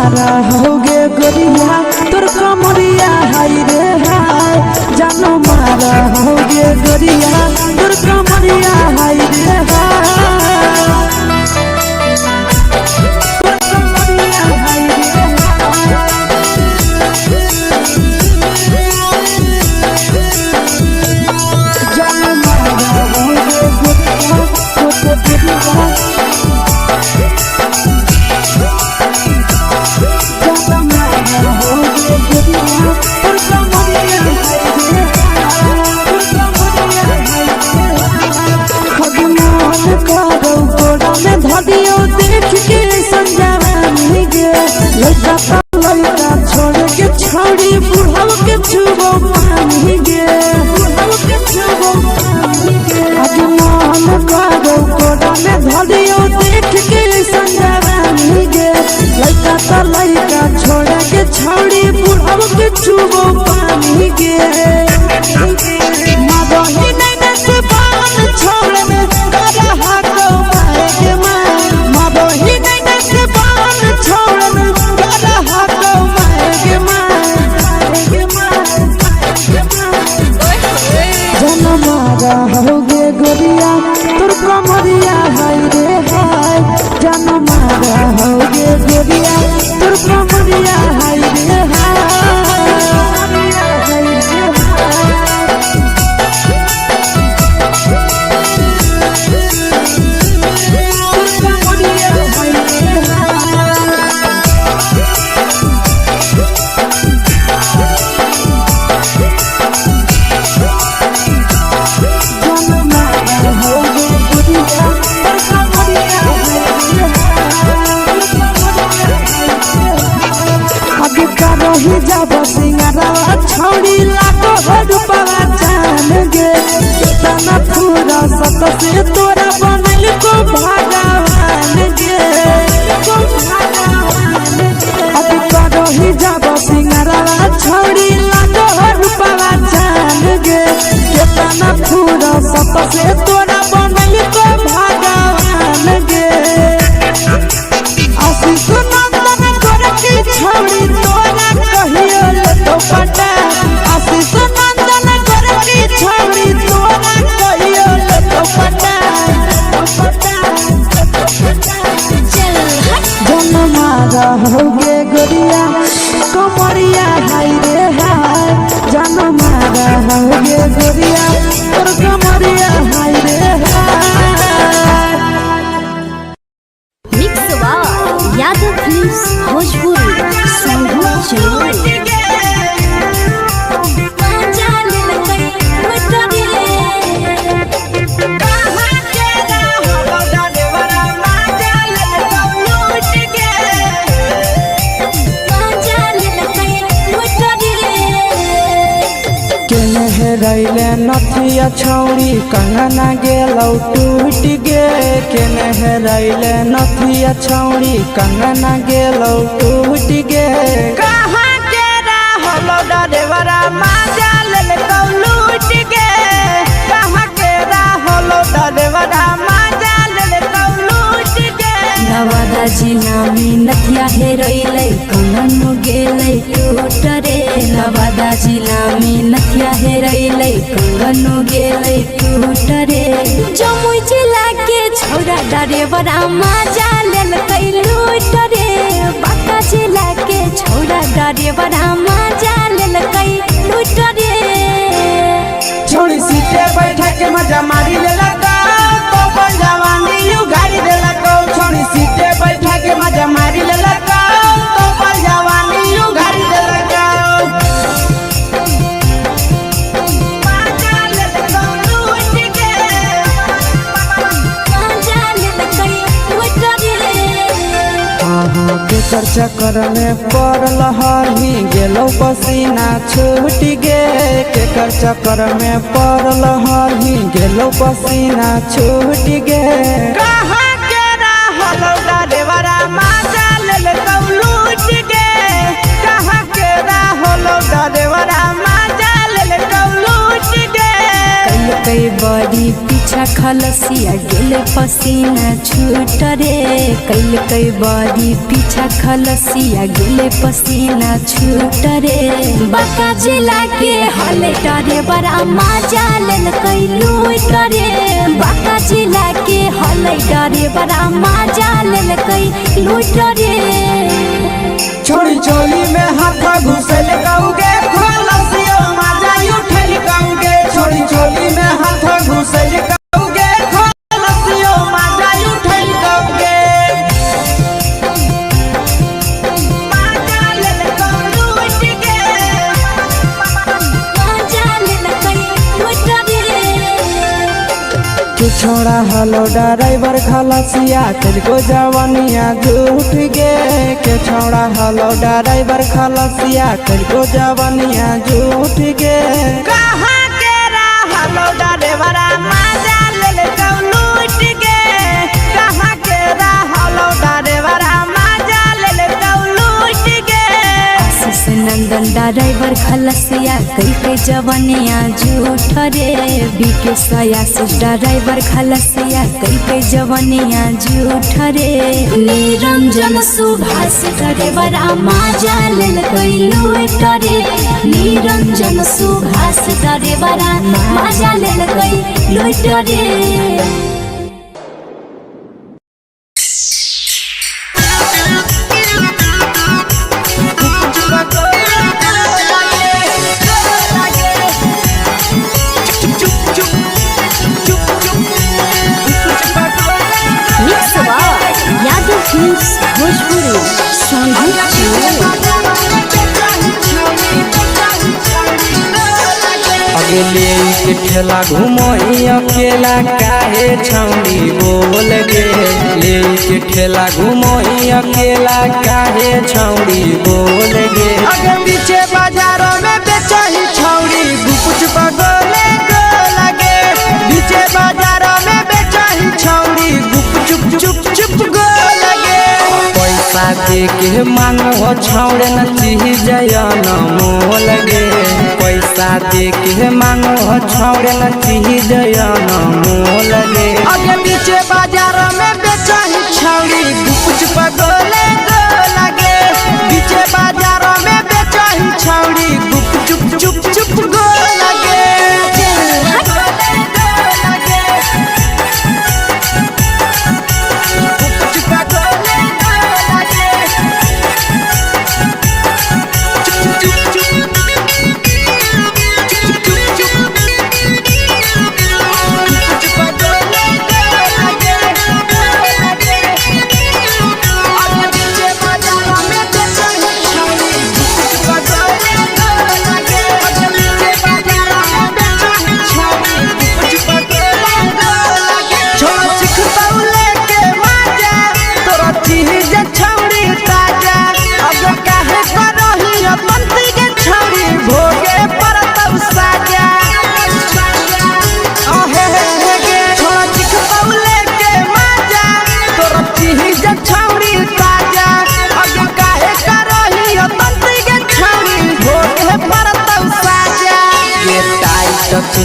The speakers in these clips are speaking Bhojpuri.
मारा होगे गोरिया तोर कमरिया हाय रे हाय जानो मारा होगे गोरिया तोर कमरिया हाय रे हाय तोर कमरिया हाय रे जानो मारा होगे गोरिया तोर कमरिया देख के संजानी गे लड़का लड़का छोड़ के छोड़ी बुढ़ाव के छुबो पानी गे बुढ़ाव के छुबो पानी गे आज मन करो कोड़ा में धरियो देख के संजानी गे लड़का लड़का छोड़ के छोड़ी बुढ़ाव के छुबो पानी गे मादही नहीं से पान छोड़ में करा हाको मारे के होगे गोरिया तोर कमरिया हाय रे हाय जानो मारा होगे गोरिया तोर कमरिया हाय रे रही जब सिंगारा छोड़ी लाखों रुपया जान गे तना पूरा सत से तोरा बनल को भगवान गे अब रही जब सिंगारा छोड़ी लाखों रुपया जान गे तना पूरा सत से तोरा बनल को भगवान गे आशीष नंदन गोरखी छोड़ी तोरा कहियो तो पटा आशीष नंदन गोरखी छोड़ी तोरा कहियो तो पटा जन मारा होगे गोरिया कमरिया हाय रे हाय जन मारा होगे गोरिया तोर कमरिया हाय रे हाय मिक्स वाह यादव फिल्म्स भोजपुरी संगीत चलो रैले नथिया छौड़ी कंगना गेलौ टूट गे केने हेरैले नथिया छौड़ी कंगना गेलौ टूट गे कहाँ के रहलो डरेवरा माजा लेलकौ लूट गे कहाँ के रहलो डरेवरा माजा लेलकौ लूट गे नवादा जिला में नथिया हेरैले कंगन गेलै टूट रे नवादा जिला में नथिया हेरैले कंगन गेलै टूट रे जमुई जिला के छौड़ा डरेवरा माजा लेलकै लूट रे बांका जिला के छौड़ा डरेवरा माजा लेलकै लूट रे छोड़ी सीटे बैठा के मजा मारी लेलकौ तो जवानी यू गाड़ी देलकौ छोड़ी सीटे बैठा के मजा मारी लेलकौ तो जवानी यू गाड़ी देलकौ केकर चक्कर में पड़ल हही गेलौ पसीना छूट गे केकर चक्कर में पड़ल हही गेलौ पसीना छूट गे कहाँ के रहलो डरेवरा माजा लेलकौ लूट गे कहाँ के रहलो डरेवरा माजा लेलकौ लूट गे कई बड़ी पीछे पीछा खलसिया गेले पसीना छूट रे कैल कई बारी पीछा खलसिया गेले पसीना छूट रे बाका जिला के हले टरे बड़ा मजा लेल कई लूट रे बाका जिला के हले टरे बड़ा मजा लेल कई लूट रे छोड़ी चोली में हाथ घुसल गाऊंगे खलसिया मजा उठल गाऊंगे छोड़ी चोली में हाथ घुसल गाऊंगे खलसिया मजा उठल गाऊंगे मजा लेल गाऊं उठ के मजा लेल कई लूट रे के छोड़ा हलो ड्राइवर खलसिया तुझको जवानिया झूठ गे के छोड़ा हलो ड्राइवर खलसिया तुझको जवानिया झूठ गे कहाँ के हलो ड्राइवर मजा ले लूट गे कहाँ के हलो ड्राइवर मजा ले लूट गे आशीष नंदन ड्राइवर खलसिया कई के जवानिया झूठ रे बीके आशीष ड्राइवर खलसिया कई के जवानिया झूठ रे निरंजन सुभाष ड्राइवर मजा लेल कई लूट रे निरंजन सुभाष ड्राइवर मजा लेल कई लूट रे भोजपुरी अगले के ठेला घुमोई अकेला काहे छौड़ी बोल गे ले के ठेला घुमोई अकेला काहे छौड़ी बोल गे अगे पीछे बाजारों में बेचही छौड़ी गुपुच पगोले गो लगे पीछे बाजारों में बेचही छौड़ी गुप चुप चुप चुप गो लगे पैसा दे के मांगो छौड़े न चीज न मोल गे पैसा दे के मांगो छौड़े न चीज न मोल गे अगे पीछे बाजार में बेचही छौड़ी गुपुच पगोले गो लगे पीछे बाजार में बेचही छौड़ी गुप चुप चुप चुप गो लगे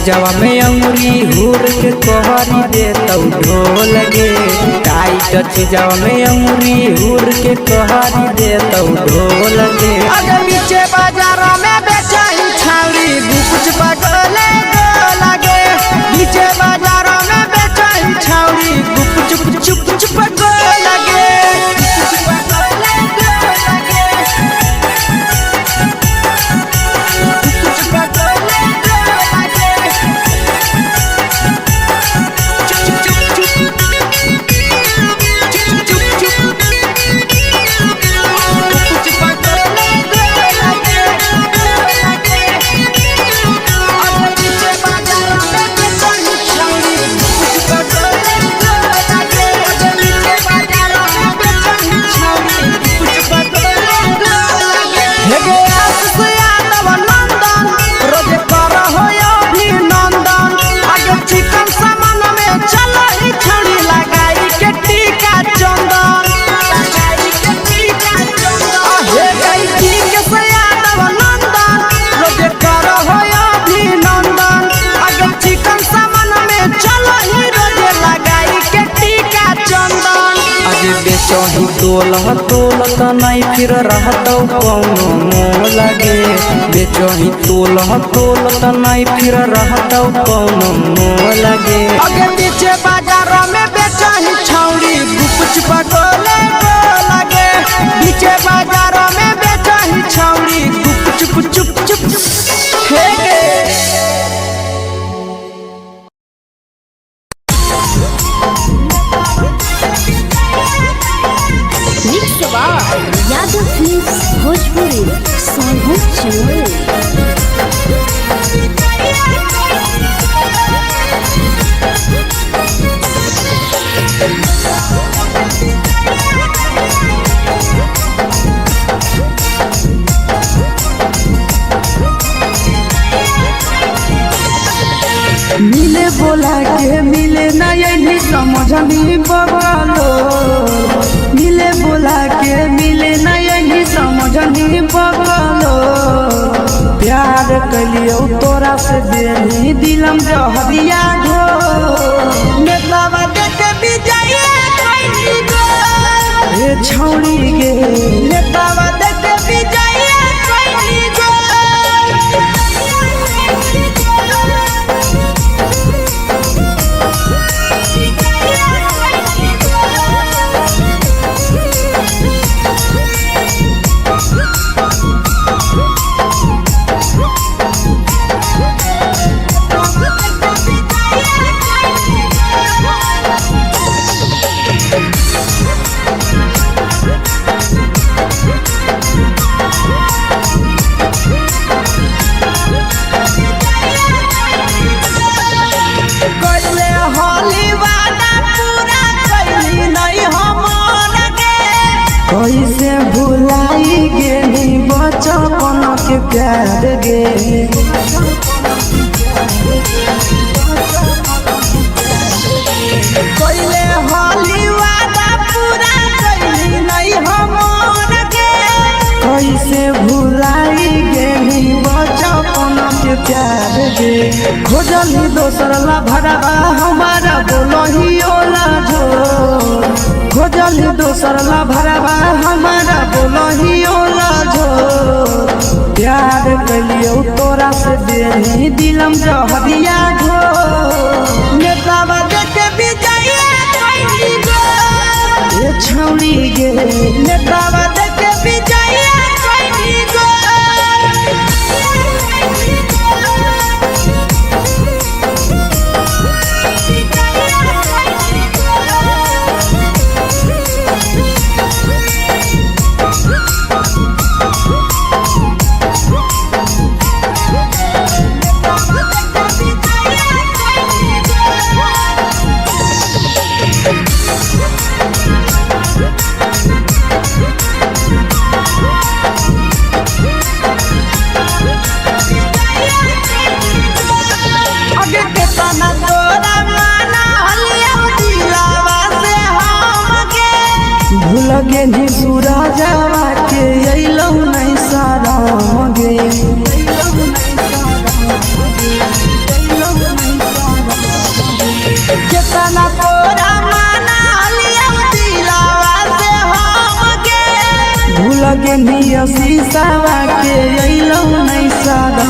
जवा में अंगुरी हुर के तोहरी दे तो ढोल गे टाइट जवा में अंगुरी हुर के तोहरी दे तो ढोल गे अगर पीछे बाजारों में बेचही छौड़ी गुपुच पगोले गो लगे पीछे बाजारों में बेचही छौड़ी गुप चुप चुप चुप गो लगे तोलह तोलत नहीं फिर रहतौ कौनो मोह लगे बेचही तोलह तोलत नहीं फिर रहतौ कौनो मोह लगे अगे पीछे बाजार में बेचही छौड़ी गुपचुप गोले लगे पीछे बाजार में बेचही छौड़ी गुपचुप चुप चुप हे यादव फिल्म्स भोजपुरी सोनू चमोली। मिले बोला के मिले ना यही समझनी बगलो मिले बोला के मिले ना यही समझनी बगलो प्यार कलियो तोरा से देनी दिलम जहरिया घो नेतावा देखे विजय कैली गो ए छौड़ी गे नेतावा देखे विजय कैली गो कैसे भुलाई गेली बचपन के प्यार गे कैले होली वादा पूरा कैली नहीं हमर के कैसे भुलाई गेली बचपन के प्यार गे खोजली दोसर ला भरवा हमारा बोलही ओला जो खोजली दोसर ला भरवा हमारा बोलही ओला जो प्यार कलियो तोरा से देनी दिलम जहरिया घो नेतावा देखे विजय कैली गो ए छौड़ी गे नेतावा देखे विजय कैली गो भूल गेली सूरजवा के अइलौ नहीं सारा गे केतना तोरा माना लिया दिलावा से हम गे भूल गेली शीशावा के अइलौ नहीं सारा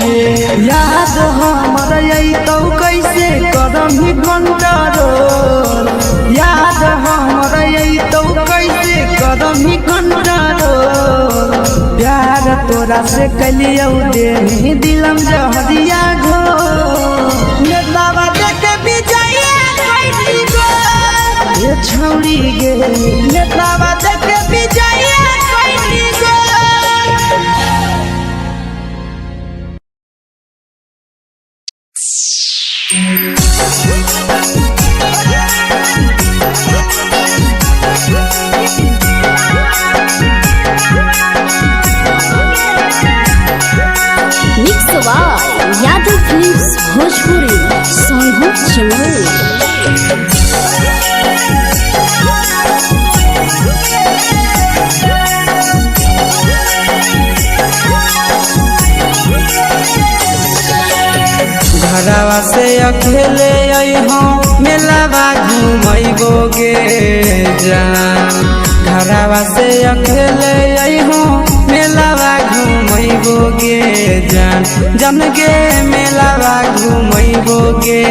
गे याद हमर अइतौ कैसे करम ही कंट्रोल याद हमर अइतौ कैसे करम ही कंट्रोल प्यार तोरा से कलियौ देनी दिलम जहरिया घो नेतावा देखे विजय कैली गो ए छौड़ी गे नेतावा देखे विजय कैली गो यादव फिल्म्स भोजपुरी सोनू चमोली। घरवा से अकेले अइहो मेलावा घूमैबो गे जान घरवा से अकेले अइहो मेलावा घूमैबो गे जान जन गे मेलावा घूमैबो गे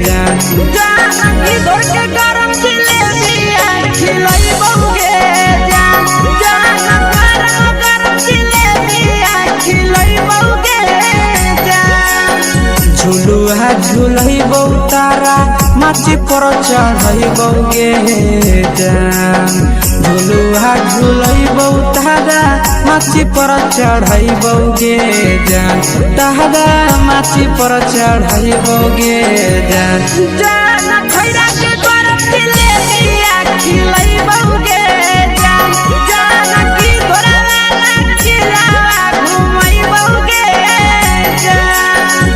जान जानकी धोर के गरम जिलेबिया खिलैबो गे जान गरम जिलेबिया खिलैबो गे जान झुलुहा झुलैबो तारा माची पर चढ़ैबो गे जान झुलुहा झुलैबो तारा माची पर चढ़ैबो गे जान तारा माची पर चढ़ैबो गे जान जान खैरा के गरम जिलेबिया खिलैबो गे जान जानकी धोरवाला खिलावा घुमैबो गे जान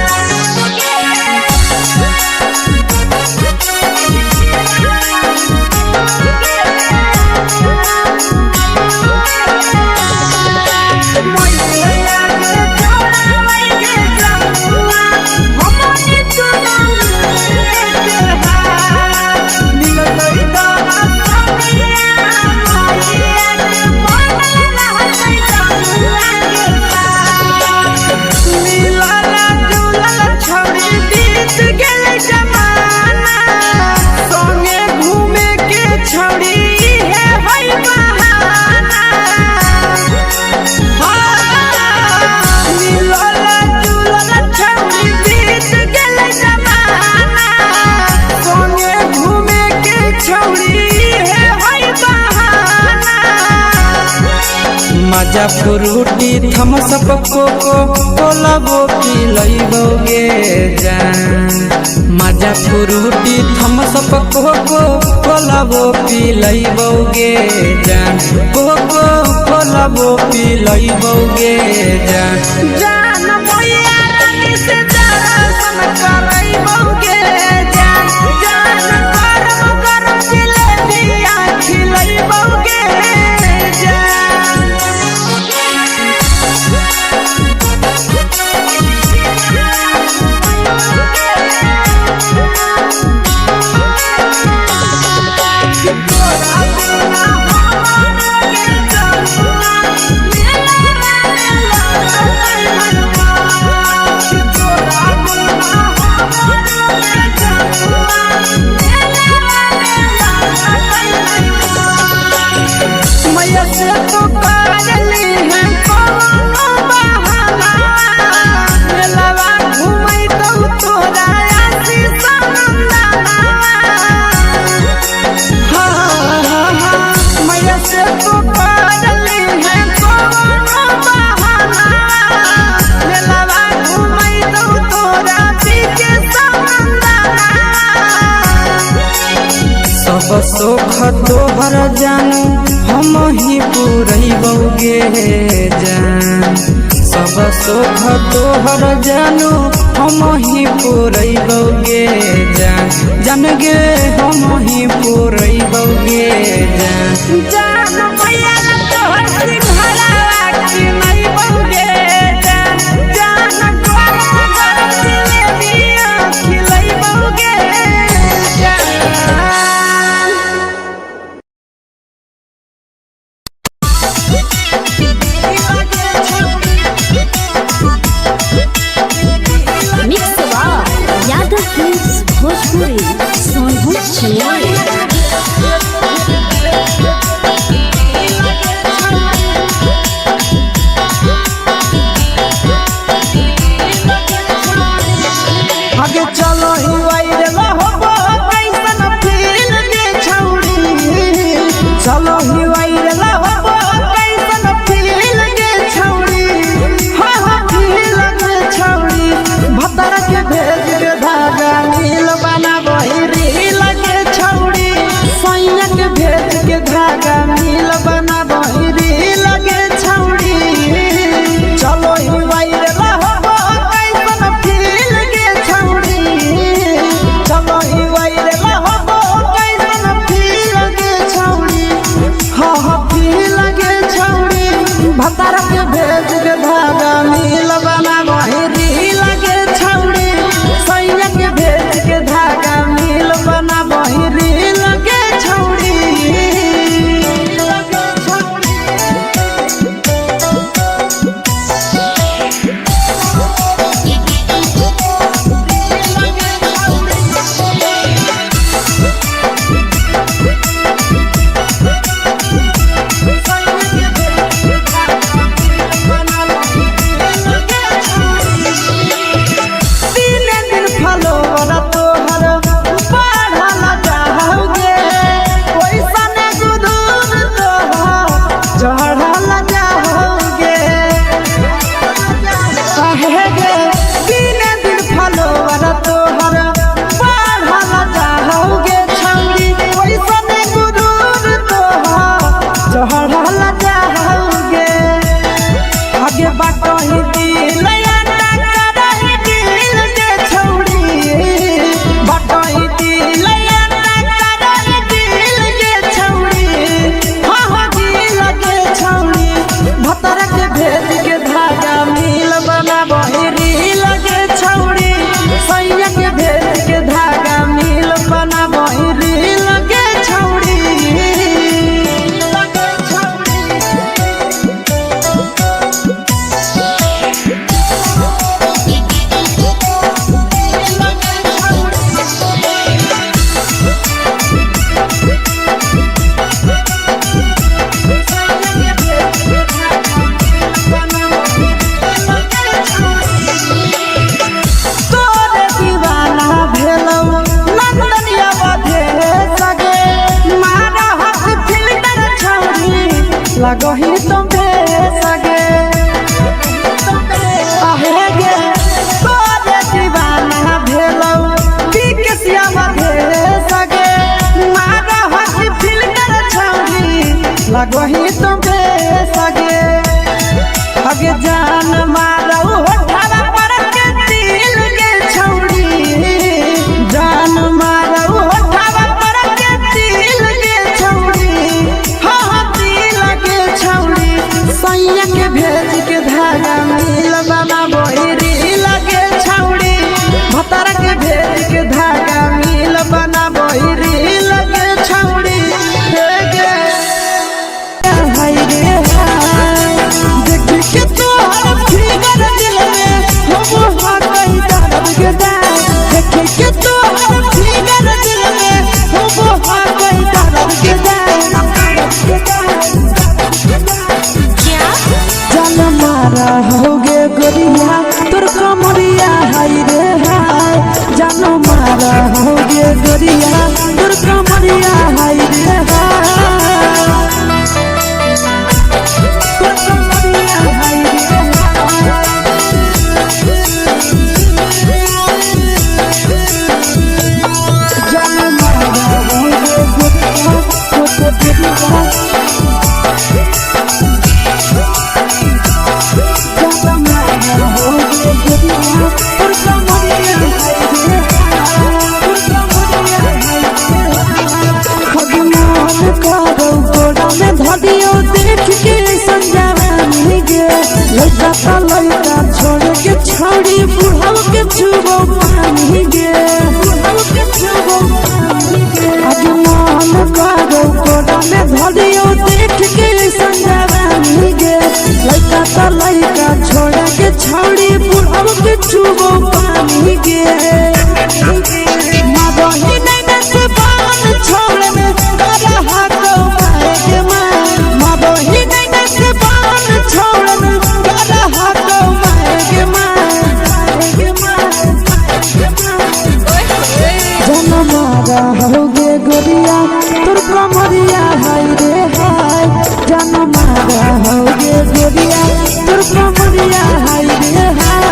मजा फ्रूटी थम्स अप कोको कोला वो पिलैबो गे जान मजा फ्रूटी थम्स अप कोको कोला वो पिलैबो गे जान कोको कोला वो पिलैबो गे जान जान भैया रानी से दर्शन करैबो गे जान गरम गरम जिलेबिया खिलैबो गे जान मैया से तो करली है कोनो बहाना मेलावा घुमै तो तोरा आशीष नंदना मैया से तो करली है कोनो बहाना मेलावा घुमै तो तोरा पीछे नंदना सब सुख तोहर जानू हम ही पुरैबो गे जान सब सुख तोहर जानू हम ही पुरैबो गे जान जन गे हम ही पुरैबो गे जान जान भैया तोहर सिंघरावा खिलैबो गे जान गरम गरम जिलेबिया खिलैबो गे जान मिक्स यादव फिल्म्स भोजपुरी सोनू छिले बटही दिल याना करही दिल के छौड़ी बटही दिल याना करही दिल के छौड़ी हाँ दिल के छौड़ी भतर के भेज के धागा मिल बना बहिरी लगे छौड़ी सैया के भेज के धागा मिल बना बहिरी लगे छौड़ी तोरे दीवाना भेलौ नंदनिया बधे सगे मारा हाथ फिल्टर छौड़ी लगही तुम्हे सगे आहे गे तोरे दीवाना भेलौ बिकसिया बधे सगे मारा हाथ फिल्टर छौड़ी लगही तुम्हे सगे अगे जान मारौ होठवा पर के दिल के छौड़ी जान मारौ होठवा पर के दिल के छौड़ी हाँ दिल के छौड़ी सैया के भेज के धागा मिल बना बहिरी लगे छौड़ी भतर के भेज के धागा मिल बना बहिरी लगे छौड़ी हे गे हाय रे हाय देख के तोहर फिगर दिल में हो गई दर्द के दाग देख के तोहर फिगर दिल में हो गई दर्द के दाग जान मारा होगे गोरिया तोर कमरिया हाय रे हाय जान मारा होगे गोरिया तोर कमरिया हाय रे हाय तोर कमरिया हाय रे जान मारा होगे गोरिया तोर कमरिया धदियो देख के संजावानी गे लड़का ता लड़का छोड़ के छौड़ी बुढ़ाव के छुबो पानी गे बुढ़ाव के छुबो पानी गे आज मन करो कोड़ा में धदियो देख के संजावानी गे लड़का ता लड़का छोड़ के छौड़ी बुढ़ाव के छुबो पानी गे मादही नहीं न से बान छोड़ में करा हाथों मारे के मादही नहीं न से बान छोड़ में करा हाथों मारे के जन मारा होगे गोरिया तोर कमरिया हाय रे हाय जन मारा होगे गोरिया तोर कमरिया हाय रे हाय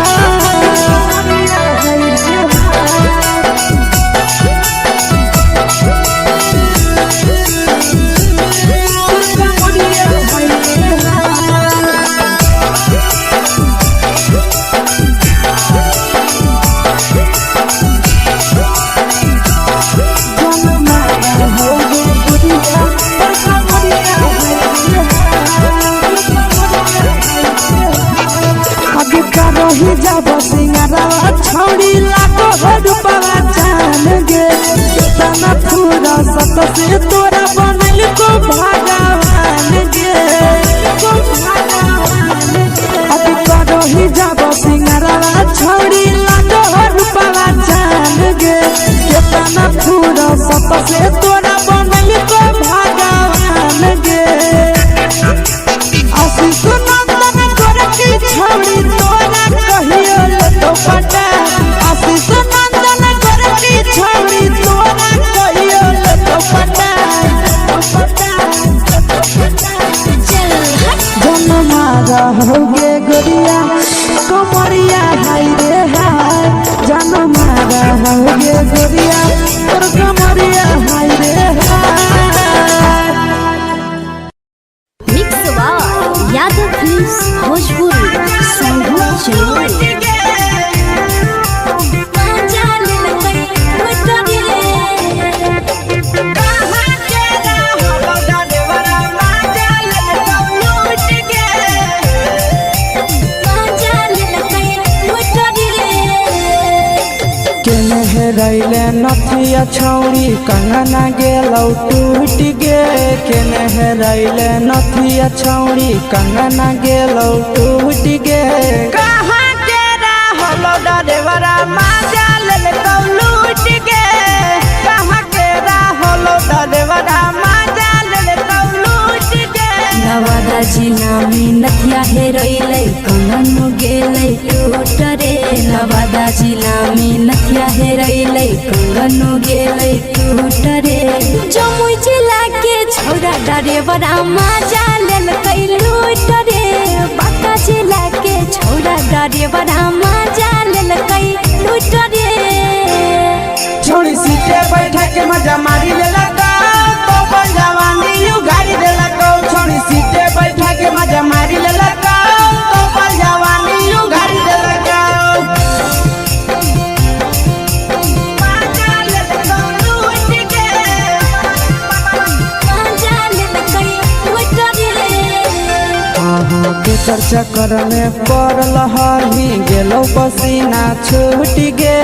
ही जब सिंगारा छौड़ी लाखो रुपवा जान गे कितना पूरा सत से तोरा बनल को भगवान गे अभी करो ही जब सिंगारा छौड़ी लाखो रुपवा जान गे कितना पूरा सत से तोरा बनल को भगवान गे आशीष नंदन करके छौड़ी तोरा कहियो तो पटा आशीष नंदन करके छौड़ी तोरा कहियो तो पटा जन मारा होगे गोरिया कमरिया हाय रे हाय जन मारा होगे गोरिया तोर कमरिया हाय रे हाय मिक्स यादव फिल्म्स भोजपुरी संगीत चलो रैले नथिया छौड़ी कंगना गेलौ टूट गे केने रैले नथिया छौड़ी कंगना गेलौ टूट गे कहाँ के रहलो डरेवरा माजा लेलकौ लूट गे कहाँ के रहलो डरेवरा माजा लेलकौ लूट गे नवादा जिला में नथिया हेरोइलै कंगन गेलै टूट रे नवादा जिला में नथिया हेरोइलै कंगन गेलै टूट रे जमुई जिला के छौरा डरेवरा माजा लेलकै लूट रे बांका जिला के छौरा डरेवरा माजा लेलकै लूट रे छोड़ी सीटे बैठा के मजा मारी लेलकौ तो जवानी यू गाड़ी देलकौ छोड़ी सीटे बैठा के मजा मारी लेलकौ तो जवानी यू गाड़ी देलकौ के चर्चा कर में पड़ल हही गेलो पसीना छूट गे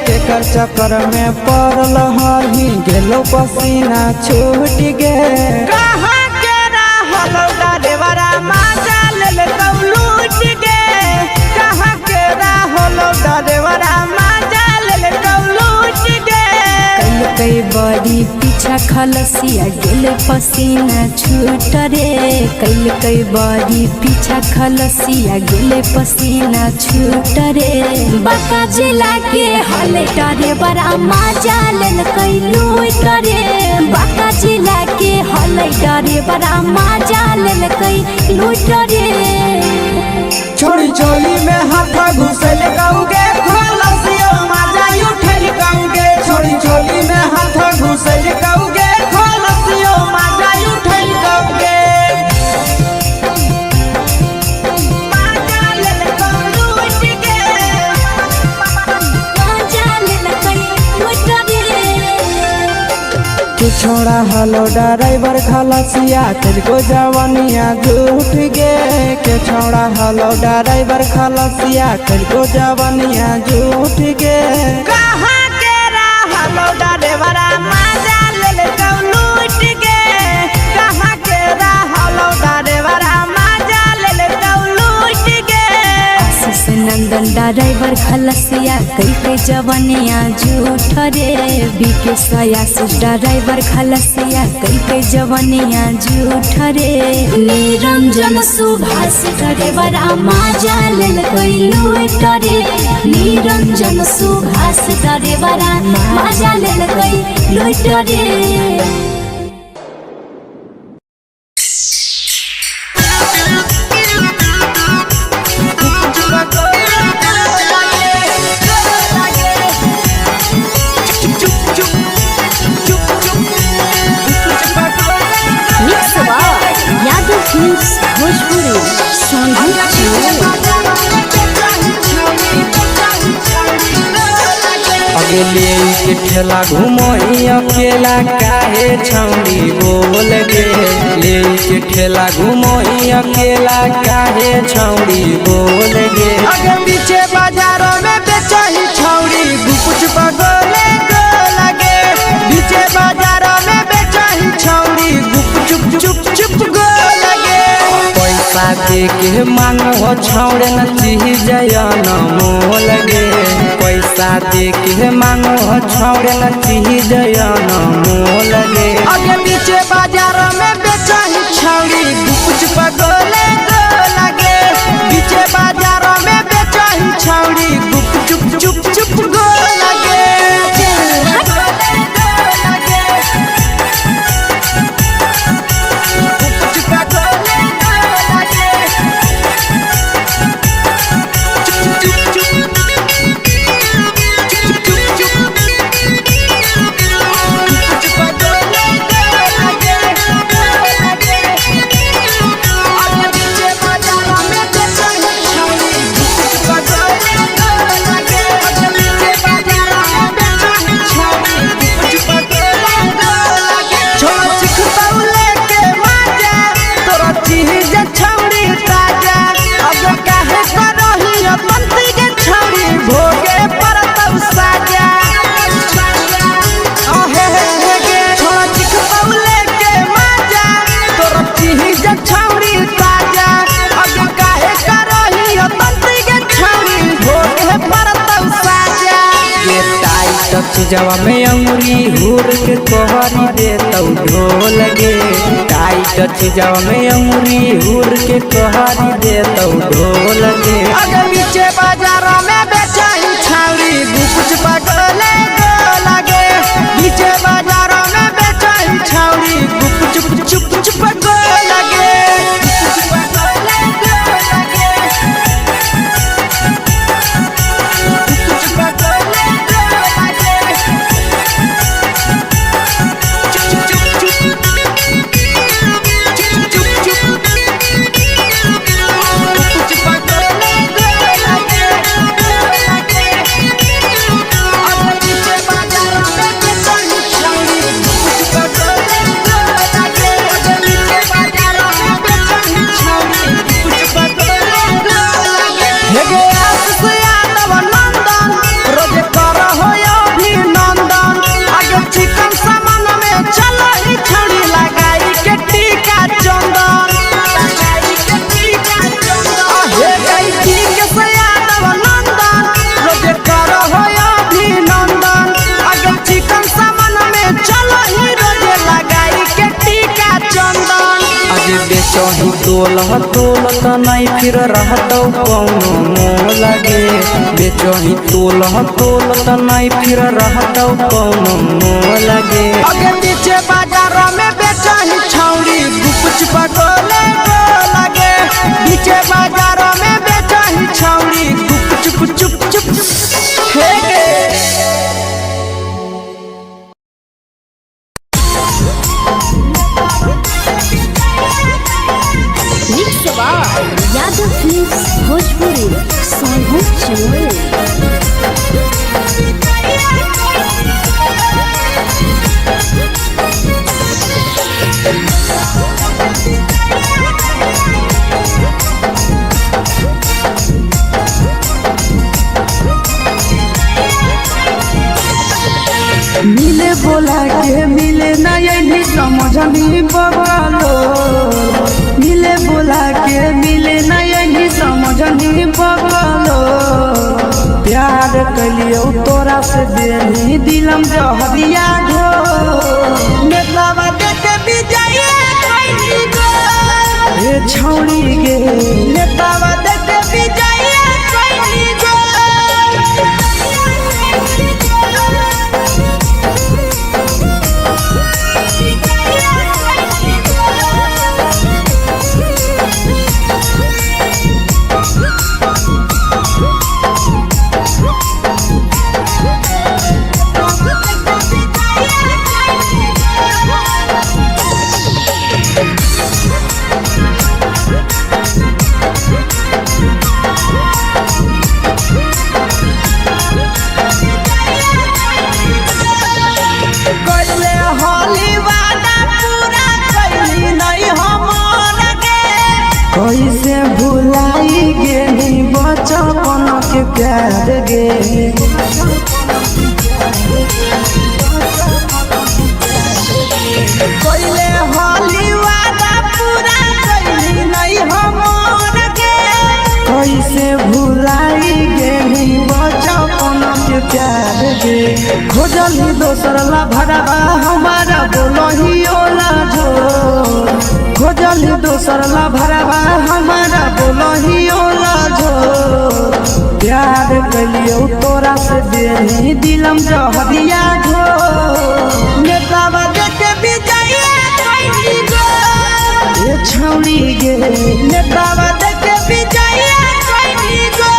के चर्चा कर में पड़ल हही गेलो पसीना छूट गे कहाँ के रहलो डरेवरा माजा लेलकौ लूट गे कहाँ के रहलो डरेवरा माजा लेलकौ लूट गे कई बड़ी पीछा खलसिया गेल पसीना छूट रे कई बड़ी पीछा खलसिया गेल पसीना छूट रे बांका जिला के हले डरे बड़ा माजा लेलकै लूट रे बांका जिला के हले डरे बड़ा माजा लेलकै लूट रे छोड़ी चोली में हाथ घुसल गौगे खलसियो माजा उठल गौगे छोड़ी चोली में हाथ घुसल गौगे खलसियो माजा उठल गौगे माजा लेलकौ लूट गे माजा लेलकै लूट रे तू छोड़ा हलो ड्राइवर खलसिया तेरे जवानिया झूठ गे के छोड़ा हलो ड्राइवर खलसिया तेरे जवानिया झूठ गे कहाँ के रहलो ड्राइवरा माजा लेलकौ लूट गे कहाँ के रहलो ड्राइवरा माजा लेलकौ लूट गे आशीष नंदन ड्राइवर खलसिया कई जवनिया झूठ रे बीके आशीष ड्राइवर खलसिया कई जवनिया झूठ रे निरंजन सुभाष ड्राइवरा माजा लेलकै लूट रे निरंजन सुभाष ड्राइवरा माजा लेलकै लूट रे यादव फिल्म्स भोजपुरी संगीत चलो अगले के ठेला घुमोई अकेला काहे छौड़ी बोल गे ले के ठेला घुमोई अकेला काहे छौड़ी बोल गे अगे पीछे बाजारों में बेचही छौड़ी गुपुच बगले गो लगे पीछे बाजारों में बेचही छौड़ी गुप चुप चुप गो लगे पैसा दे के मांगो छौड़े न चीज न मोल गे पैसा दे के मांगो छौड़े न चीज न मोल गे अगे पीछे बाजारों में बेचही छौड़ी गुपुच बगले गो लगे पीछे बाजारों में बेचही छौड़ी गुप चुप गो लगे चीजवा में अंगुरी हुर के कहरी दे तो ढोल गे टाइट चीजवा में अंगुरी हुर के कहरी दे तो ढोल गे अगर नीचे बाजारों में बेचाई छावरी कुछ पटोले लगे नीचे बाजारों में बेचाई छावरी चुप चुप चुप लगे बेचही तोल नहीं फिर रहतौ कौनो मोह लगे बेचही तोल नहीं फिर रहतौ कौनो मोह लगे अगर नीचे बाजारों में बेचही छौरी कुछ पटोले लगे नीचे बाजारों में बेचही छौरी चुप चुप चुप यादव फिल्म्स भोजपुरी सोनू चमोली मिले बोला के मिले ना यही समझनी बगलो मिले बोला के मिले ना यही समझनी बगलो प्यार कलियो तोरा से देनी दिलम जहरिया घो नेतावा देखे विजय कैली गो ए छौड़ी गे नेतावा देखे विजय कैली गो कैसे भुलाई गेली बचपन के प्यार गे कोइले होली वादा पूरा कैली नहीं हमर के कैसे भुलाई गेली बचपन के प्यार गे खोजली दोसर ला भरवा हमारा बोलही ओला जो खोजली दोसर ला भरवा हमारा बोलही ओला जो प्यार कलियो तोरा से देनी दिलम जहरिया घो नेतावा देखे विजय कैली गो ए छौड़ी गे नेतावा देखे विजय कैली गो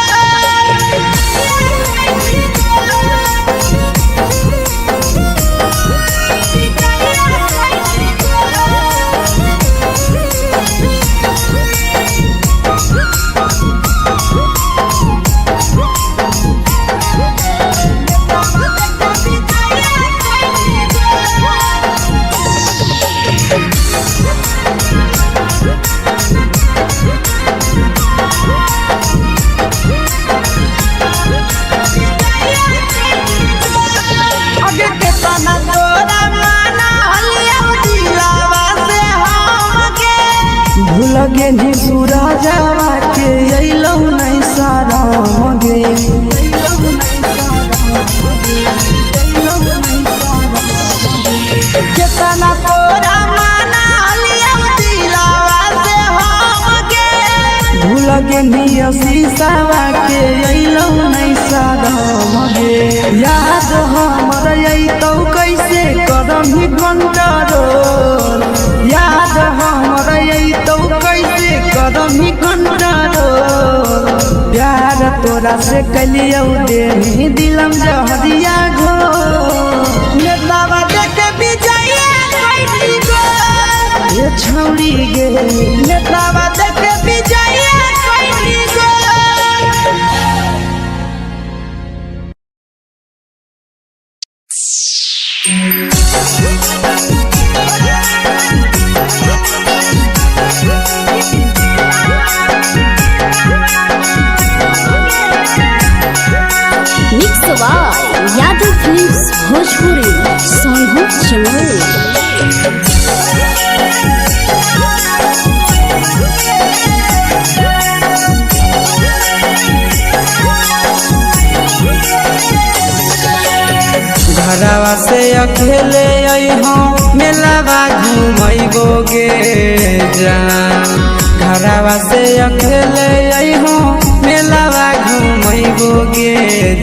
लगे नी सूरजवा के अइलौ नहीं सारा गे पेनिया शीशावा के अइलौ नहीं सारम गे याद हमर अइतौ कैसे करम कंट्रोल याद हमर अइतौ कैसे करम कंट्रोल प्यार तोरा से कलियौ देनी दिलम जहरिया घो नेतावा देखे विजया कैली गो ये छौड़ी गे नेतावा देखे विजया कैली गो mix by Yadav films Bhojpuri Sonu चमोली। घरवा से अकेले अइहो मेलावा घूमैबो गे जान घरवा से अकेले अइहो मेलावा घूमैबो गे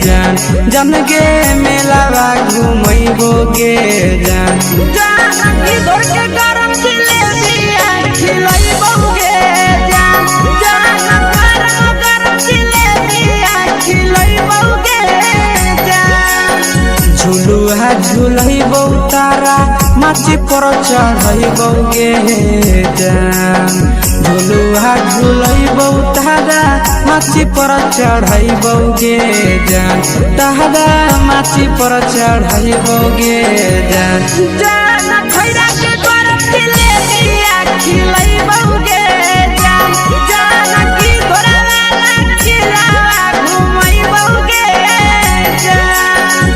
जान जन गे मेलावा घूमैबो गे जान जान की दौड़ के गरम जिलेबिया खिलैबो गे जान जान गरम जिलेबिया खिलैबो गे जान झुलुहा झुलैबो तारा माची पर चढ़ैबो गे जान झुलुहा झुलैबो तारा माची पर चढ़ैबो गे जान तारा माची पर चढ़ैबो गे जान जान खैरा के गरम जिलेबिया खिलैबो गे जान जान की घोड़ा खिलावा घुमैबो गे जान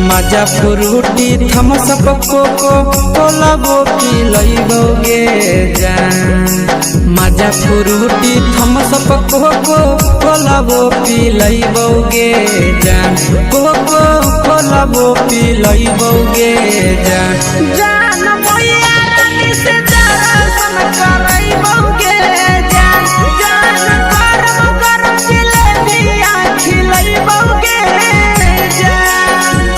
मजा फ्रूटी थम्स अप कोको कोला वो पी लइबो गे जान मजा फ्रूटी थम्स अप कोको कोला वो पी लइबो गे जान कोको कोला वो पी लइबो गे जान जान मोया रानी से दर्शन करैबो गे जान जान गरम गरम जिलेबिया खिलैबो गे जान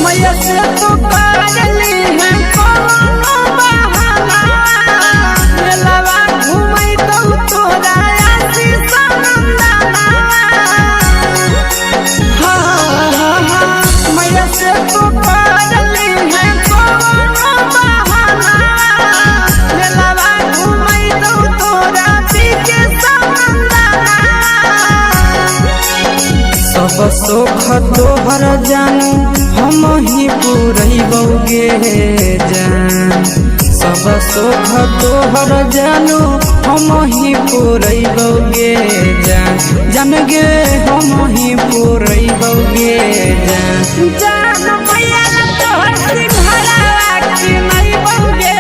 मैया से तो करली है कोनो बहाना मेलावा घुमै तो तोरा आसी सनंदना मैया से तो करली है कोनो बहाना मेलावा घुमै तो तोरा पीके सनंदना सब सुख तोहर जानू हम ही पुरैबो गे जान सब सुख तोहर जानू हम ही पुरैबो गे जान जान गे हम ही पुरैबो गे जान जान मैया तोहर सिंघरावा खिलैबो गे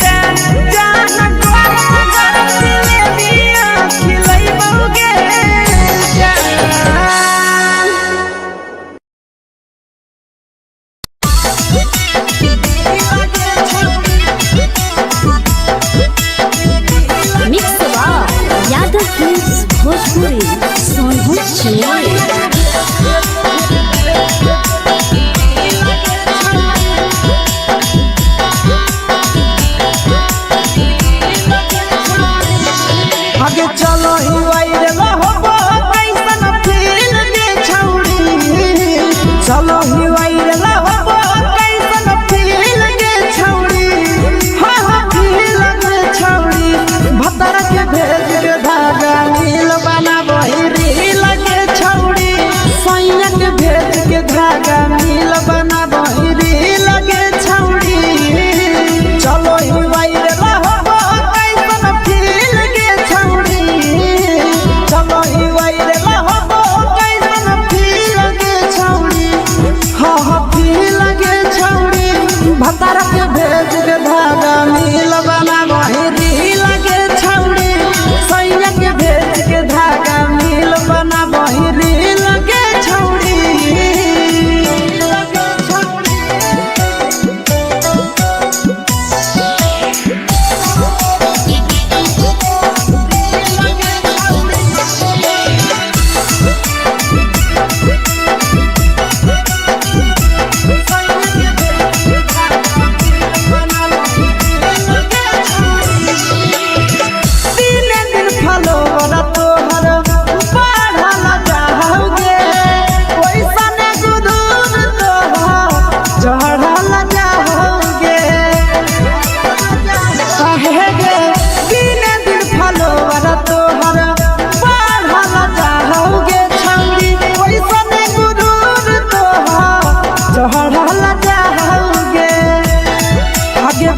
जान जान गरम गरम जिलेबिया खिलैबो गे जान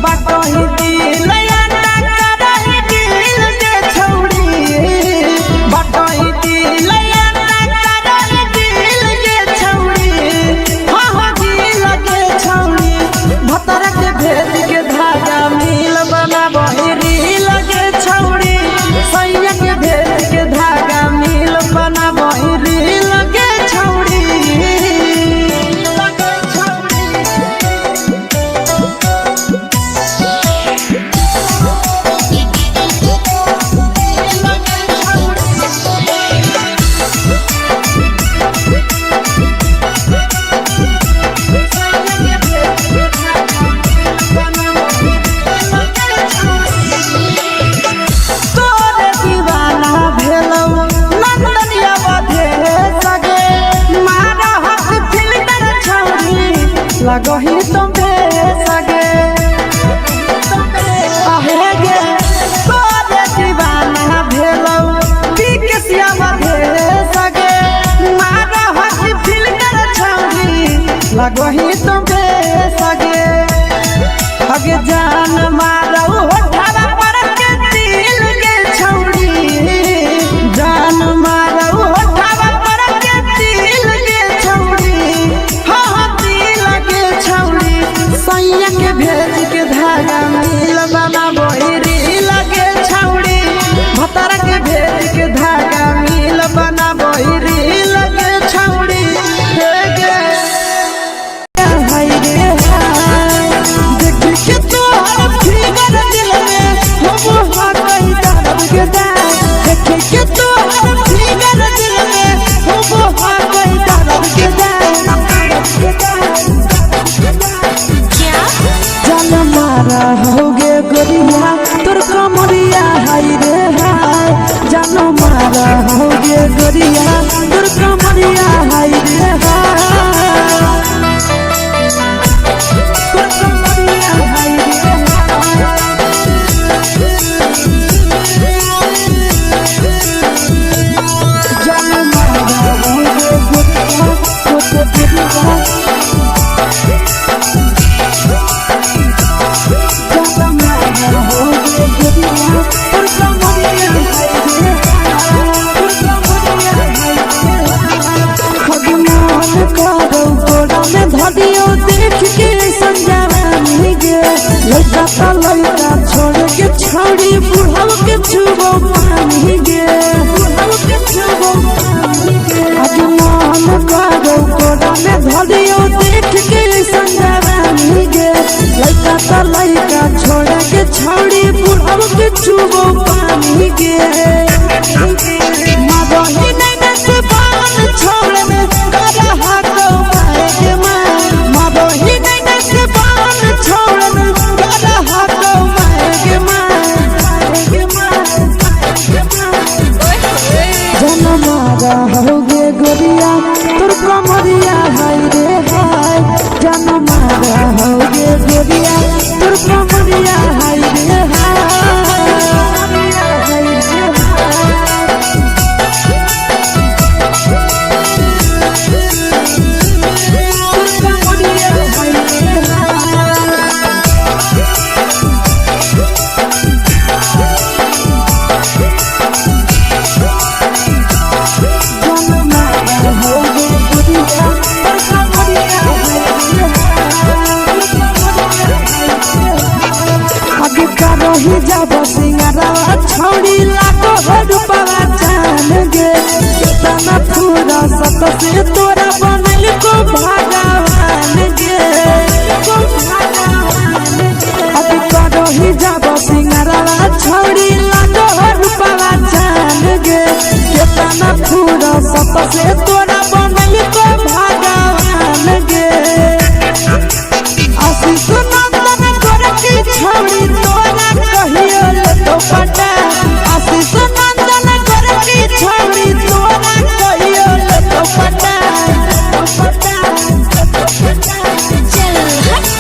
बाटही दिल अंडा करही दिल के छौड़ी बाटही दिल अंडा करही दिल के छौड़ी हाँ दिल के छौड़ी भतर के भेज के धागा मिल बना बहिरी लगे छौड़ी सैया के भेज के धागा मिल बना बहिरी लगे छौड़ी लगही तुम्हे सगे आहे गे तोरे दीवाना भेलौ पी के सियावा भे सगे मारा हसी फिल्टर छौरी लगही तुम्हे सगे अगे जान मारौ होठवा पर के दिल के छौरी जान मारौ होठवा पर के दिल के छौरी हाँ सैया के भेज के धागा मिल बना बहिरी लगे छौड़ी भतर के भेज के धागा मिल बना बहिरी लगे छौड़ी हाय रे हाय देख के तोहर फिगर दिल में हो कहीं दर्द के दाग देख के तोहर फिगर दिल में हो कहीं दर्द के दाग जान मारा होगे गोरिया तोर कमरिया हाय रे हाय जान मारा होगे गोरिया तोर कमरिया हाय रे हाय तोर कमरिया हाय रे जान मारा होगे गोरिया तोर कमरिया धदियो देख के संजानी गे लड़का का लड़का छोड़ के छौड़ी बुढ़ाव के छुबो पानी गे बुढ़ाव के छुबो पानी गे आज मन करो कोड़ा में धदियो देख के संजानी गे लड़का का लड़का छोड़ के छौड़ी बुढ़ाव के छुबो पानी गे मदही नहीं से बाल छोड़ में करा हाथ के मदही नहीं से बाल छोड़ में करा हाथ के जन मारा होगे गोरिया तोर कमरिया हाय रे हाय जन मारा होगे गोरिया तोर कमरिया हाय रे हाय रही जब सिंगरवा छौड़ी लाखो रुपवा जान गे कितना पूरा सत से तोरा बनल को भगवान गे को भगवान अभी रही जब सिंगरवा छौड़ी लाखो रुपवा जान गे कितना पूरा सत से तोरा बनल को भगवान गे आशीष नंदन गोरखी छौड़ी तोरा कहियो तो पटा आशीष नंदन गोरखी छौड़ी तोरा कहियो तो पटा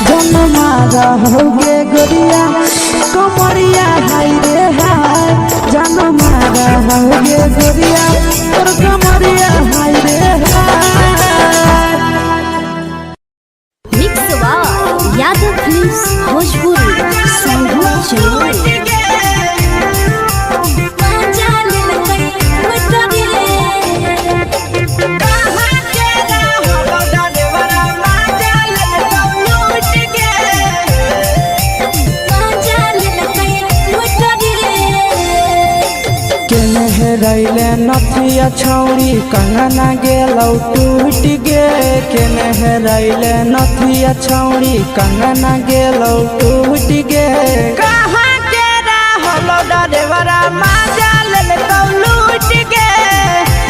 जन मारा होगे गोरिया कमरिया हाय रे हाय जन मारा होगे गोरिया तोर कमरिया हाय रे हाय मिक्स यादव फिल्म्स भोजपुरी संगीत चलो रैले नथिया छौड़ी कंगना गेलौ टूट गे केने हेरैले नथिया छौड़ी कंगना गेलौ टूट गे कहाँ के रहलो डरेवरा माजा लेल कौ लूट गे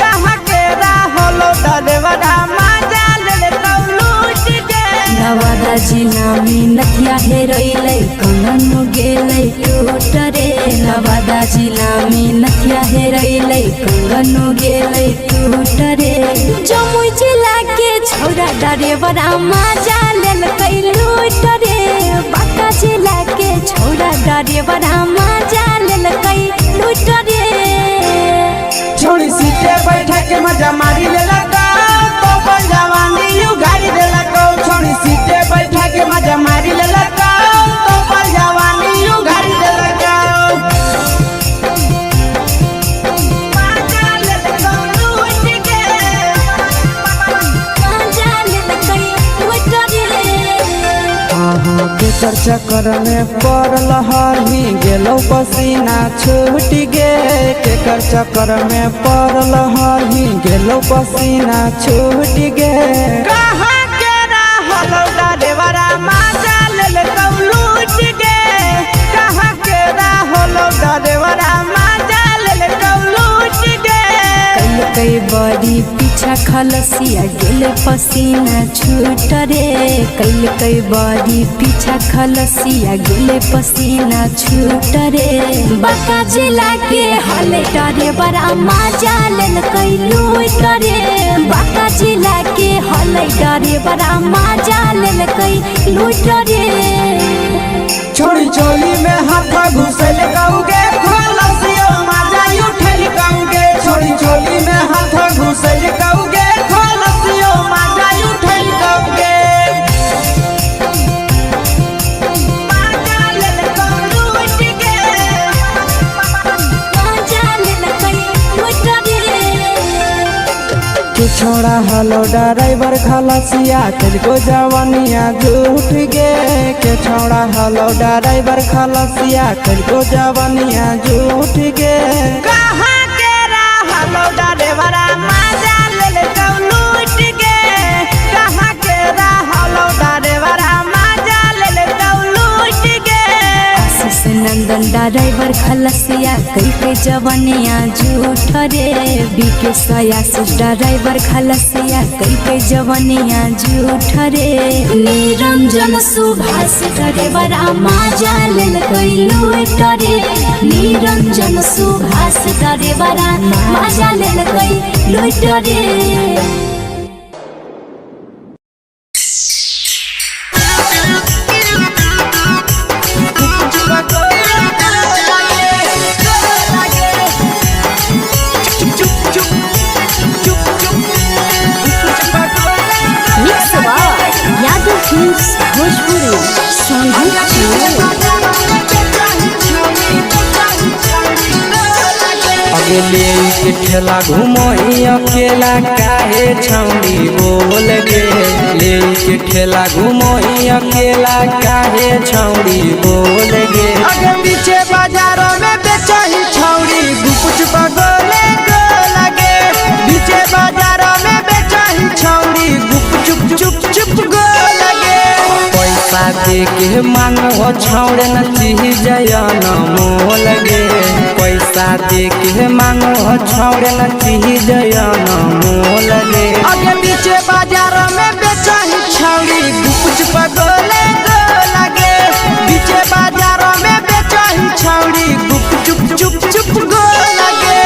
कहाँ के रहलो डरेवरा माजा लेल कौ लूट गे नवादा जिला में नथिया हेरैले कंगन गेलै टूट रे नवादा जिला में नथिया हेरैले कंगन गेलै टूट रे जमुई जिला के छौरा डरेवरा माजा लेल कै लूट रे बांका जिला के छौरा डरेवरा माजा लेल कै लूट रे छोड़ी सीटे बैठा के मजा मारी लेला तो पर जवानी यू गाड़ी देला को छोड़ी सीटे बैठा के मजा मारी लेला तो पर जवानी यू गाड़ी देला केकर चक्कर में पड़ल हरही गेलौ पसीना छूट गे केकर चक्कर में पड़ल हरही गेलौ पसीना छूट गे कहाँ के रहलो डरेवरा माजा लेल कौ लूट गे कहाँ के रहलो डरेवरा माजा लेल कौ लूट गे कई बड़ी पीछा खलसिया गेल पसीना छूट रे कई बड़ी पीछा खलसिया गेल पसीना छूट रे बांका जिला के हले डरे बड़ा माजा लेल कई लूट रे बांका जिला के हले डरे बड़ा माजा लेल कई लूट रे छोड़ी चोली में हाथ घुसल गाऊंगे खलसिया माजा उठल गाऊंगे छोड़ी चोली में हाथ घुसल गाऊंगे खलसिया माजा उठल गाऊंगे माजा लेल कौ लूट गे माजा लेल कई लूट रे कि छोड़ा हलो ड्राइवर खलसिया तेलको जवानिया झूठ गे के छोड़ा हलो ड्राइवर खलसिया तेलको जवानिया झूठ गे कहाँ के रहलो ड्राइवरा माजा लेल कौ लूट गे कहाँ के रहलो ड्राइवरा माजा लेल कौ लूट गे आशीष नंदन ड्राइवर खलसिया कई जवानिया झूठ रे बीके आशीष ड्राइवर खलसिया कई जवानिया झूठ रे निरंजन सुभाष ड्राइवरा माजा लेल कई लूट रे निरंजन सुभाष ड्राइवरा माजा लेल कई लूट रे यादव फिल्म्स भोजपुरी संगीत अगले के ठेला घुमोई अकेला काहे छौड़ी बोल गे ले के ठेला घुमोई अकेला काहे छौड़ी बोल गे अगे पीछे बाजारों में बेचही छौड़ी गुपुच बगले गो लगे पीछे बाजारों में बेचही छौड़ी गुप चुप चुप चुप गो लगे पैसा दे के मांगो छौड़ न चीज न मोल गे पैसा दे के मांगो छौड़ न चीज न मोल गे अगे पीछे बाजारों में बेचही छौड़ी गुपुच बगले गो लगे पीछे बाजारों में बेचही छौड़ी गुप चुप चुप चुप गो लगे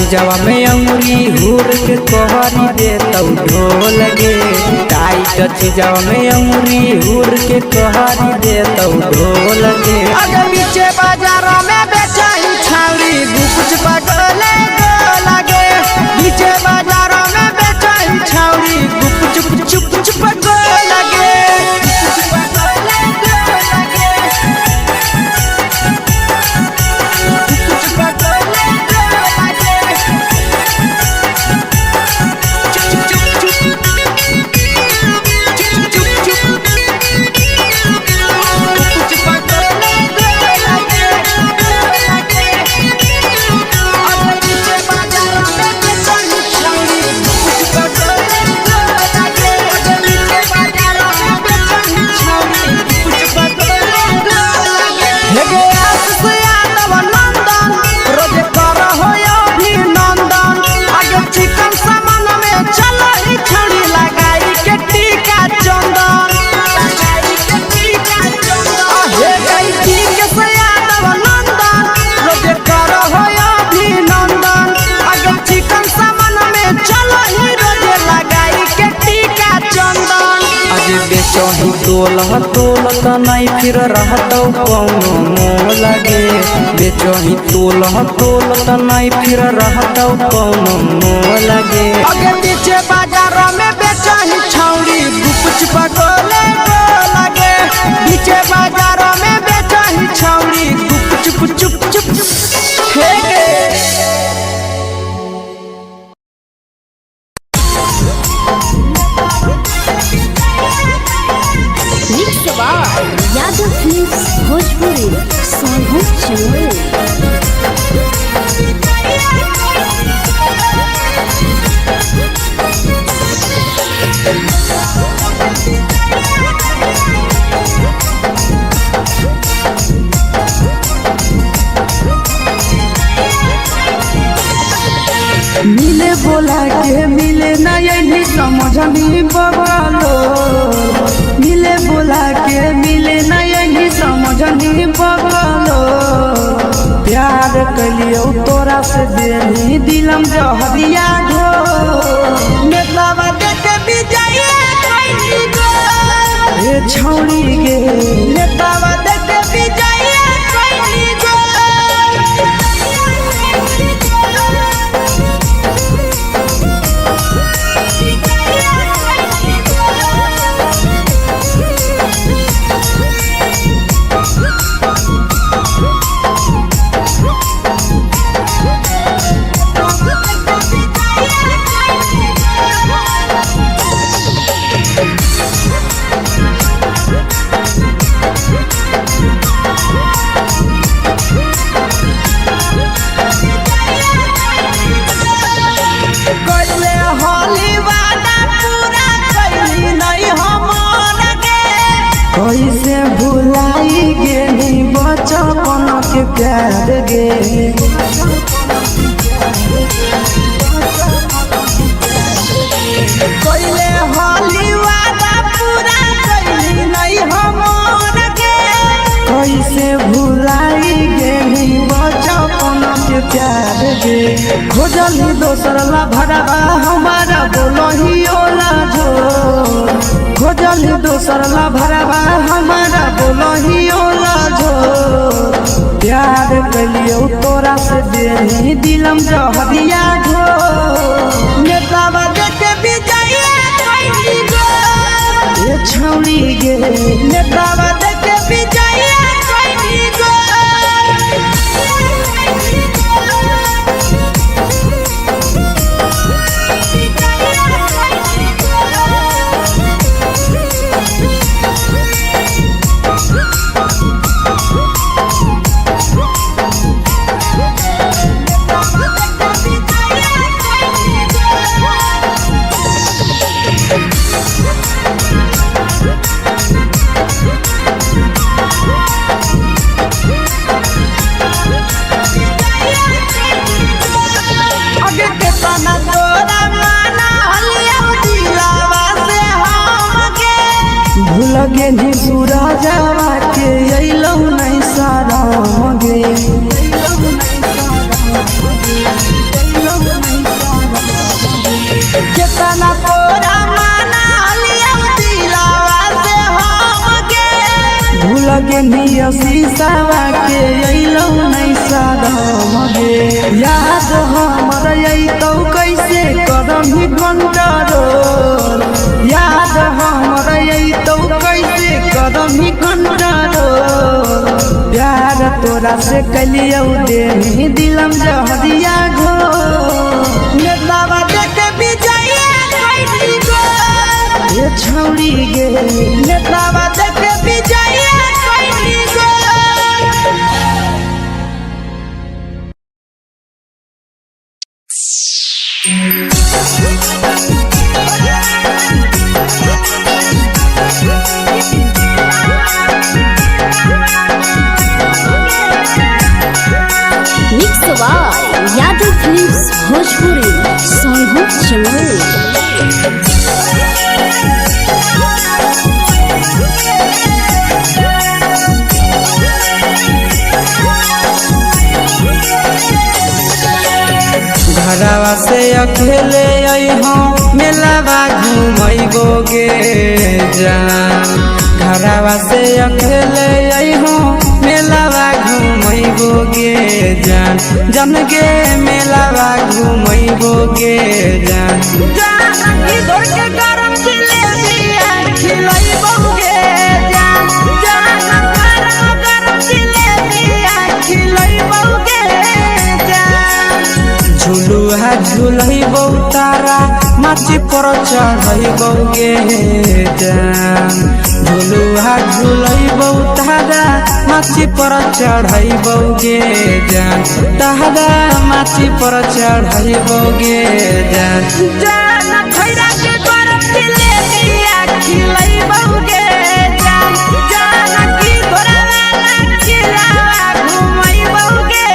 चीजवा में अंगुरी हुर के कहरी दे तौ ढोल गे टाइट चीजवा में अंगुरी हुर के कहरी दे तौ ढोल गे अगर पीछे बाजार में बेचाई छावरी कुछ पगले लगे पीछे बाजार में बेचाई छावरी कुछ चुप चुप लगे बेचही तोल नहीं फिर रहतौ कौनो मोह लगे बेचही तोल नहीं फिर रहतौ कौनो मोह लगे अगे पीछे बाजार में बेचही छौरी कुछ पगले लगे पीछे बाजार में बेचही छौरी चुप हे गे यादव फिल्म्स भोजपुरी सोनभद्र चैनल। मिले बोला के मिले ना यही समझनी बवालो मिले बोला के मिले ना यही समझनी बवालो प्यार कलियो तोरा से देनी दिलम जहरिया घो नेतावा देखे विजय कैली गो ए छौरी गे नेतावा देखे विजय कैली गो कैसे भुलाई गेली बचपन के प्यार गे कोइले होली वादा पूरा कैली नहीं हमर गे कैसे भुलाई गेली बचपन के प्यार गे खोजली दोसर ला भरवा हमारा बोलही ओला जो खोजली दोसर ला भरवा हमारा बोलही ओला जो प्यार कलियो तोरा से देनी दिलम जहरिया घो नेतावा देखे विजय कैली गो ए छौरी गे नेतावा देखे विजय कैली गो भूल गेली सूरजवा के अइलौ नहीं सारा गे पेनिया शीशावा के अइलो नहीं सादम गे याद हमर अइतौ कैसे करही कंट्रोल याद हमर अइतौ कैसे करही कंट्रोल प्यार तोरा से कलियौ देही दिलम जहरिया घो नेतावा देखे विजया कैली गो ये छौड़ी गे नेतावा देखे विजया कैली गो mix by Yadav films Bhojpuri Sonbhadra channel. घरवा से अकेले अइहो मेलावा घूमैबो गे जान घरवा से अकेले अइहो मेलावा घूमैबो गे जान जन गे मेलावा घूमैबो गे जान जानकी दौड़ के गरम जिलेबिया खिलैबौ गे जान गरम जिलेबिया खिलैबौ गे जान झुलुहा झुलैबौ तारा माची पर चढ़ैबौ गे जान झुलुहा झुलैबौ तारा माची पर चढ़ैबौ गे जान तारा माची पर चढ़ैबौ गे जान खैरा के गरम जिलेबिया खिलैबौ गे जान जानकी घोड़ावाला किलावा घुमैबौ गे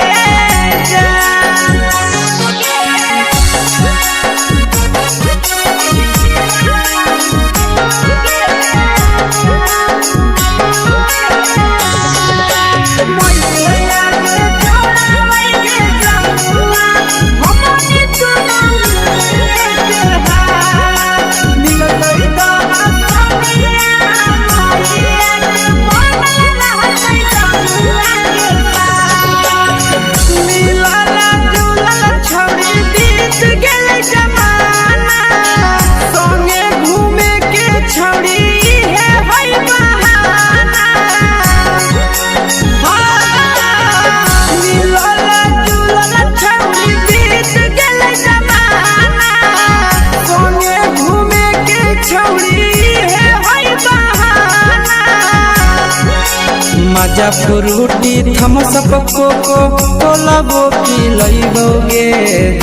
मजा फ्रूटी थमसप कोको कोलाबो पिलैबौ गे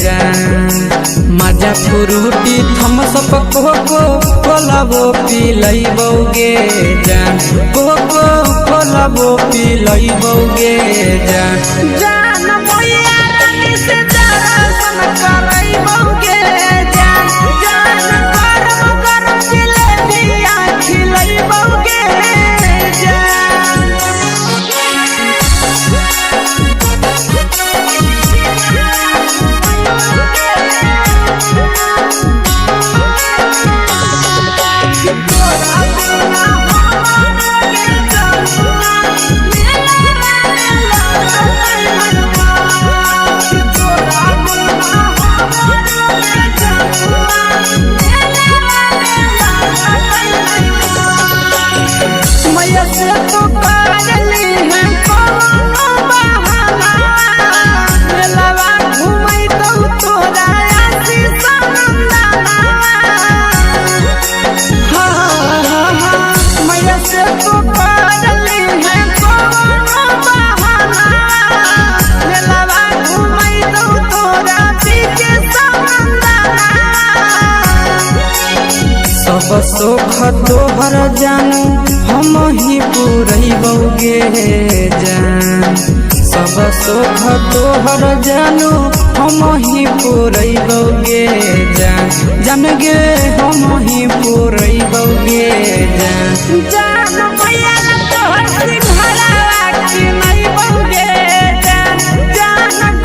जान मजा फ्रूटी थमसप कोको कोलाबो पिलैबौ गे जान कोको कोलाबो पिलैबौ गे जान जान भैया रानी से दर्शन करैबौ गे जान गरम गरम जिलेबिया खिलैबौ गे सब सुख तोहर जानू हम ही पुरैबौ गे जान सब सुख तोहर जानू हम ही पुरैबौ गे जान जान गे हम ही पुरैबौ गे जान जान भैया तोहर सिंघरावा खिलैबौ गे जान गरम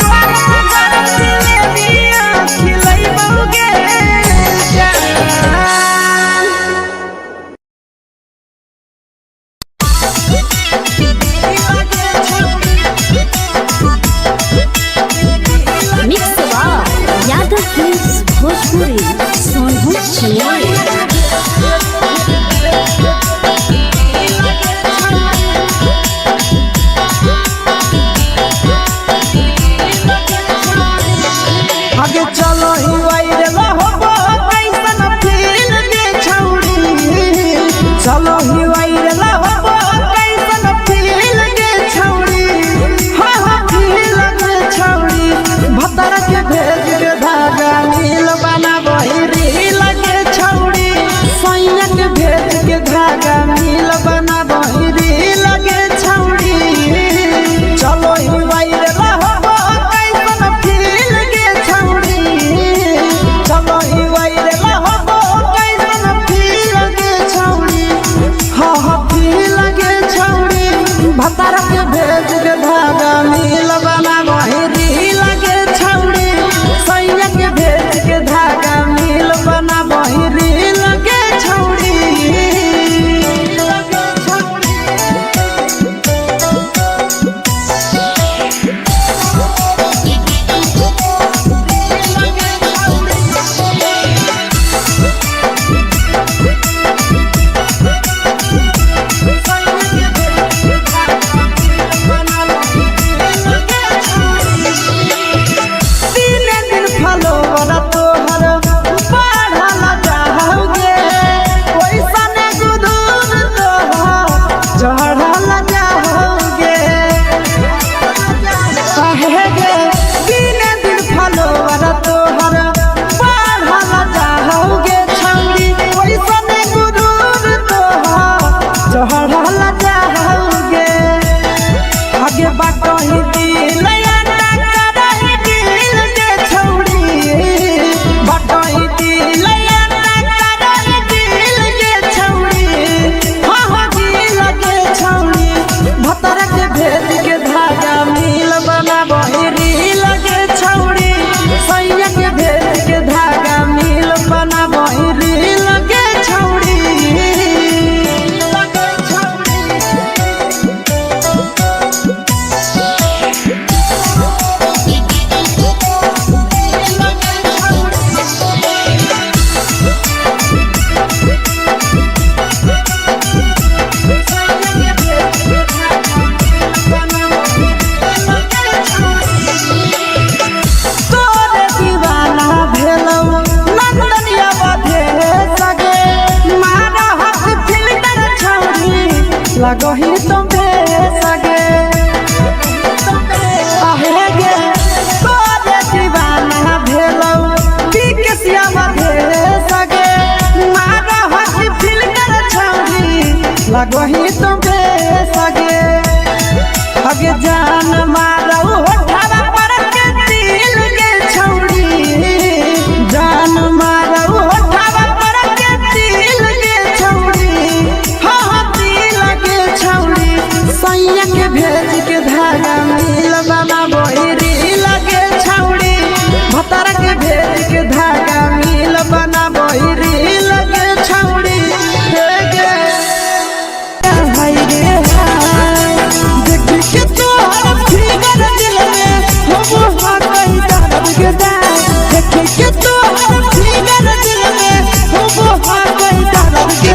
गरम जिलेबिया खिलैबौ गे जान लगही तुम्हे सगे आहे गे तोरे दीवाना भेलौ बिकसिया मधे सगे मारा हसी फिल कर छौरी लगही तुम्हे सगे अगे जान मारौ होठवा पर के दिल के छौरी जान मारौ होठवा पर के दिल के छौरी हाँ दिल के छौरी सैया के भेज के धागा मिल बाबा बोहरी लगे छौरी भतार के भेज के धागा मिल बना बोहरी लगे छौरी हे गे हाय रे हाय देख के तोहर फिगर दिल में हो हाथ कहीं दर्द के दाग देख के तोहर फिगर दिल में हो हाथ कहीं दर्द के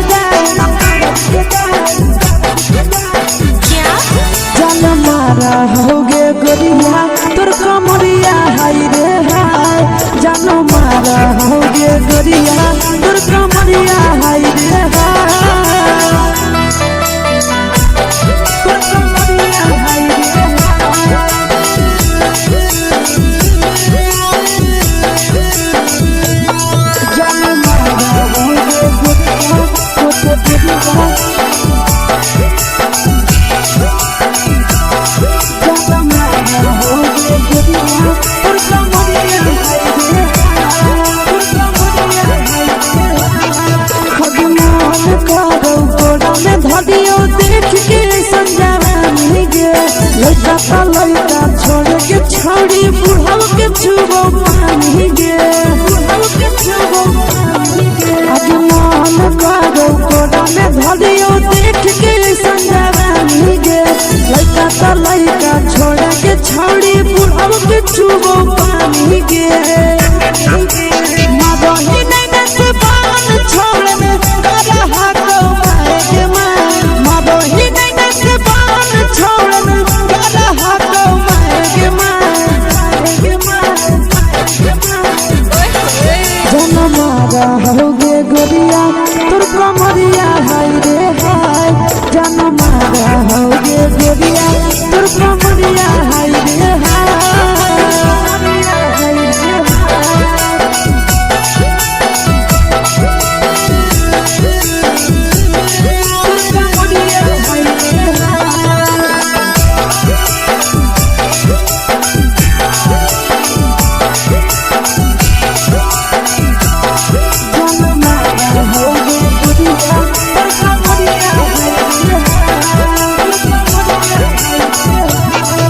जान मारा होगे गोरिया तोर कमरिया हाय रे हाय जान मारा होगे गोरिया तोर कमरिया हाय रे हाय तोर कमरिया हाय रे जान मारा होगे गोरिया तोर कमरिया लड़का छोड़ के छौड़ी बुढ़ाव के छुबो पानी गे बुढ़ाव के छुबो पानी गे आज मन करो कोड़ा में धरियो देख के संजवानी गे लड़का छोड़ के छौड़ी बुढ़ाव के छुबो पानी गे मादही नहीं नस बान छोड़ में करा हाथो माए के मां मादही नहीं नस बान छोड़ में करा हाथो माए के मां जन मारा होगे गोरिया तोर कमरिया हाय रे हाय जन मारा होगे गोरिया तोर कमरिया हाय रे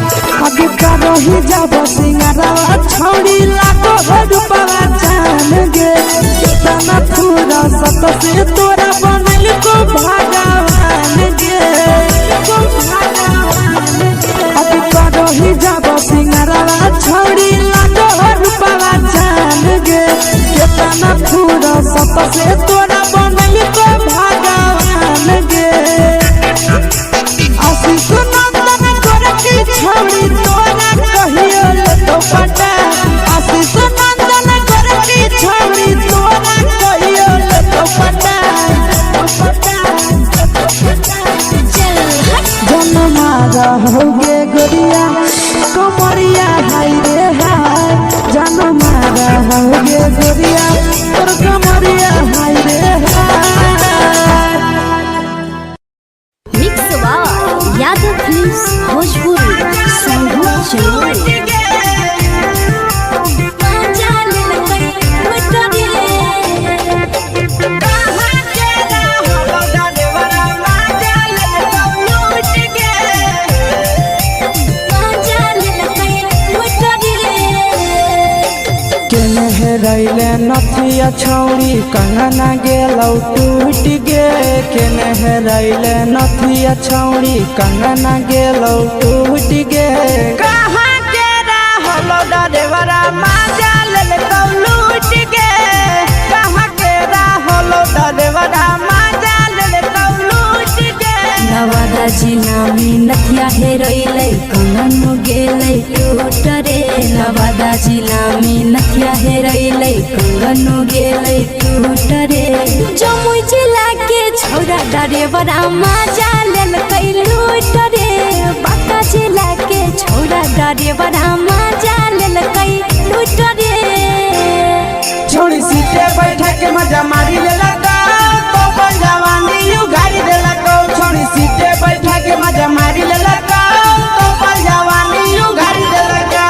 रही जब सिंगारवा छौड़ी लागो रूपवा जान गे कितना पूरा सत से तोरा बनल को भगवान गे को भगवान अति रही जब सिंगारवा छौड़ी लागो रूपवा जान गे कितना पूरा सत से तोरा बनल को भगवान गे आशीष नंदन करती छौड़ी तोरा कहियो तो पटा आशीष नंदन करती छौड़ी तोरा कहियो तो पटा जन मारा होगे गोरिया कमरिया हाय रे हाय जन मारा होगे गोरिया तोर कमरिया हाय रे हाय मिक्स यादव फिल्म्स भोजपुरी संगीत चैनल रैले नथिया छौड़ी कंगना गेलौ टूट गे केने रैले नथिया छौड़ी कंगना गेलौ टूट गे कहाँ के रहलो डरेवरा माजा लेलकौ लूट गे कहाँ के रहलो डरेवरा माजा लेलकौ लूट गे नवादा जिला में नथिया हेरोइले कंगन गेले टूट रे नवादा जिला में नथिया हेरोइले कंगन गेले टूट रे जमुई जिला के छौरा डरेवरा माजा लेलकौ डरे बड़ा मजा लेल कई लूट रे छोड़ी सीटे बैठा के मजा मारी ले लगा तो बन जवानी यू गाड़ी दे लगा छोड़ी सीटे बैठा के मजा मारी ले लगा तो बन जवानी यू गाड़ी दे लगा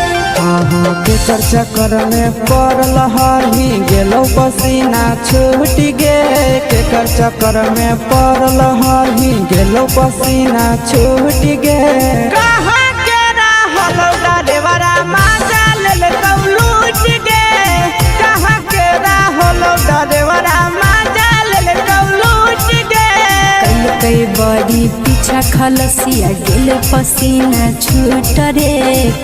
केकर चक्कर में पड़ल हही गेलो पसीना छूट गे केकर चक्कर में पड़ल हही गेलो पसीना छूट गे कहां के रहल डरेवरा मजा लेल लूट गे कहां के रहल डरेवरा मजा लेल लूट गे कई बड़ी पीछा खलसिया गेल पसीना छूट रे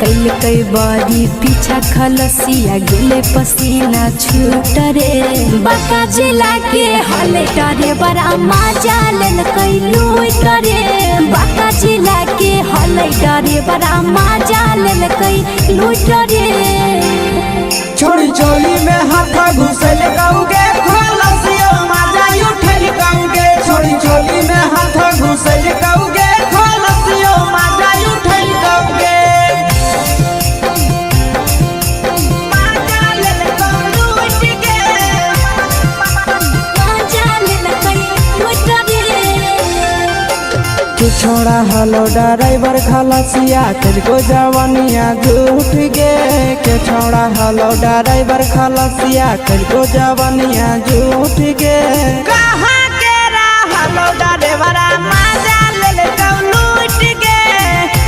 कई बड़ी पीछा खलसिया गेल पसीना छूट रे बाका जिला के हले डरे बड़ा मजा लेल कई लूट रे बाका जिला के हले डरे बड़ा मजा लेल कई लूट रे छोड़ी चोली में हाथ घुसल गाऊगे खलसिया मजा उठल गाऊगे छोड़ी चोली में हाथ घुसल गाऊगे खलसिया मजा उठल गाऊगे छोड़ा हलो ड्राइवर खलसिया तुझको जवानिया झूठ गे के छोड़ा हलो ड्राइवर खलसिया तुझको जवानिया झूठ गे कहां के रहलो ड्राइवर मजा लेल लूट गे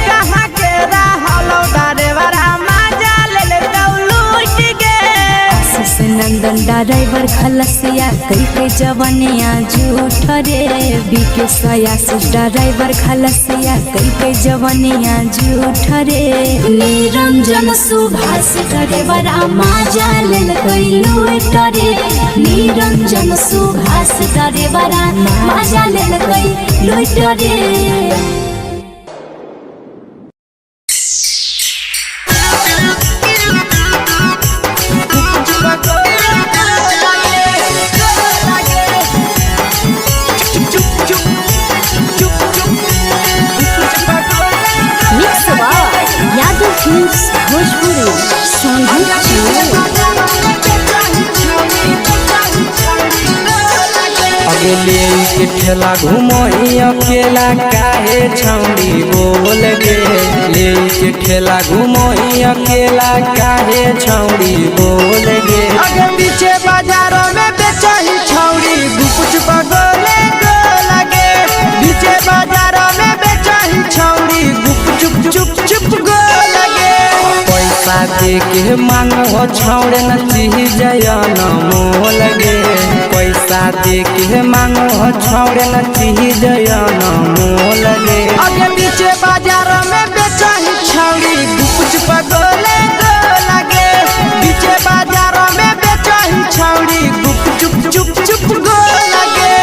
कहां के रहलो ड्राइवर मजा लेल लूट गे आशीष नंदन ड्राइवर खलसिया कई जवानिया झूठ रे बीके आशीष ड्राइवर खलसिया कई जवानिया झूठ रे निरंजन सुभाष ड्राइवर मजा लेल कई लूट रे निरंजन सुभाष ड्राइवर मजा लेल कई लूट रे अगले के ठेला घुमोई अकेला काहे छौड़ी बोल गे ले के ठेला घुमोई अकेला काहे छौड़ी बोल गे अगे पीछे बाजारों में बेचही छौड़ी गुपचुप गोले गो लगे पीछे बाजारों में बेचही छौड़ी गुपचुप चुप चुप गो लगे पैसा दे के मांगो छौड़े न चीज जयन मोल गे पैसा दे के मांगो छौड़े न चीज जयन मोल गे अगे पीछे बाजारों में बेचही छौड़ी गुपचुप गोले गो लगे पीछे बाजारों में बेचही छौड़ी गुपचुप चुप चुप गो लगे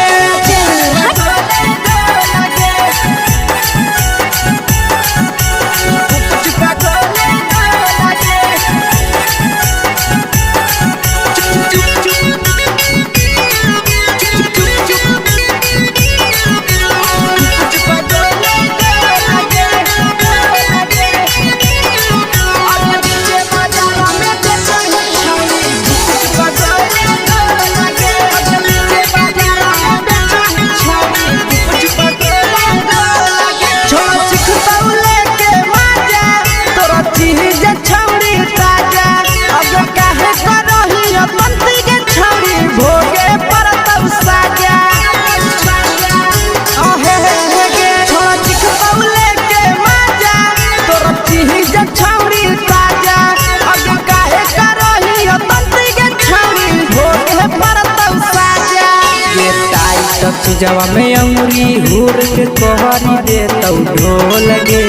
जवा में अंगुरी हुर के कोहरी दे तो ढोल गे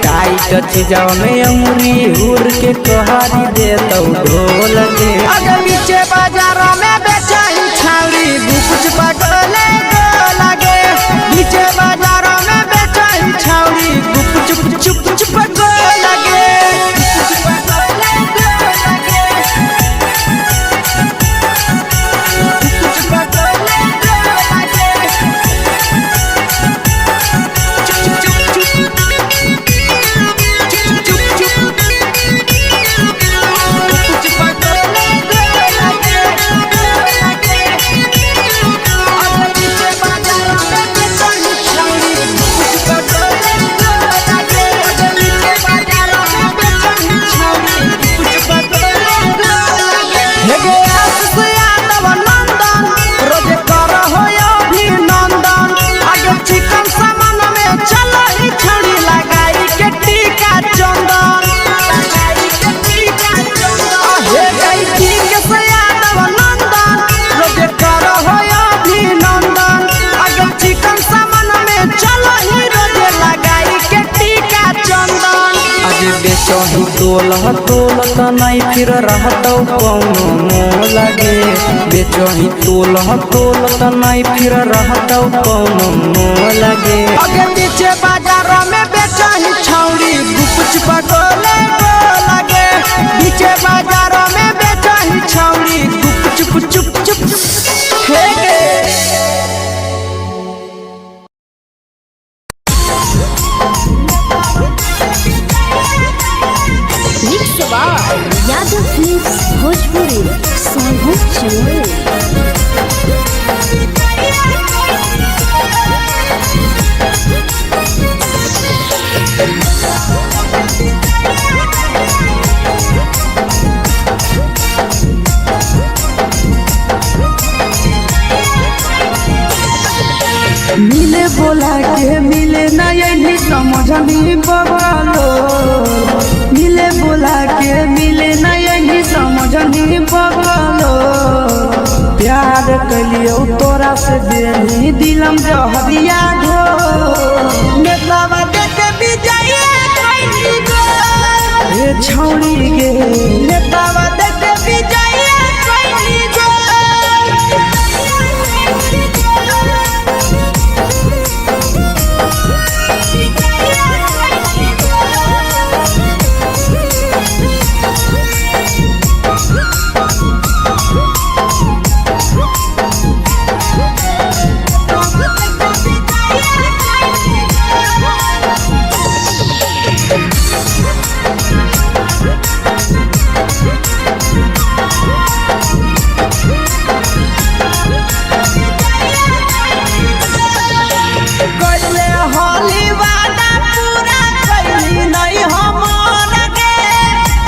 टाइट जवा में अंगुरी हुर के कोहरी दे तो ढोल गे अगे पीछे बाजारों में बेचही छौड़ी गुपचुप गोले गो लगे पीछे बाजारों में बेचही छौड़ी गुपचुप चुप चुप गो लगे गुपचुप गोले गो लगे बेचही तोल त नहीं फिर रहतौ कौनो मोल गे बेचही तोल त नहीं फिर रहतौ कौनो मोल गे अगे पीछे बाजारों में बेचही छौड़ी गुप पकोले लगे पीछे बाजारों में बेचही छौड़ी गुप चुप हे गे यादव फिल्म्स भोजपुरी सोनू चमोली। मिले बोला के मिले ना यही समझनी बगलो मिले बोला के मिले ना यही समझनी बगलो प्यार कलियो तोरा से बेनी दिलम जहरिया ढो नेतावा देख भी जाइए ए छौड़ी गे नेतावा देख भी जाइए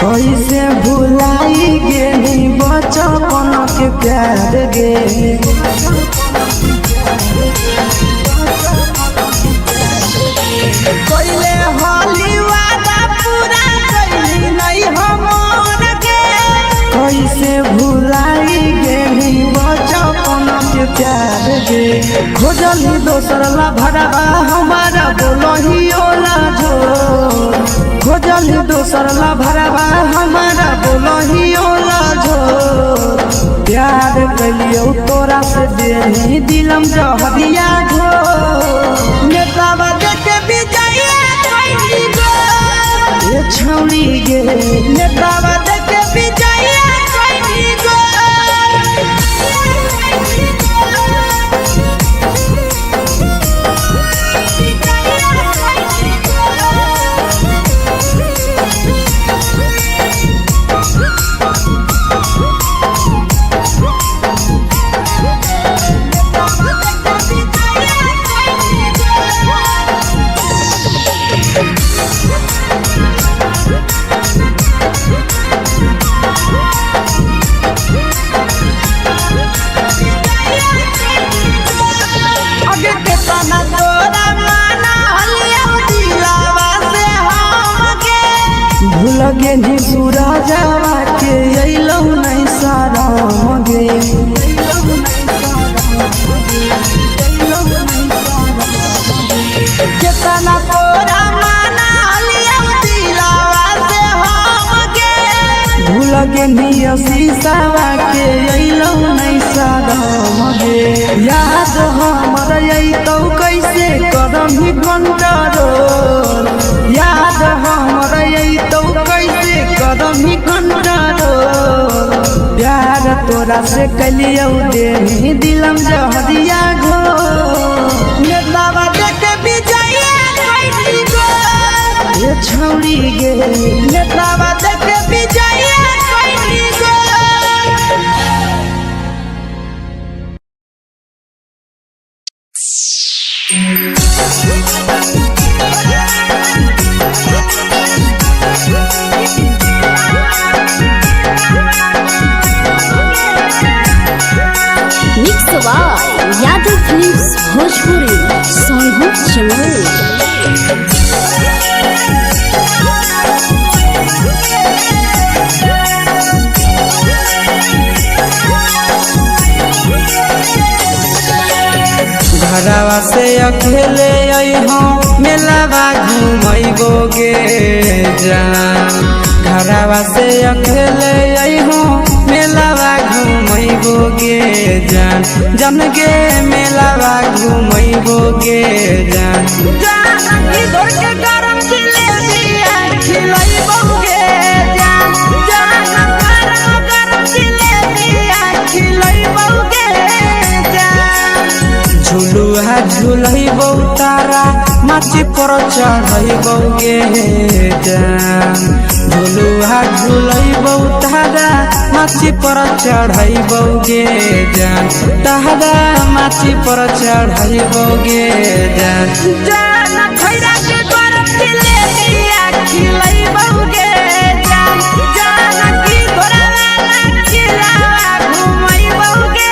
कैसे भुलाई गेली बचपन के प्यार गे कोइले होली वादा पूरा कैली नहीं हमर के कैसे भुलाई गेली बचपन के प्यार गे खोजली दोसर ला भरवा हमारा बोलही ओला जो खोजली दोसर ला भरवा हमारा बोलही ओला जो प्यार कलियो तोरा से देनी दिलम जहरिया ढो नेतावा देख भी जाइए ये छौड़ी गे नेतावा देख भी जाइए लगे नी सूरजवा के अइलौ नहीं सारा मगे केतना तोरा माना लिया दिलावा से हमके लगे नी शीशावा के अइलौ नहीं सारा मगे याद हमर अइतौ कैसे करम ही कंट्रोल याद हमर अइतौ कैसे करम ही कंट्रोल प्यार तोरा से कलियो देनी दिलम जहरिया घो नेतावा देख भी जाइए ये छौड़ी गे नेतावा देख भी जाइए यादव फिल्म्स भोजपुरी सोनू चमोली। घरवा से अकेले अइहो मेलावा घूमैबोगे जान घरवा से अकेले अइहो मेलावा घूमैबोगे जान जन गे मेलावा घूमैबोगे जान जानकी दौड़ के गरम जिलेबिया खिलैबोगे जान जान गरम जिलेबिया खिलैबोगे जान झुलुआ झुलैबो तारा माची पर चढ़ैबोगे जान झुलुआ झुलैबो तारा माची पर चढ़ैबोगे जान तारा माची पर चढ़ैबोगे जान जान खैरा के गरम जिलेबिया खिलैबोगे जान जानकी घोड़ावाला किलावा घुमैबोगे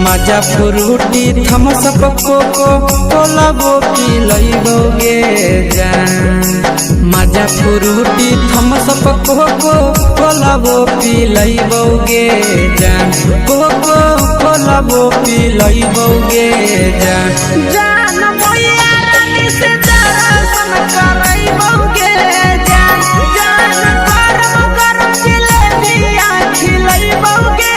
मजा फ्रूटी थम्स अप कोको कोला वो पी लइबोगे जान मजा फ्रूटी थम्स अप कोको कोला वो पी लइबोगे जान कोको कोला वो पी लइबोगे जान जान मोया रानी से दर्शन करैबोगे जान जान गरम जिलेबिया खिलैबोगे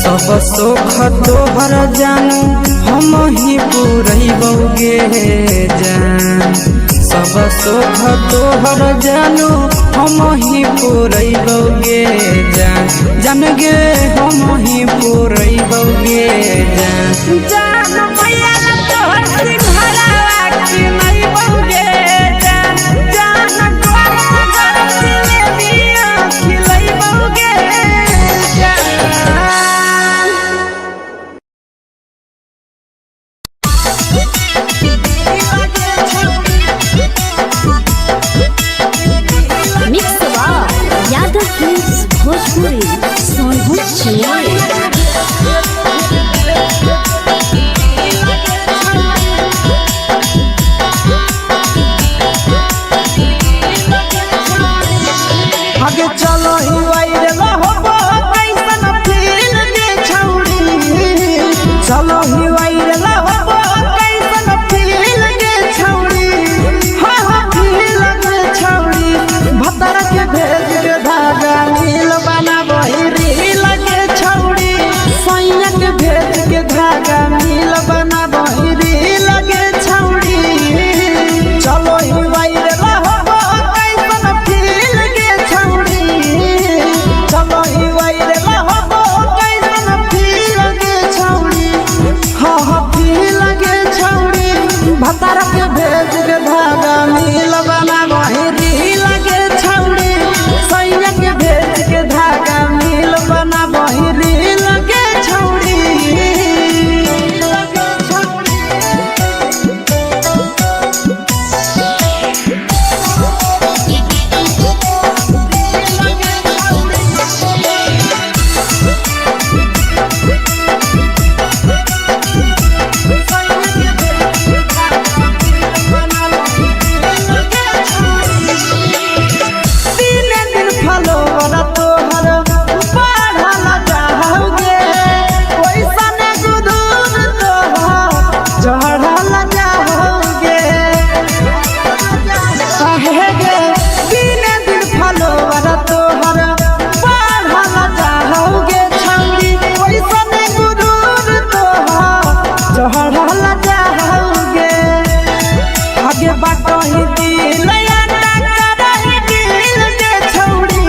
सब सुख तोहर जानू हम ही पुरैबोगे जान सब सुख तोहर जानू हम ही पुरैबोगे जान जान गे हम ही पुरैबोगे जान जान मैया तोहर सिंघरावा खिलैबोगे जान जान गरम जिलेबिया खिलैबोगे भोजपुरी सोनभद्र होला जाओगे आगे बाटो ही दिल या टकरा ही दिल के छौड़ी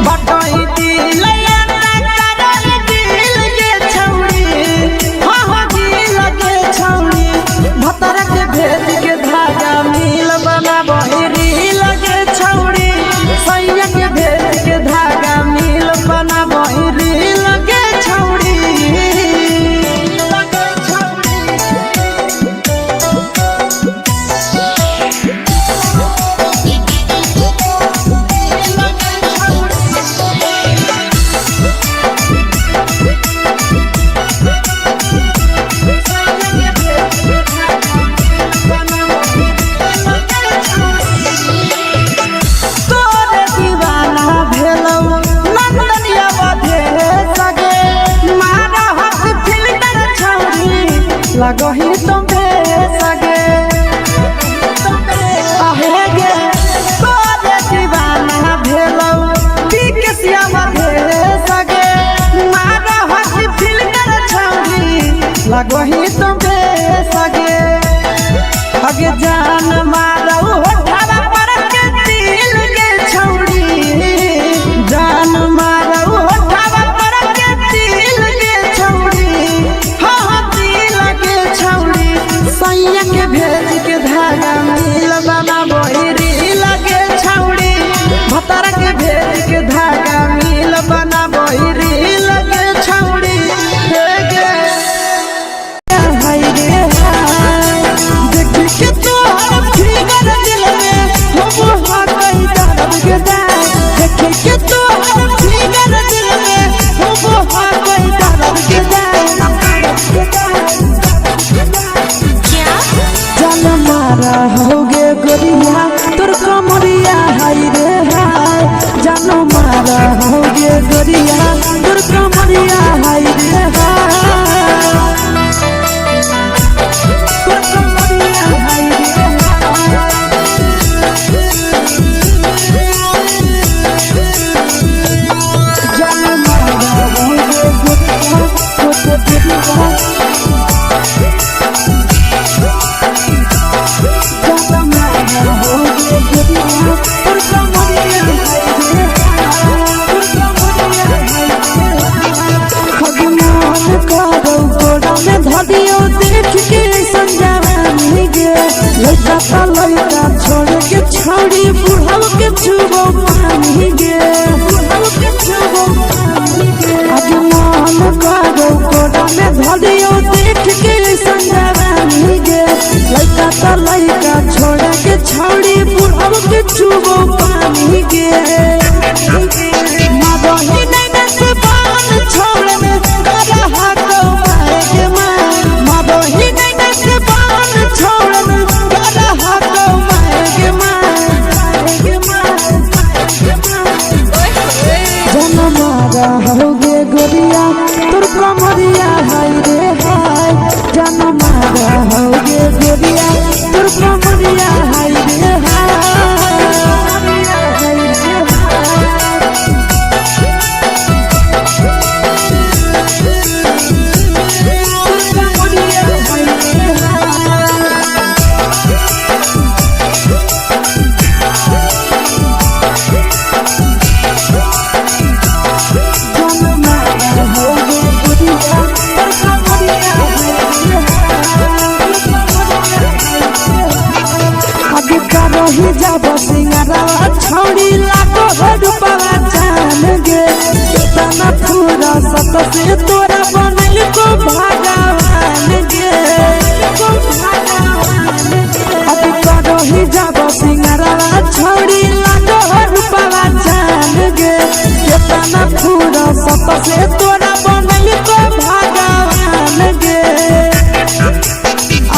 बाटो ही दिल या टकरा ही दिल के छौड़ी हो दिल के छौड़ी भतर के भेज के धागा मिल बनाबो रील के छौड़ी सैया के भेज के धागा मिल बनाबो रील के छौड़ी लगही तुम्हे सगे आहे गे तोरे दीवाना भेलौ बिकसिया भेले सगे मारा हसी फिल्टर छौरी लगही तुम्हे सगे अगे जान मारौ होठवा पर के दिल के छौरी जान मारौ होठवा पर के दिल के छौरी सैया के भेज के धागा मिल बनाबो रील के छौड़ी भतर के भेज के धागा मिल बनाबो रील के छौड़ी हाय रे हाय देख के तोहर फिगर दिल में हो कहीं दर्द के दाग देख के तोहर फिगर दिल में हो कहीं दर्द के दाग जान मारा होगे गोरिया तोर कमरिया हाय रे हाय जान मारा होगे गोरिया तोर कमरिया हाय रे हाय तोर कमरिया हाय रे जान मारा होगे गोरिया तोर कमरिया देख के संजावानी गे लड़का का लड़का छोड़ के छौड़ी बुढ़ाव के छुबो पानी गे बुढ़ाव के छुबो पानी गे आज मन करो कोड़ा में धरियो देख के संजावानी गे लड़का का लड़का छोड़ के छौड़ी बुढ़ाव के छुबो पानी गे मादही नहीं से बाल छोड़ में करा हाथों मारे के मादही नहीं से बाल छोड़ में करा हाथों मारे के जन मारा होगे गोरिया तोर कमरिया हाय रे हाय जन मारा होगे गोरिया तोर कमरिया हाय रे हाय रही जब सिंगरा छौड़ी लाखो रुपया जान गे कितना पूरा सत से तोरा बनल को भगवान गे अभी रही जब सिंगरा छौड़ी लाखो रुपया जान गे कितना पूरा सत से तोरा बनल को भगवान गे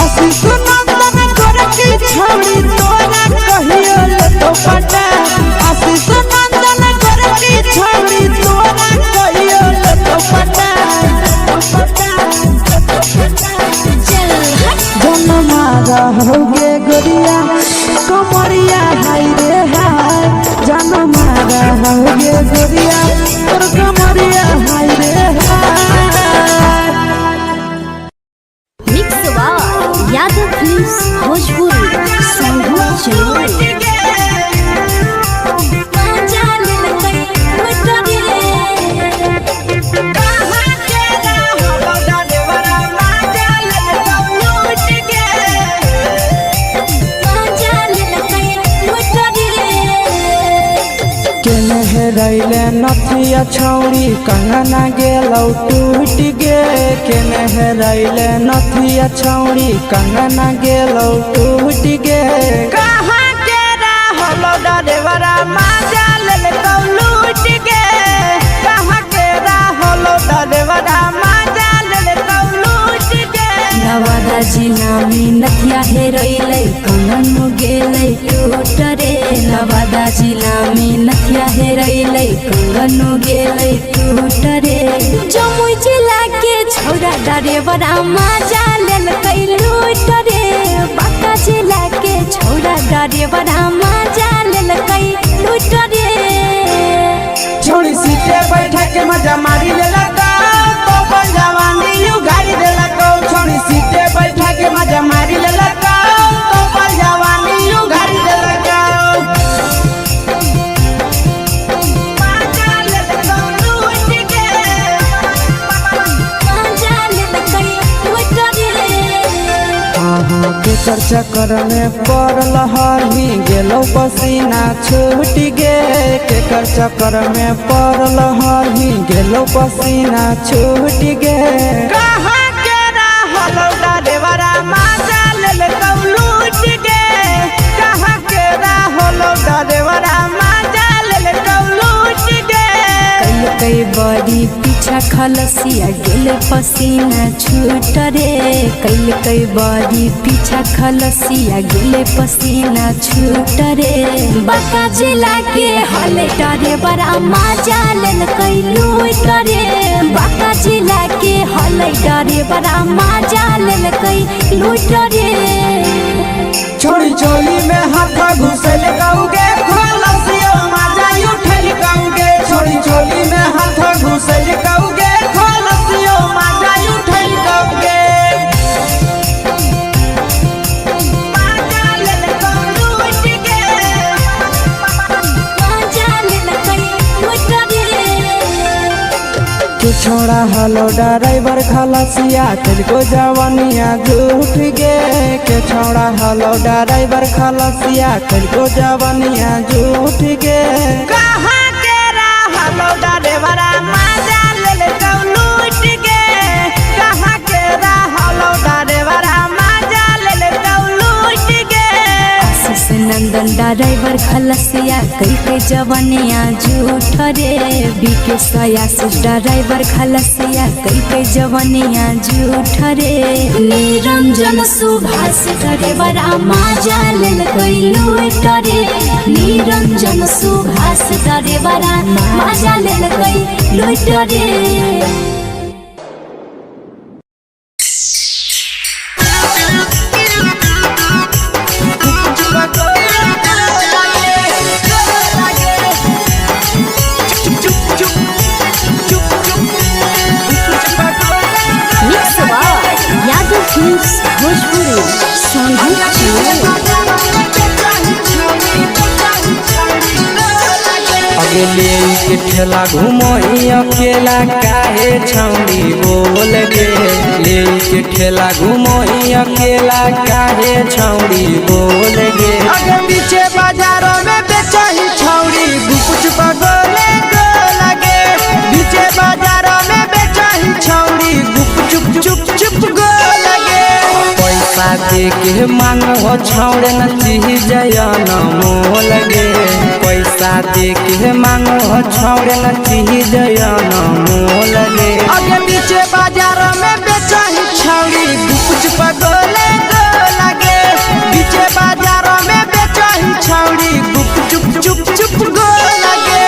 आशीष नंदन गोरखी छौड़ी तोरा कहियो तो पटा आशीष नंदन गोरखी छौड़ी तोरा कहियो तो पटा जन मारा होगे गोरिया कमरिया हाय रे हाय जन मारा होगे गोरिया तोर कमरिया हाय रे हाय यादव फिल्म्स भोजपुरी संगम चलो रैले नथिया छौड़ी कंगना गेलौ टूट गे केने हेरैले नथिया छौड़ी कंगना गेलौ टूट गे कहाँ के रहलो डरेवरा माजा लेलकौ लूट गे कहाँ के रहलो डरेवरा माजा लेलकौ लूट गे नवादा जिला में नथिया हेरैले कंगन गेलै टूट रे नवादा जिला में नथिया हेरैले कंगन गेलै टूट रे जमुई जिला के छौड़ा डरेवरा माजा लेलकै लूट रे बांका जिला के छौड़ा डरेवरा माजा लेलकै लूट रे छोड़ी सीटे बैठा के मजा मारी लेलका तो जवानी यू गाड़ी देलका छोड़ी सीटे बैठा के मजा मारी लेलका तो जवानी यू गाड़ी देलका केकर चक्कर में पड़ल हरही गेलो पसीना छूट गे केकर चक्कर में पड़ल हरही गेलो पसीना छूट गे कहाँ के रहलो डरेवरा माजा लेलकौ लूट गे कहाँ के रहलो डरेवरा माजा लेलकौ लूट गे कई बड़ी पीछा खलसिया गेले पसीना छूट रे कई बड़ी पीछा खलसिया गेले पसीना छूट रे बांका जिला के हले डरे बड़ा माजा लेलकै लूट रे बांका जिला के हले डरे बड़ा माजा लेलकै लूट रे छोड़ी चोली में हाथ घुसल गाऊंगे खलसिया माजा उठल गाऊंगे छोड़ी चोली में हाथ घुसल गाऊंगे खलसिया माजा उठल गाऊंगे माजा लेलकौ लूट गे माजा लेलकै लूट रे के छोड़ा हलो ड्राइवर खलसिया तेलको जवानिया झूठ गे के छोड़ा हलो ड्राइवर खलसिया तेलको जवानिया झूठ गे कहाँ के रहलो ड्राइवरा माजा लेलकौ लूट गे कहाँ के रहलो ड्राइवरा माजा लेलकौ लूट गे आशीष नंदन ड्राइवर खलसिया कई जवानिया झूठ रे बीके आशीष ड्राइवर खलसिया कई जवानिया झूठ रे निरंजन सुभाष ड्राइवरा माजा लेलकै लूट रे निरंजन सुभाष ड्राइवरा माजा लेलकै लूट रे यादव फिल्म्स भोजपुरी संगम अगले के ठेला घुमोई अकेला काहे छौड़ी बोल गे ले के ठेला घुमोई अकेला काहे छौड़ी बोल गे अगे पीछे बाजारों में बेचही छौड़ी गुपुच पगोले गो लगे पीछे बाजारों में बेचही छौड़ी गुप चुप चुप चुप गो लगे पैसा दे के मांग हो छौड़े न चीज जयन मोल गे पैसा दे के मांग हो छौड़े न चीज जयन मोल गे अगे पीछे बाजारों में बेचही छौड़ी गुपुच पगोले गो लगे पीछे बाजारों में बेचही छौड़ी गुप चुप चुप चुप गो लगे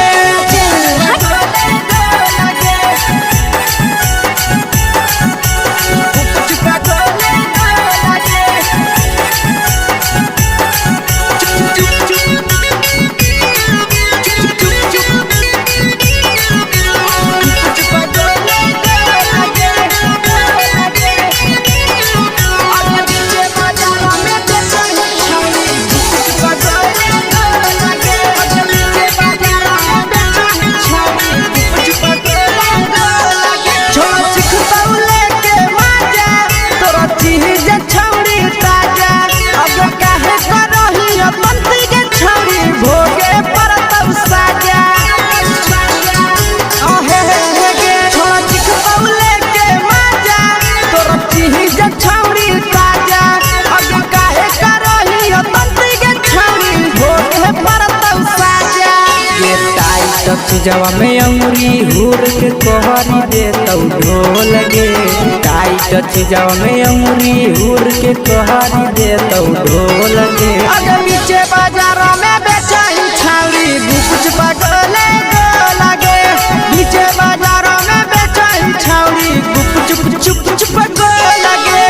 चीजवा में अंगुरी हुर के कहरी दे तौ ढोल गे टाइट चीजवा में अंगुरी हुर के कहरी दे तौ ढोल गे अगर नीचे बाजार में बेचाई छावरी कुछ पगले लगे नीचे बाजार में बेचाई छावरी चुप चुप चुप लगे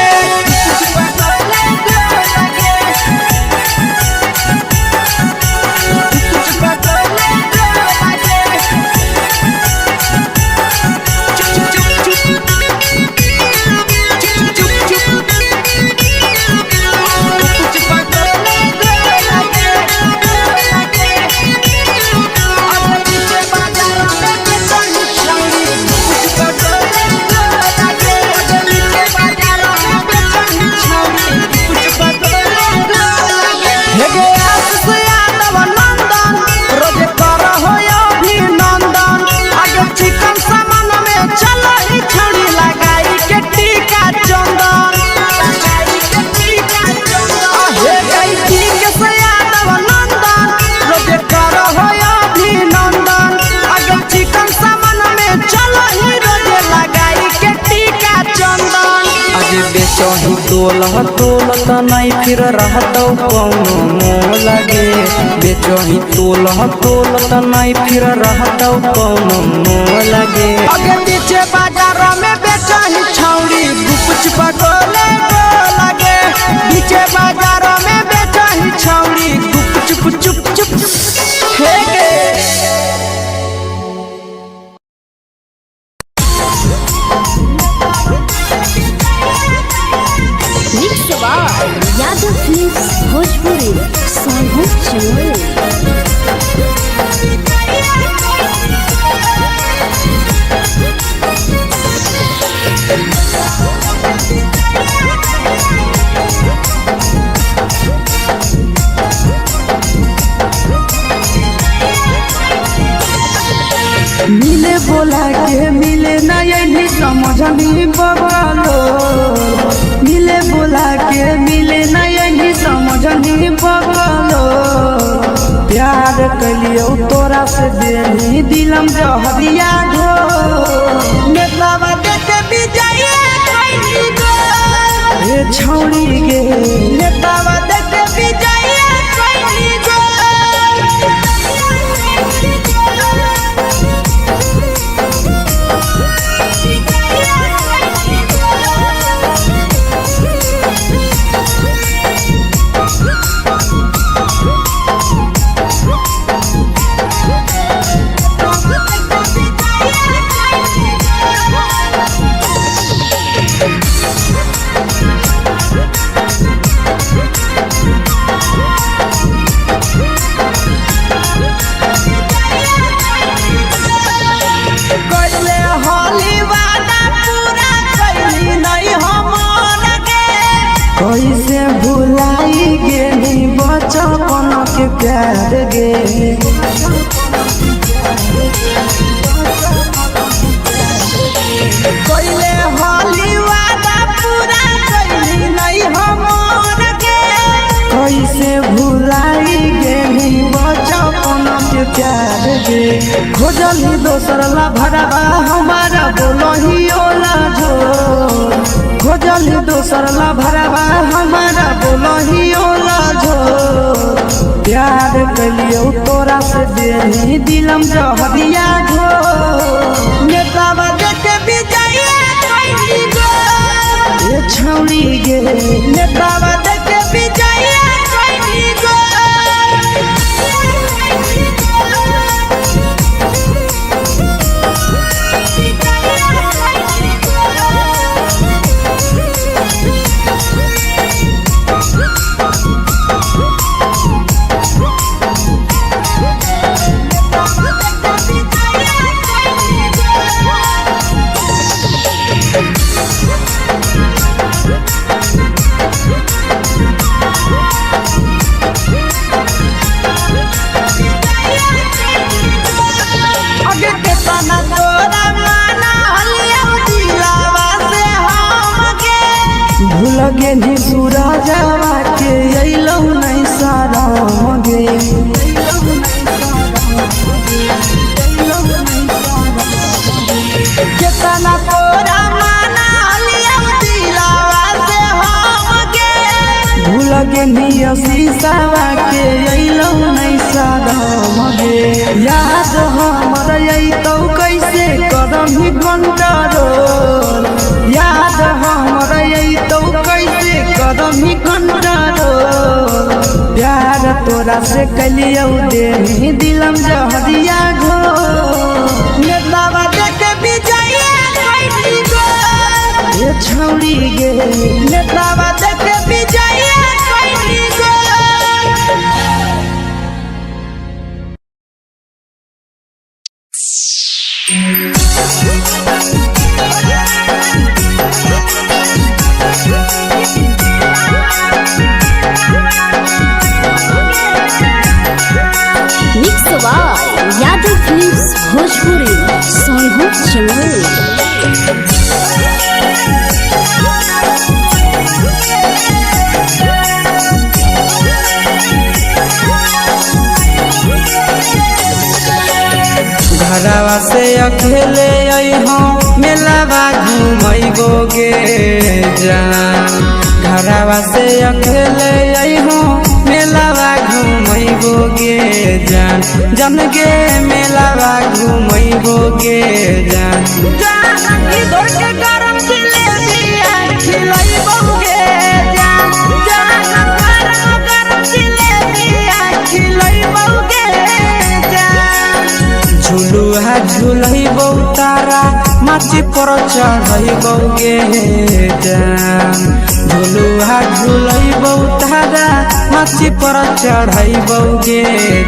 बेचही तोलत नहीं फिर रहतौ कौनो मोल गे बेचही तोलत नहीं फिर रहतौ कौनो मोल गे अगे नीचे बाजार में बेचही छौरी कुछ पगले लगे नीचे बाजार में बेचही छौरी चुप चुप चुप हे गे यादव फिल्म्स भोजपुरी साहब चोर मिले बोला के मिले नहीं समझनी बगलो मिले बोला के मिले नहीं समझनी बगलो प्यार कलियो तोरा से देनी दिलम जहरिया घो नेतावा देते विजय कोई गो छौड़ी गे नेतावा देते विजय कोई गो कैसे भुलाई गेली बचपन के प्यार गे कोइले होली वादा पूरा कैली नहीं हमर के कैसे भुलाई गेली बचपन के प्यार गे खोजली दोसर ला भरवा हमारा बोलही ओला जो खोजली दोसर ला भरवा हमारा बोलही ओला जो प्यार कलियो तोरा से देनी दिलम जहरिया घो नेतावा देते विजय कोई गो ये छौड़ी गे नेतावा देते विजय कोई गो लगे नी सूरजवा के अइलौ नहीं सारा गे अइलौ पेनिया शीशावा के अइलो नहीं सादम गे याद हमर अइतौ कैसे करम ही कंट्रोल याद हमर अइतौ कैसे करम ही कंट्रोल प्यार तोरा से कलियौ दे दिलम जहरिया घो नेतावा देखे विजया कैली गो ये छौड़ी गे नेतावा देखे विजया कैली गो mix by Yadav films Bhojpuri Sonu channel. घरवा से अकेले अइहो मेलावा घूमैबो गे जान घरवा से अकेले अइहो मेलावा घूमैबो गे जान जन गे मेलावा घूमैबो गे जान जानकी तोर के गरम जिलेबिया खिलैबौ गे जान गरम जिलेबिया खिलैबौ गे जान झुलुहा झुलैबौ तारा माची पर चढ़ैबौ गे जान झुलुहा झुलैबौ तारा माची पर चढ़ैबौ गे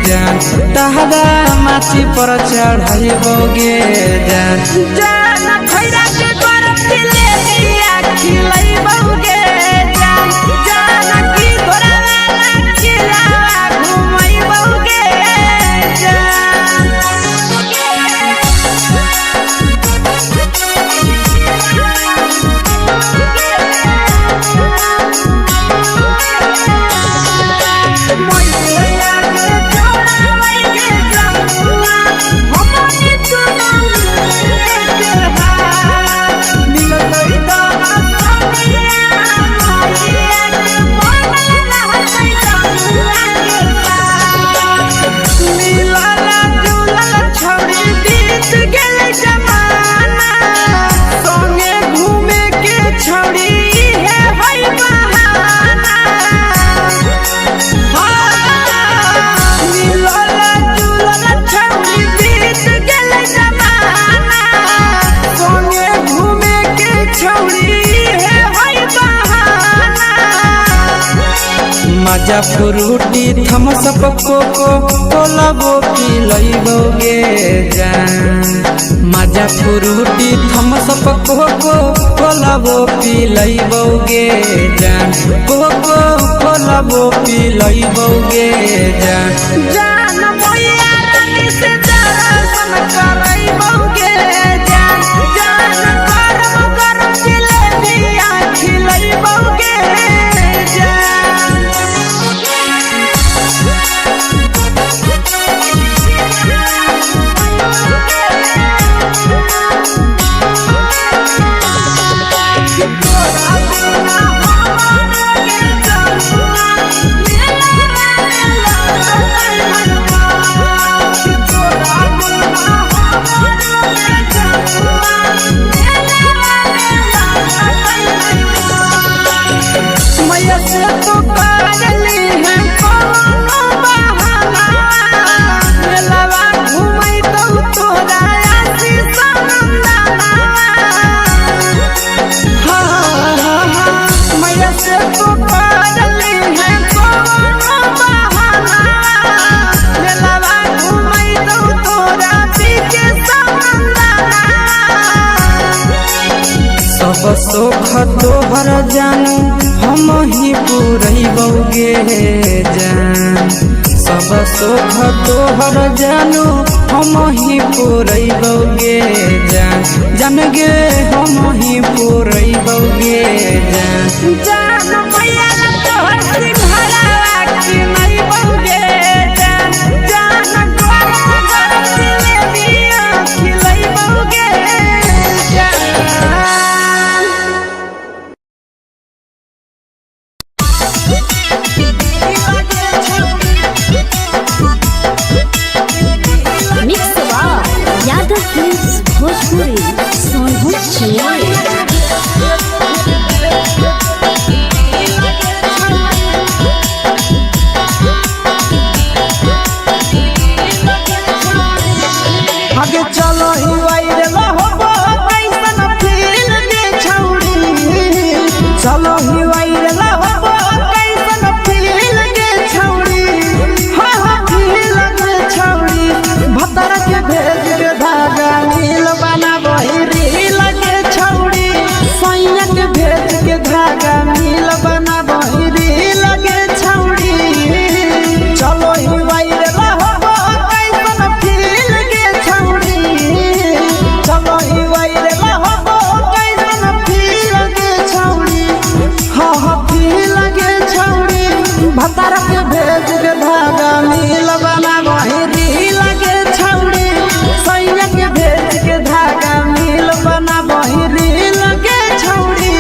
जान तारा माची पर चढ़ैबौ गे जान खैरा के गरम जिलेबिया खिलैबौ गे जान जानकी तोरा वाला खिलावा घुमैबौ गे मजा फ्रूटी थमसप कोको कोलाबो पिलैबौ गे जान मजा फ्रूटी थमसप कोको कोलाबो पिलैबौ गे जान कोको कोलाबो पिलैबौ गे जान जान मैया रानी से दर्शन करैबौ गे जान गरम गरम जिलेबिया खिलैबौ गे मैया से तो काजली है कोनो बहाना मेलावा घूमै तो तोरा आसी सनंदाना मैया से तो काजली है कोनो बहाना मेलावा घूमै तो तोरा पीछे सनंदाना सब सुख तोहर जानू हम ही पुरैबौ गे जान सब सुख तोहर जानू हम ही पुरैबौ गे जान जन गे हम ही पुरैबौ गे जान जान मैया तोहर सिंघरावा खिलैबौ गे जान गरम गरम जिलेबिया खिलैबौ गे जान वायरल हो कैसन फील के छौड़ी हाँ हाँ फील के छौड़ी भतर के भेज के धागा नील बना बहिरी लगे छौड़ी सैया के भेज के धागा नील बना बहिरी लगे छौड़ी चलो ही वायरल हो कैसन फील के छौड़ी चलो ही वायरल हो कैसन फील के छौड़ी हाँ हाँ फील के छौड़ी भतर के भेज के धागा नील बना बहिरी लगे छौड़ी सैया के भेज के धागा नील बना बहिरी लगे छौड़ी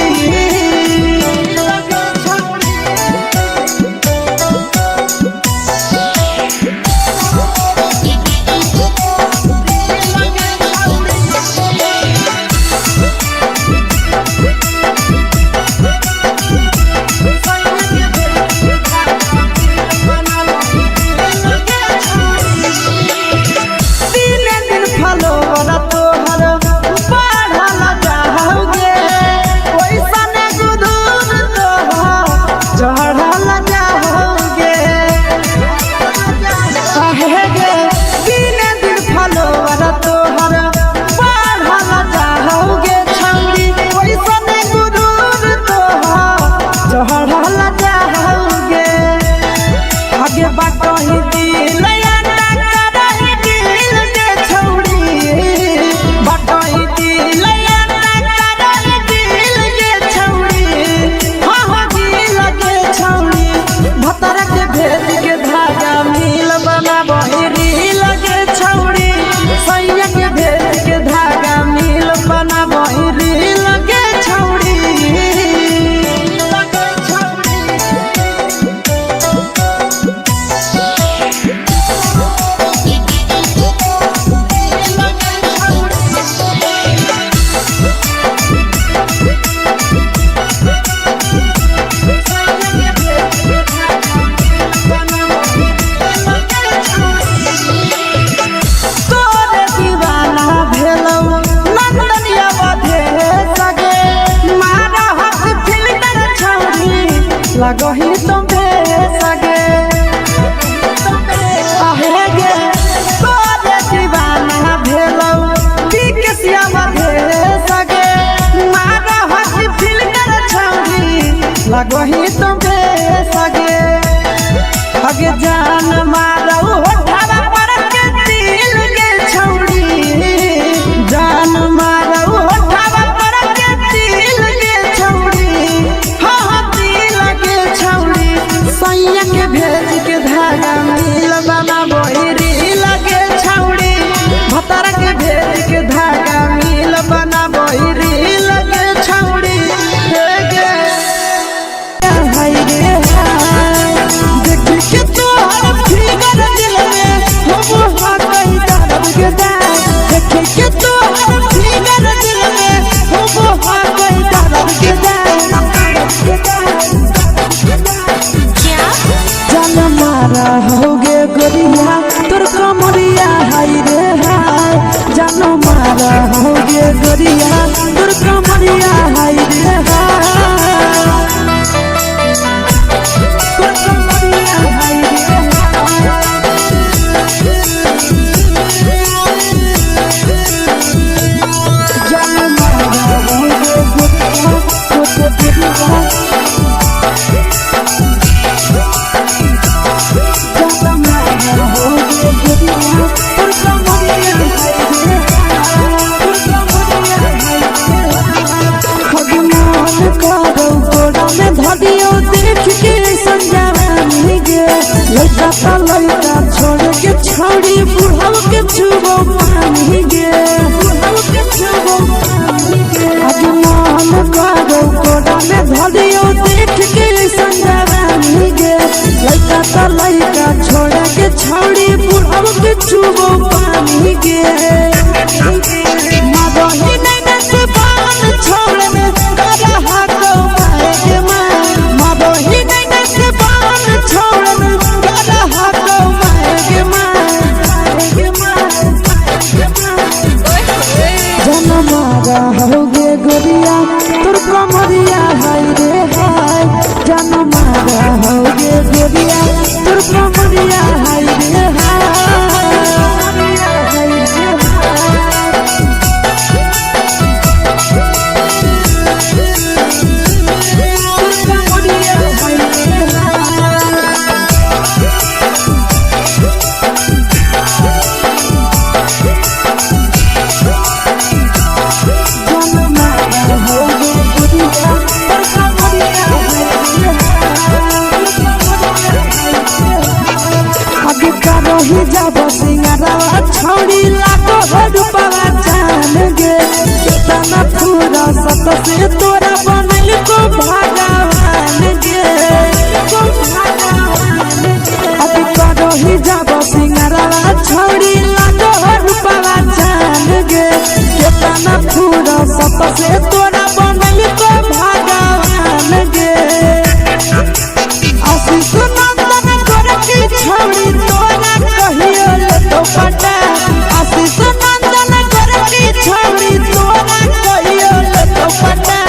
लगही तुम सगे आहे गे तोरे दीवाना भेलौ बिकसिया बधे सगे मारा हसी फिल्टर छौरी लगही तुम सगे अगे जान मारौ होठवा पर के दिल के छौरी जान मारौ होठवा पर के दिल के छौरी हाँ सैया के भेज के धागा नील बना बहिरी लगे छौड़ी भतर के भेज के धागा नील बना बहिरी लगे छौड़ी देख के तोहर फिगर दिल में हम कहीं दर्द के देख के तोहर फिगर दिल में हम कहीं दर्द के मारा होगे गोरिया तोर कमरिया हाय रे हाय जानो मारा होगे गोरिया तोर कमरिया हाय रे हाय तोर कमरिया हाय रे जानो मारा होगे गोरिया तोर कमरिया लड़का छोड़ के छौड़ी बुढ़ाव के छुबो पानी गे मन करो कोड़ा में धरियो देख के संजवानी गे लड़का छोड़ के छौड़ी बुढ़ाव के छुबो पानी गे मादही नहीं से बान छोड़ में रहा तो माए के मादही नहीं से बान छोड़ में रहा तो माए के रही जब सिंगारवा छौड़ी लाखों रुपवा जान गे कितना पूरा सत से तोरा बनल को भगवान गे अभी रही जब सिंगारवा छौड़ी लाखों रुपवा जान गे कितना पूरा सत से तोरा बनल को भगवान गे आशीष नंदन गोरखी छौड़ी तोरा कहियो तो पटा आशीष नंदन गोरखी छौड़ी तोरा कहियो तो पटा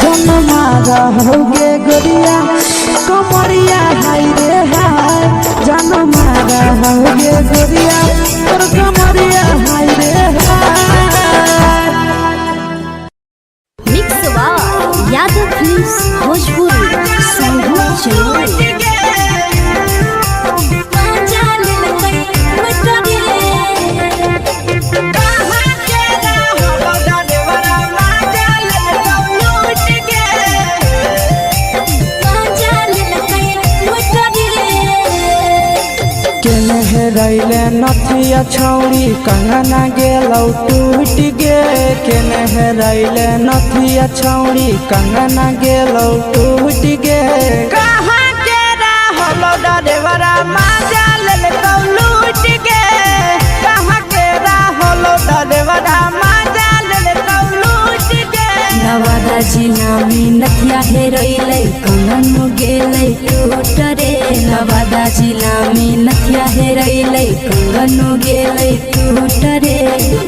जन्मा रहोगे गोरिया कमरिया हाय रे हाय जन्मा रहोगे गोरिया तोर कमरिया हाय रे हाय। मिक्सवा यादव फिल्म्स भोजपुरी संगीत चैनल रैले नथिया छौड़ी कंगना गेलौ टूट गे केने रैले नथिया छौड़ी कंगना गेलौ टूट गे कहाँ के रहलो डरेवरा माजा लेलकौ लूट गे कहाँ के रहलो डरेवरा माजा लेलकौ लूट गे नवादा जिला में नथिया हेरैलै कंगन गेलै टूट रे नवादा जिला में नथिया हेरैलै कंगन गेलै टूट रे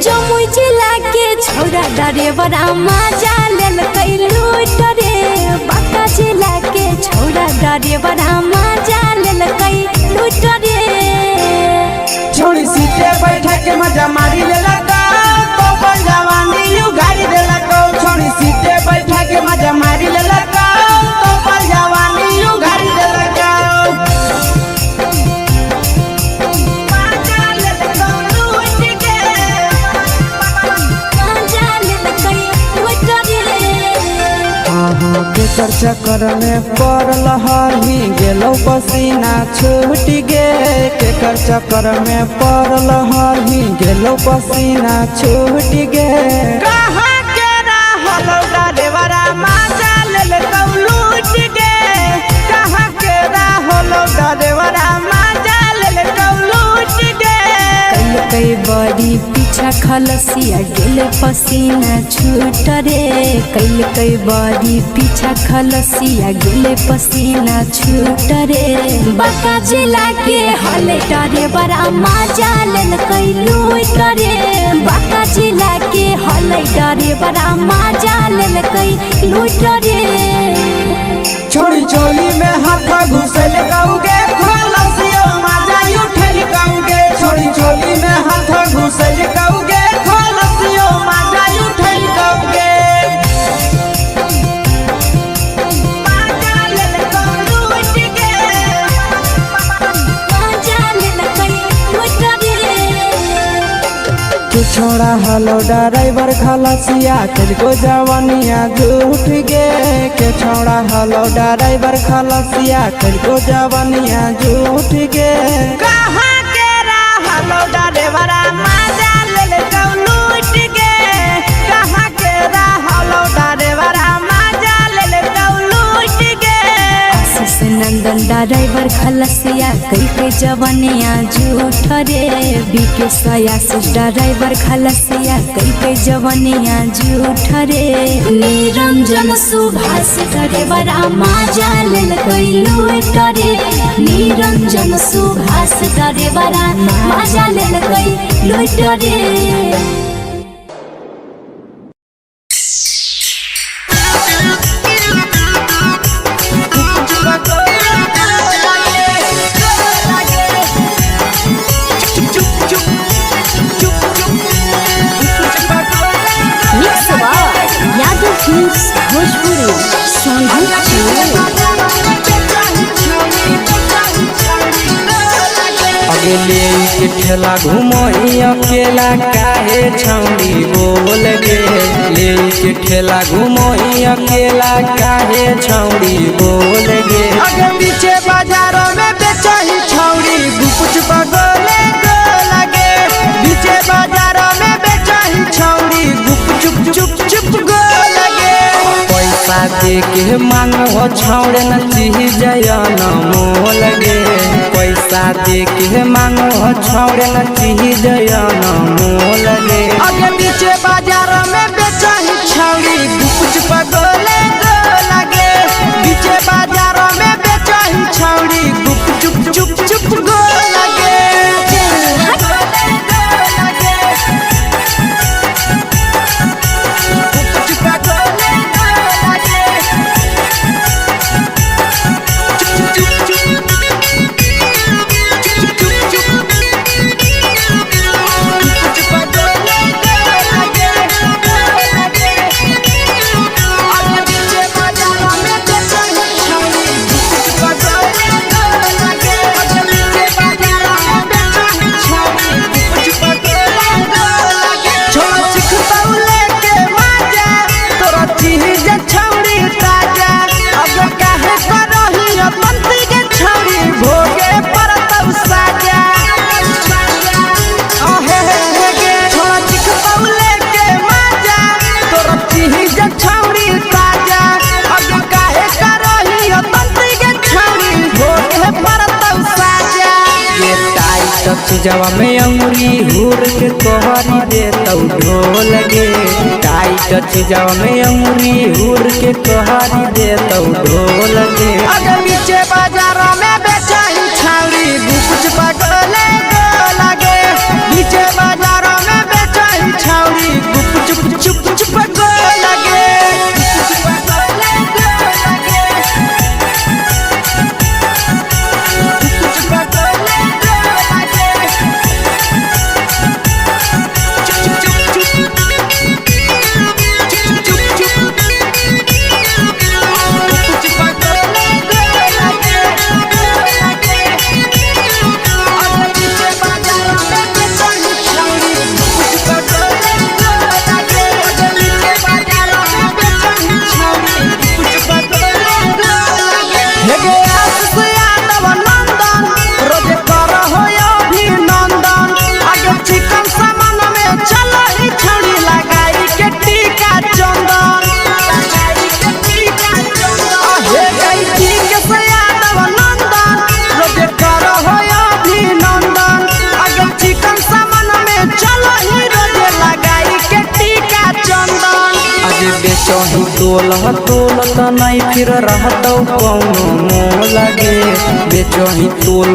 जमुई जिला के छौड़ा डरेवरा माजा लेलकै लूट रे बांका जिला के छौड़ा डरेवरा माजा लेलकै लूट रे छोड़ी सीटे बैठा के मजा मारी लेलका तो जवानी यू गाड़ी देलका छोड़ी सीटे बैठा के मजा मारी लेलका तो जवानी यू गाड़ी देलका माजा लेलका लूट के माजा लेलकै लूट रे केकर चक्कर में पड़ल हली गेलौ पसीना छूट गे केकर चक्कर में पड़ल हली गेलौ पसीना छूट गे कहाँ के रहलो डरेवरा माजा लेलकौ लूट गे कहाँ के रहलो डरेवरा माजा लेलकौ लूट गे कई बड़ी पीछा खलसिया गेले पसीना छूट रे कई बड़ी पीछा खलसिया गेले पसीना छूट रे बांका जिला के हले डरे बड़ा माजा लेलकै लूट रे बांका जिला के हले डरे बड़ा माजा लेलकै लूट रे छोड़ी चोली में हाथ घुसल गौगे खलसियो माजा उठल गौगे छोड़ी चोली में हाथ घुसल गौगे खलसियो माजा उठल गौगे माजा लेलकौ लूट गे माजा लेलकै लूट रे तू छोड़ा हलो ड्राइवर खलसिया तेरे जवानिया झूठ गे के छोड़ा हलो ड्राइवर खलसिया तेरे जवानिया झूठ गे कहाँ के रहलो ड्राइवरा माजा लेलकौ लूट गे कहाँ के रहलो ड्राइवरा माजा लेलकौ लूट गे आशीष नंदन ड्राइवर खलसिया कई जवनिया झूठ रे बीके आशीष ड्राइवर खलसिया कई जवनिया झूठ रे निरंजन सुभाष ड्राइवरा माजा लेलकै लूट रे निरंजन सुभाष ड्राइवरा माजा लेलकै लूट रे मिक्सवा यादव फिल्म्स भोजपुरी संगीत चैनल अगले के ठेला घुमई अकेला काहे छौड़ी बोल गे लेके ठेला घुमई अकेला काहे छौड़ी बोल गे आगे पीछे बाजारों में बेचही छौड़ी गुपचुप गोले लगे पीछे बाजारों में बेचही छौड़ी गुपचुप चुप चुप गो लगे पैसा दे के मांगो छौड़े न चीज न मोल गे पैसा दे के मांगो छौड़े न चीज न मोल गे आगे पीछे बाजारों में बेचही छौड़ी गुपचुप गोले लगे पीछे बाजारों में बेचही छौड़ी गुपचुप चुप चुप गो लगे चीजवा में अंगुरी हुर के कहरी दे तौ ढोल गे टाइट चीजवा में अंगुरी हुर के कहरी दे तौ ढोल गे आगे पीछे बाजारों में बेचही छौड़ी गुपचुप गोले लगे पीछे बाजारों में बेचही छौड़ी गुपचुप चुप चुप गो लगे बेचही तोल त नहीं फिर रहतौ कौनो मोल गे बेचही तोल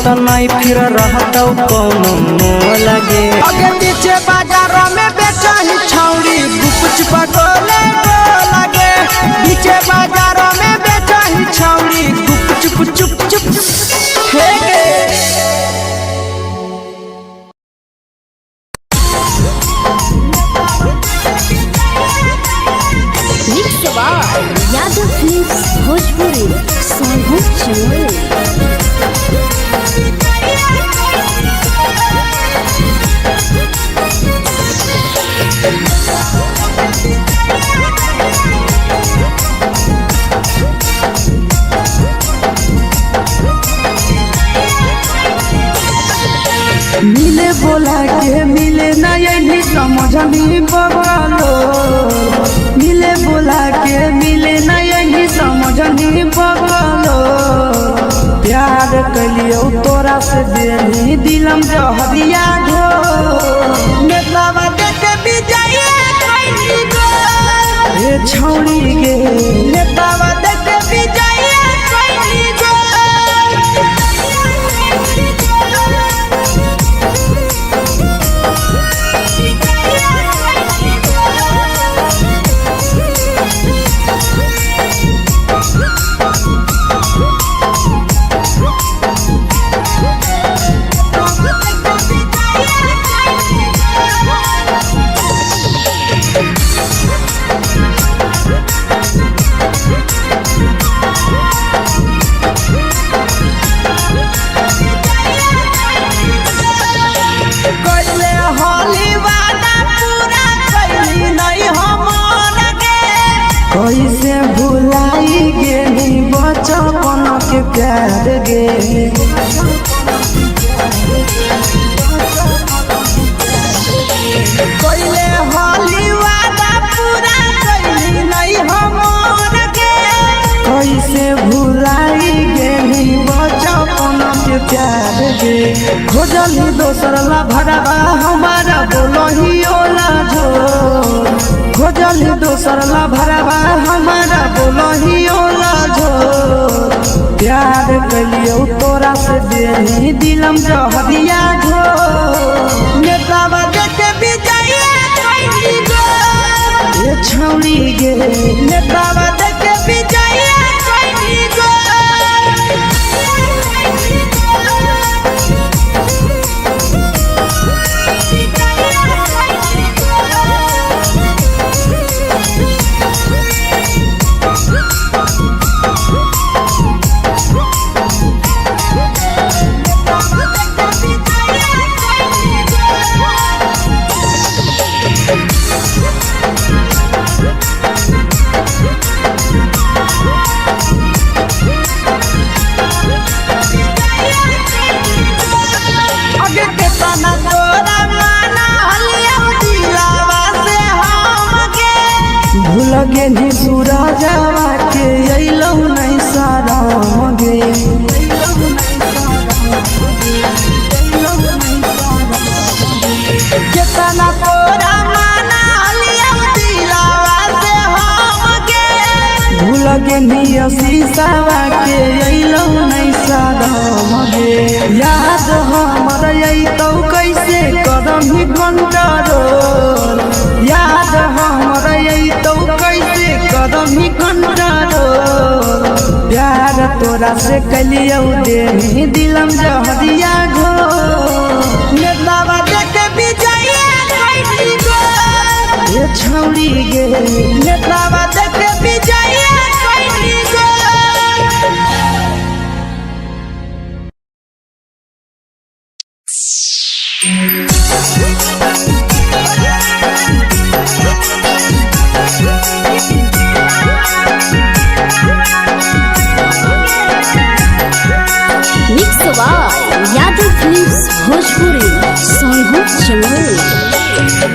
त नहीं फिर रहतौ कौनो मोल गे आगे पीछे बाजारों में बेचही छौड़ी गुपचुप गोले लगे पीछे बाजारों में बेचही छौड़ी गुपचुप चुप चुप हे गे यादव फिल्म्स भोजपुरी सोनू चोर मिले बोला के मिले ना यही समझनी बगलो मिले बोला के मिले ना यही समझनी बगलो प्यार कलियो तोरा से देनी दिलम जहरिया ढो नेतावा देख विजय कैली गो ए छौड़ी गे नेतावा देख विजय कैली गो कैसे भुलाई गेली बचपन के प्यार गे कोइले होली वादा पूरा कैली नहीं हमर के कैसे भुलाई गेली बचपन के प्यार गे खोजली दोसर ला भरवा हमारा बोलही ओला झो खोजली दोसर ला भरवा हमारा बोलही ओला झो प्यार कलियो तोरा से देही दिलम जहरिया झो नेतावा देखे विजय कैली गो ये छौड़ी गे नेतावा देखे विजय कैली गो आगे के तना तोरा माना हलिया दिलावा से हमके भूल गेली सूरजवा के अइलौ नहीं सारा गे केतना तोरा माना हलिया दिलावा से हमके भूल गेली शीशावा के अइलौ नहीं सारा गे याद हमर अइतौ कैसे करही कंट्रोल याद हमर अइतौ कैसे करही कंट्रोल प्यार तोरा से कलियौ देही दिलम जहरिया घो नेतावा देखे विजय कैली गो ये छौड़ी गे नेतावा देखे विजय कैली गो mix by Yadav films Bhojpuri song channel.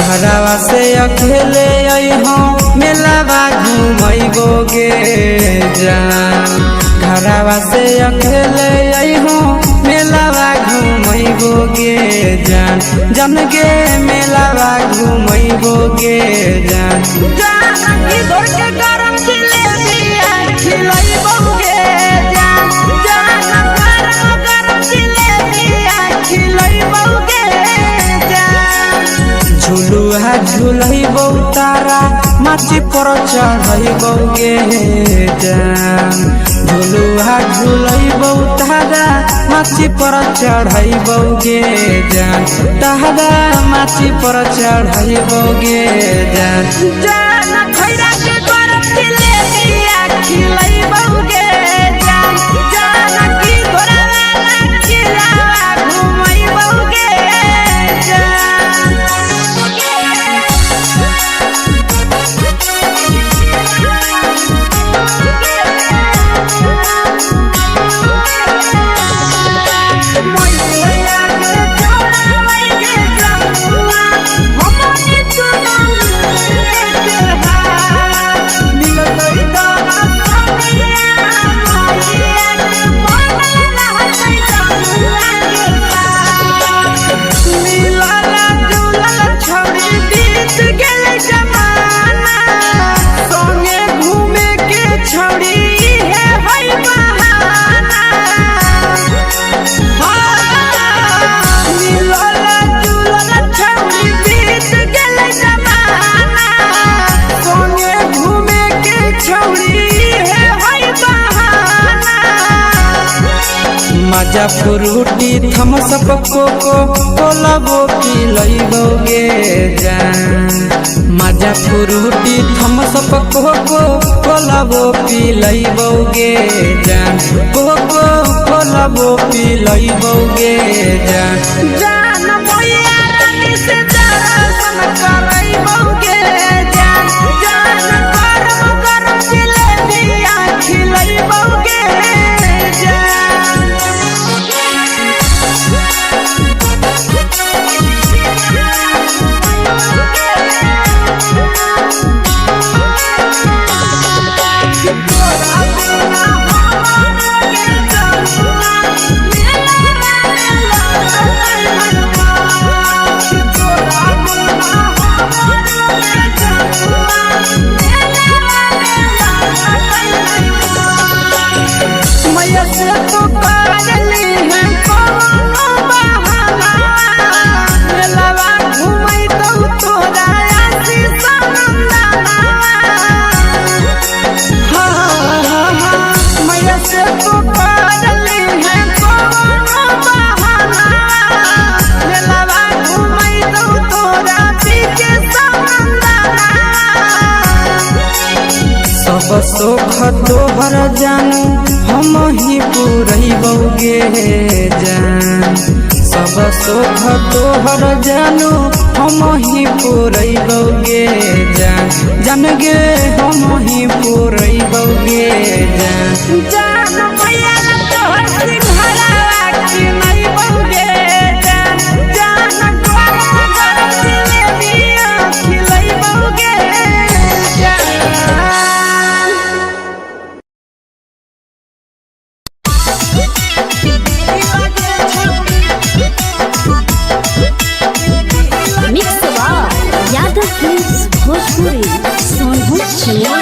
घरवा से अकेले अइहो मेलावा घुमैबो गे जान घरवा से अकेले अइहो मेलावा घुमैबो गे जान जन गे मेलावा घुमैबो गे जान जानकी घोर के गरम जिलेबिया खिलैबौगे जान गरम जिलेबिया खिलैबौगे जान झुलुहा झुलैबौ तारा माची पर चढ़ैबौ गे जान झुलुहा झुलैबौ तारा माची पर चढ़ैबौ गे जान तारा माची पर चढ़ैबौ गे जान जान खैरा के गरम जिलेबिया खिलैबौगे जान जानकी घोर वाला खिलावा घुमैबौगे जान माजा फ्रूटी थम्स अप कोको कोला वो पी लइबोगे जान। माजा फ्रूटी थम्स अप कोको कोला वो पी लइबोगे जान। कोको कोला वो पी लइबोगे जान। जान मोया रानी से दर्शन करइबोगे जान। जान गरम गरम जिलेबिया खिलइबोगे जान। मैया से तो करली है कोनो बहाना। मेलावा घुमई तो तोरा आसी सनंदना। मैया से तो करली है कोनो बहाना। मेलावा घुमई तो तोरा पीके सनंदना। सब सुख तोहर जानू हम ही पुरइबोगे जान। सब सुख तोहर जानू हम ही पुरइबोगे जान। जान गे हम ही पुरइबोगे जान। जान मैया तोहर सिंघारा खिलइबोगे जान। जान गरम गरम जिलेबिया खिलइबोगे जान। मिक्स यादव फिल्म्स भोजपुरी सोनू चिड़िया।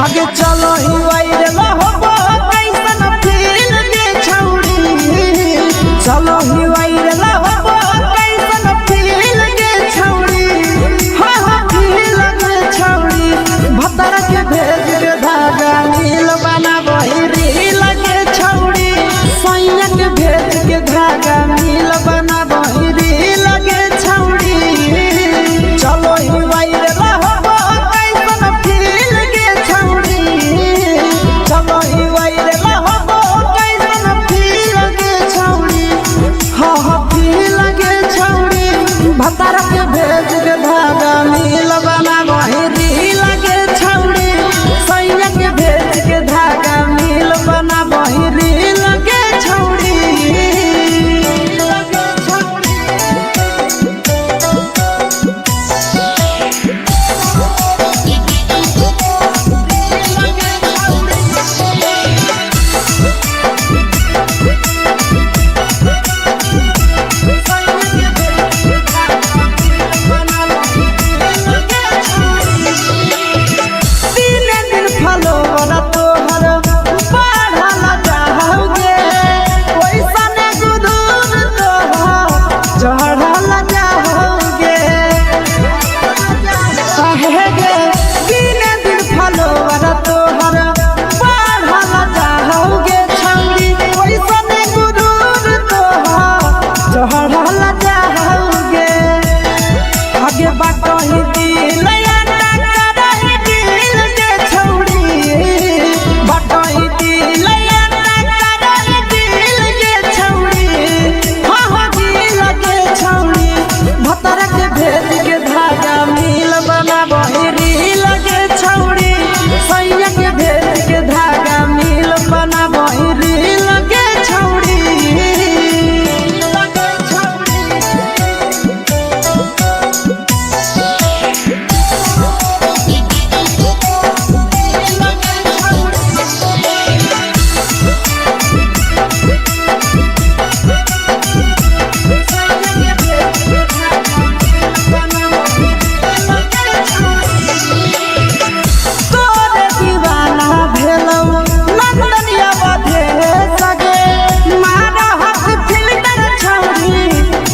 आगे चलो ही वायरल होबो कैसन फील के छौड़ी। चलो ही वायरल होबो कैसन फील के छौड़ी। हाँ फील के छौड़ी। भतर के भेज के धागा नील बना बहिरी लगे छौड़ी। सैया के भेज के धागा नील बना बहिरी लगे छौड़ी। चलो ही वायरल होबो कैसन फील के छौड़ी। चलो ही वायरल होबो कैसन फील के छौड़ी। हाँ फील के छौड़ी। भतर के भेज के धागा नील बना बहिरी लगे छौड़ी। सैया के भेज के धागा नील बना बहिरी लगे छौड़ी।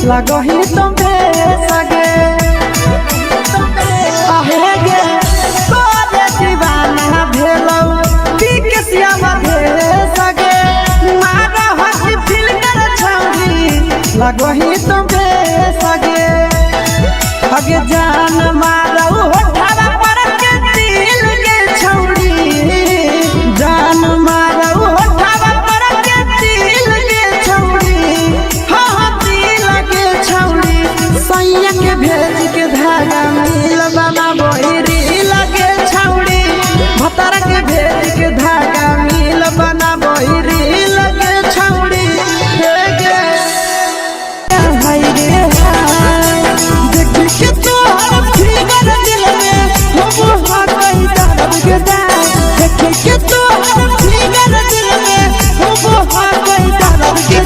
लगही तुम्हें सगे आहे गे तोरे दीवाना भेलौ बिकसिया बधे सगे मारा हसी फिल्टर छौरी लगही तुमे सगे अगे जान मारौ होठवा पर के दिल के छौरी जान मारौ होठवा पर के दिल के छौरी हाँ दिल के छौरी सैया के भेज के धागा मिल बना बोरी लगे छौरी भतर के भेज के धागा मिल बना बोरी लगे छौरी हे गे हाय रे हाय देख के तोहर फिगर दिल में हम हाथई दर्द के दाग देख के तोहर फिगर दिल में हम हाथई दर्द के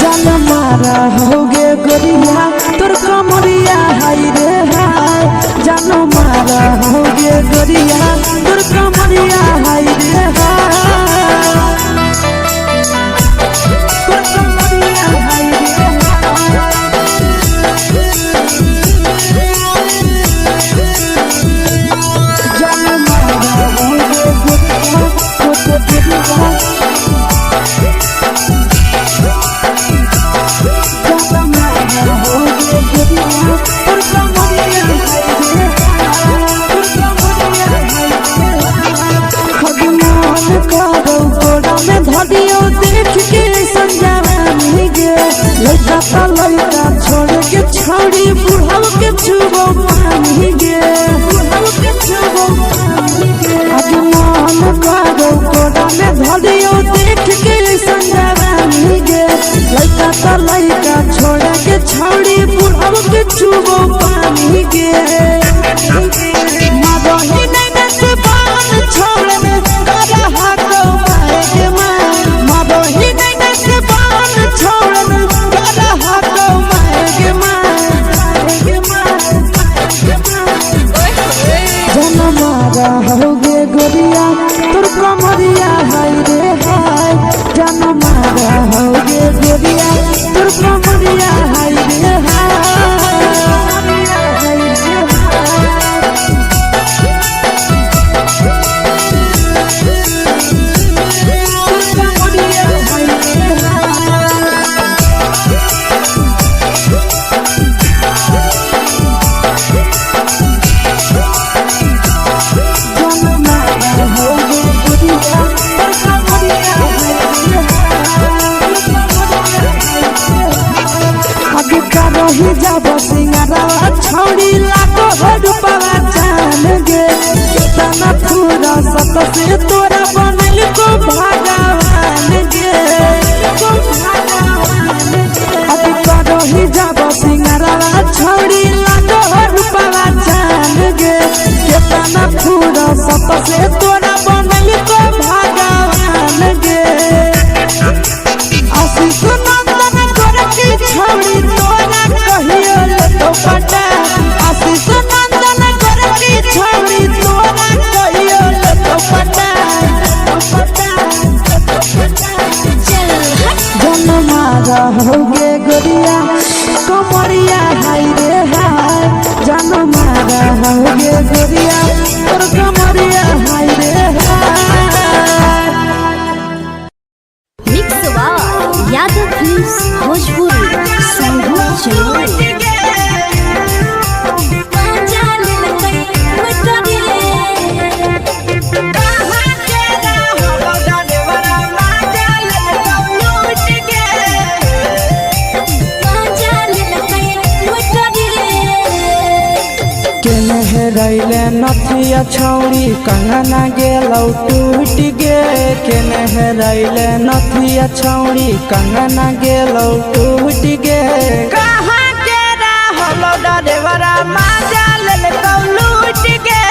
जान मारा होगे गोरिया तोर कमरिया हाय रे हाय जान मारा होगे गोरिया तोर कमरिया हाय रे हाय तोर कमरिया हाय रे जान मारा होगे गोरिया तोर कमरिया धरियो देख के संजावानी गे लड़का ता लड़का छोड़ के छौड़ी बुढ़ाव के छुबो पानी गे बुढ़ाव के छुबो पानी गे अजमान करो कोड़ा में धरियो देख के संजावानी गे लड़का ता लड़का छोड़ के छौड़ी बुढ़ाव के छुबो पानी गे मादोही नहीं से बान छोड़ में करा हाथों पाए के मादोही नहीं से बान छोड़ में करा हाथों पाए के जन मारा होगे गोरिया तोर कमरिया हाय रे हाय जन मारा होगे गोरिया तोर कमरिया हाय रे रही जब सिंगारा छौड़ी लाखो रुपवा जान गे कितना पूरा सत से तोरा बनल को भगवान गे अभी रही जब सिंगारा छौड़ी लाखो रुपवा जान गे कितना पूरा सत से तोरा बनल को भगवान गे आशीष नंदन गोरखी छौड़ी तोरा कहियो तो पटा आशीष नंदन गोरखी छौड़ी तोरा कहियो तो पटा जन मारा होगे गोरिया कमरिया हाय रे हाय जन मारा होगे गोरिया तोर कमरिया हाय रे हाय मिक्स यादव फिल्म्स भोजपुरी संगीत चलो रैले नथिया छौड़ी कंगना गेलौ टूट गे केने रैले नथिया छौड़ी कंगना गेलौ टूट गे कहाँ के रहलो डरेवरा माजा लेलकौ लूट गे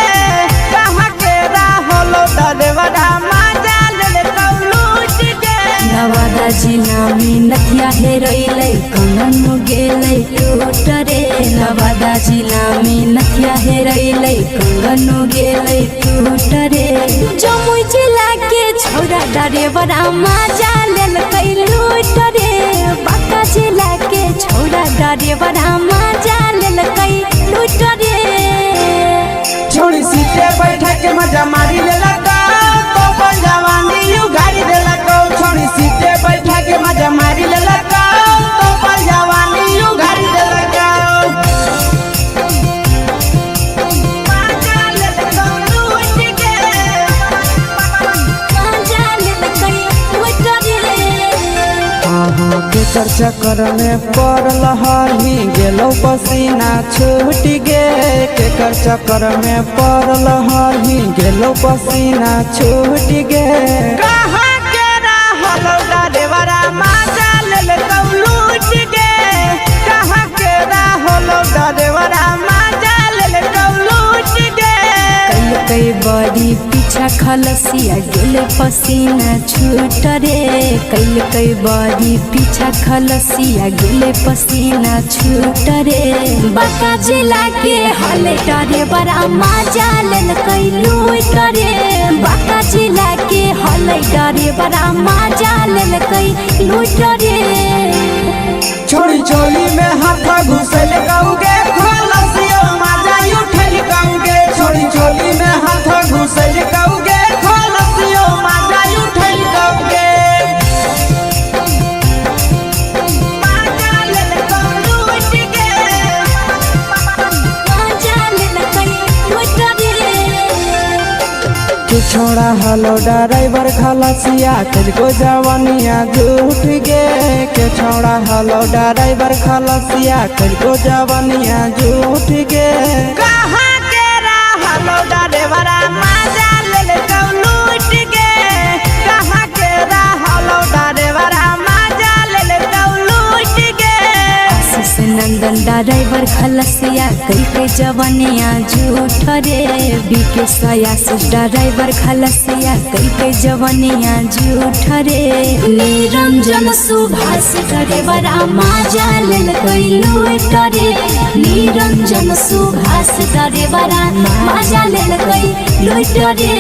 कहाँ के रहलो डरेवरा माजा लेलकौ लूट गे नवादा जिला में नथिया हेरैलै कंगन गेलै टूट रे नवादा जिला में नथिया हेरैलै कंगन गेलै टूट रे जमुई जिला के छौरा डरेवरा माजा लेलकै लूट रे ड्राइवर मजा लेलकै लूट रे छोड़ी सीटे बैठा के मजा मारी लेला तो अपन जवानी यू गाड़ी देला छोड़ी सीटे बैठा के मजा मारी लेला तो अपन जवानी यू गाड़ी देला के चर्चा कर में पड़ल हही गेलो पसीना छूट गे के चर्चा कर में पड़ल हही गेलो पसीना छूट गे कहां के रहल ड्राइवरा मजा ले लूट गे कहां के रहल ड्राइवरा मजा ले लूट गे कई बड़ी पीछा खलसिया गेले पसीना छूट रे कई बड़ी पीछा खलसिया गेले पसीना छूट रे बाका जिला के हले डरे बड़ा मजा लेलकै लूट रे बाका जिला के हले डरे बड़ा मजा लेलकै लूट रे छोड़ी चोली में हाथ घुसल गाऊंगे खलसिया मजा उठल गाऊंगे छोड़ी चोली में हाथ घुसल गाऊंगे खलसिया मजा उठल गाऊंगे मजा ले लूट गे मजा लेलकै लूट रे के छोड़ा हलो ड्राइवर खलसिया तुझको जवानिया झूठ गे के छोड़ा हलो ड्राइवर खलसिया तुझको जवानिया झूठ गे कहां के रहलो ड्राइवर मजा ले लूट गे कहां के रहलो ड्राइवर मजा ले लूट गे आशीष नंदन ड्राइवर खलसिया कई जवानिया झूठ रे बीके आशीष ड्राइवर खलसिया कई जवानिया झूठ रे निरंजन सुभाष ड्राइवर मजा लेलकै लूट रे निरंजन सुभाष ड्राइवर मजा लेलकै लूट रे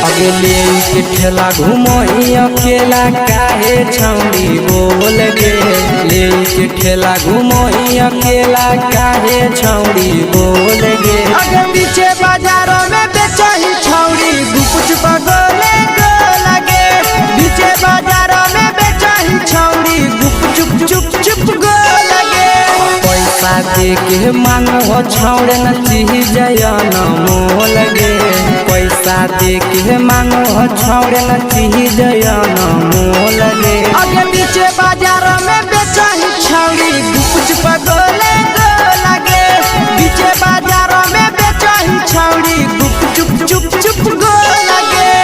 अगले के ठेला घुमोई अकेला काहे छौड़ी बोल गे ले के ठेला घुमोई अकेला काहे छौड़ी बोल गे अगे पीछे बाजारों में बेचही छौड़ी गुपुच पगोले गो लगे पीछे बाजारों में बेचही छौड़ी गुप चुप चुप चुप गो लगे पैसा दे के मांगो छौड़े न चीज न मोल गे पैसा दे के मांगो छौड़े न चीज न मोल गे अगे पीछे बाजारों में बेचही छौड़ी गुपुच पगोले गो लगे पीछे बाजारों में बेचही छौड़ी गुप चुप चुप चुप गो लगे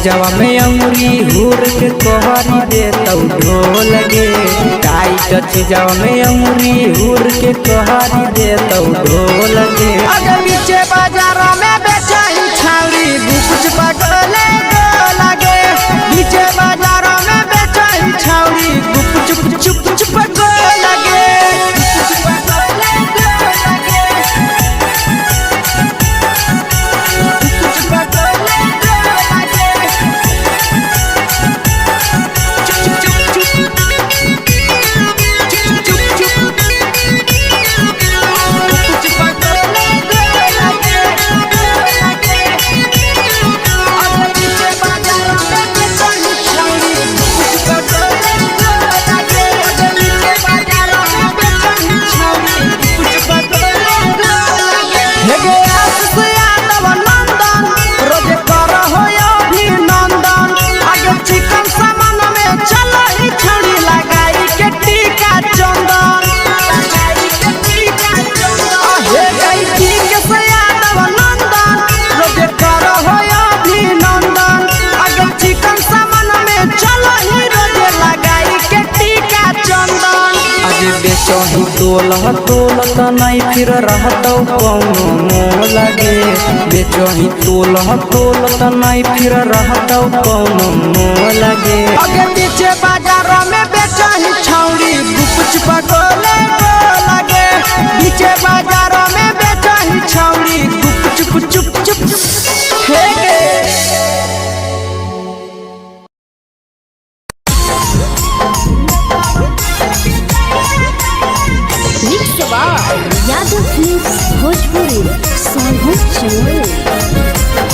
जवा में अंगुरी हुर के तोहरी दे तौ ढोल गे टाइट जवा में अंगुरी हुर के तोहरी दे तौ ढोल गे अगर पीछे बाजारों में बेचही छौड़ी गुपुच पगोले गो लगे पीछे बाजारों में बेचही छौड़ी गुप चुप चुप चुप गो लगे गुप चुप पगोले गो लगे बेचही तोलत नहीं फिर रहतौ कौनो मोल गे बेचही तोलत नहीं फिर रहतौ कौनो मोल गे आगे पीछे बाजार में बेचही छौड़ी गुपचुप गोले लगे पीछे बाजार में बेचही छौड़ी गुपचुप चुप चुप हे यादव फिल्म्स भोजपुरी सोनू चमोली।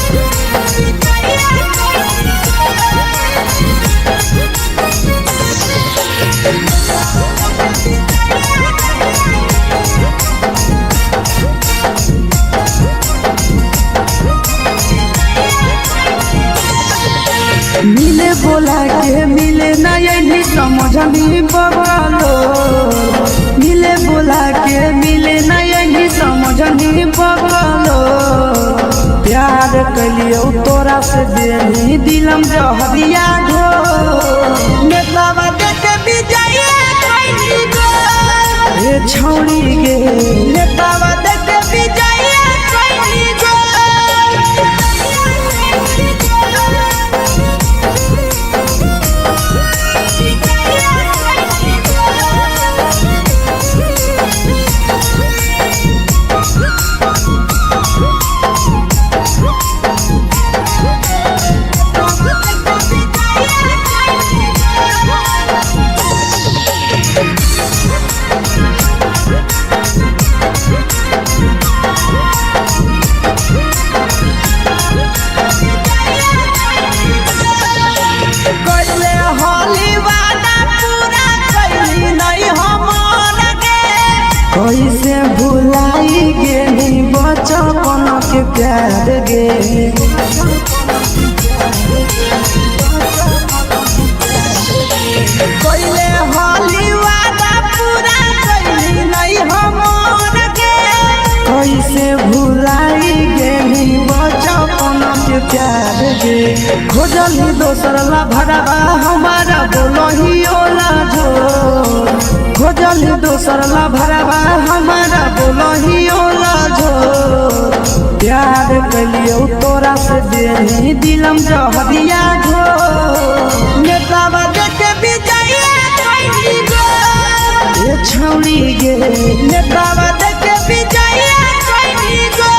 मिले बोला के मिले ना यही समझनी बगलो मिले बोला के मिले ना यही समझनी बगलो प्यार कलियो तोरा से देनी दिलम जहरिया घो नेतावा देखे विजय कैली गो ए छौड़ी गे नेतावा देखे विजय कैली गो कैसे भुलाई गेली बचपन के प्यार गे कोइले होली वादा पूरा कैली नहीं हमर के कैसे भुलाई गेली बचपन के प्यार गे खोजली दोसर ला भरवा हमारा बोलही ओला जो खोजली दोसर ला भरवा हमारा बोलही ओला जो प्यार कलियो तोरा से देनी दिलम जहरिया घो नेतावा देखे विजय कैली गो ए छौड़ी गे नेतावा देखे विजय कैली गो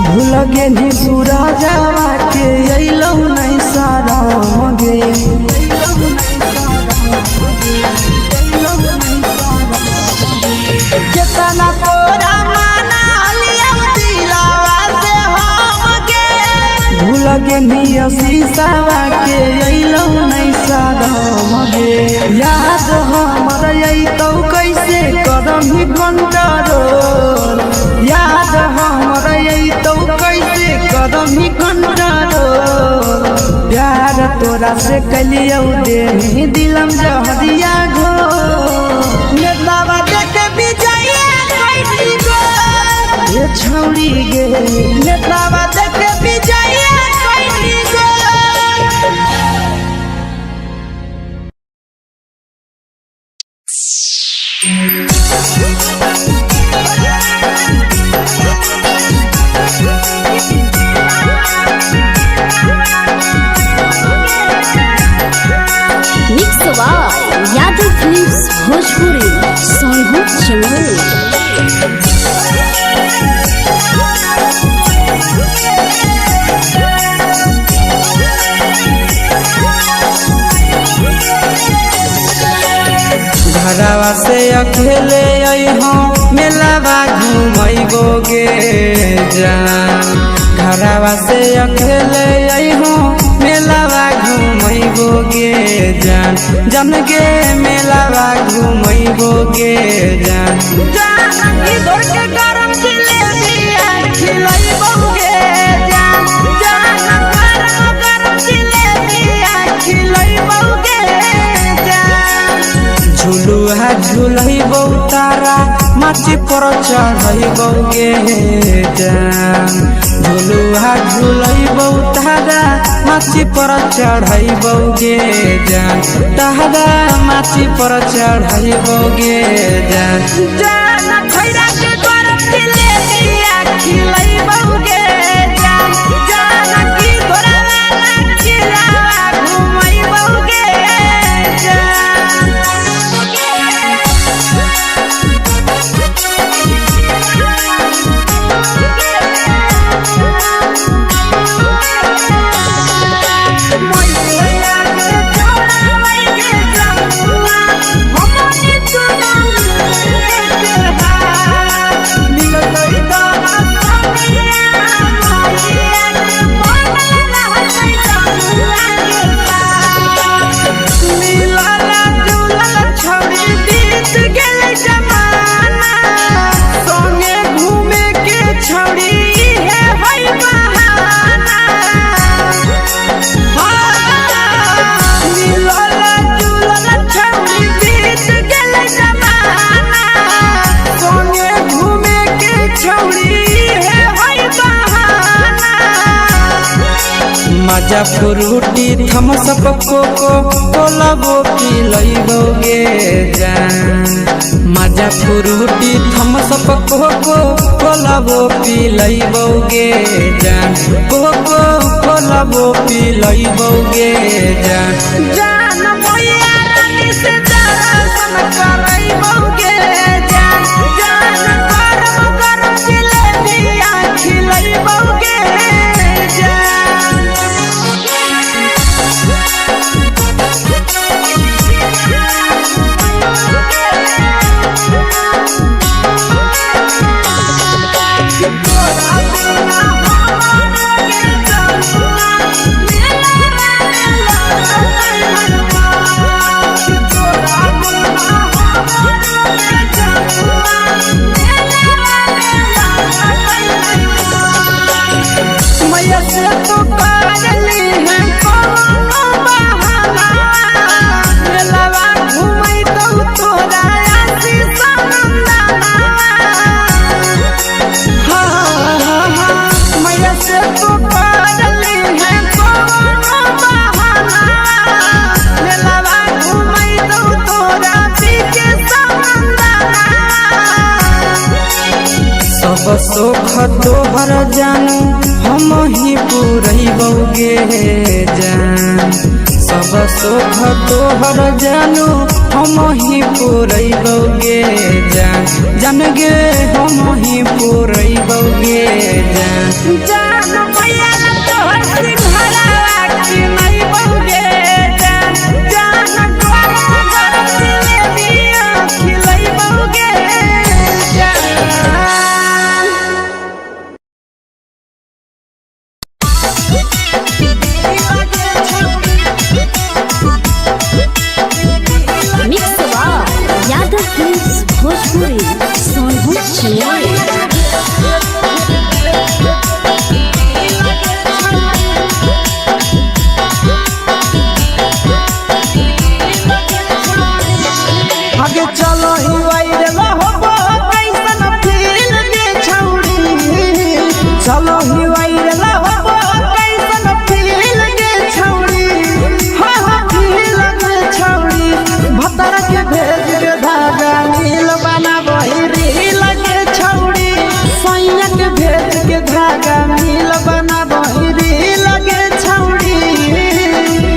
भूल गेली सूरजवा के अइलौ नहीं सारा गे केतना तोरा माना लिया दिलावा से हमके भूल गेली शीशावा के अइलौ नहीं सारा गे याद हमर अइतौ कैसे करम ही कंट्रोल याद हमर अइतौ कैसे करम ही कंट्रोल प्यार तोरा से कलियौ देनी दिलम जहरिया घो नेतावा देखे विजय कैली गो ए छौड़ी गे नेतावा देखे विजय कैली गो यादव फिल्म्स भोजपुरी सोनू चमोली। घरवा से अकेले अइहो मेलावा घूमैबोगे जान घरवा से अकेले अइहो मेलावा घूमैबोगे जान जन गे मेलावा घूमैबोगे जान जानकी दौड़ के गरम जिलेबिया खिलैबोगे जान गरम जिलेबिया खिलैबोगे जान झुलुहा झुलैबौ तारा माची पर चढ़ैबोगे जान झुलुहा झुलैबौ तारा माची पर चढ़ैबोगे जान तारा माची पर चढ़ैबोगे जान जान खैरा के गरम जिलेबिया खिलैबोगे जान जानकी घोड़ावाला खिलावा घुमैबोगे मजा फ्रूटी थम्स अप कोको कोला वो पिलैबोगे जान मजा फ्रूटी थम्स अप कोको कोला वो पिलैबोगे जान कोको कोला वो पिलैबोगे जान जान मोया रानी से दर्शन करैबोगे जान गरम गरम जिलेबिया खिलैबोगे मैया से तो पागली है कोनो बहाना मेलावा घूमै तो तोरा आशीष नंदना मैया से तो पागली है कोनो बहाना मेलावा घूमै तो तोरा पीछे नंदना सब सुख तोहर जानू हम ही पुरैबोगे जान सब सुख तोहर जानू हम ही पुरैबोगे जान जन गे हम ही पुरैबोगे जान जान मैया तोहर सिंघरावा खिलैबोगे जान गरम गरम जिलेबिया खिलैबोगे मिक्स यादव फिल्म्स भोजपुरी सोनू आगे चलो ही वायरल होबो कैसन फील के छौड़ी चलो ही वायरल होबो कैसन फील के छौड़ी फील के छौड़ी भतर के भेज के धागा नील बनाबो रील के छौड़ी सैया के भेज के धागा नील बनाबो रील के छौड़ी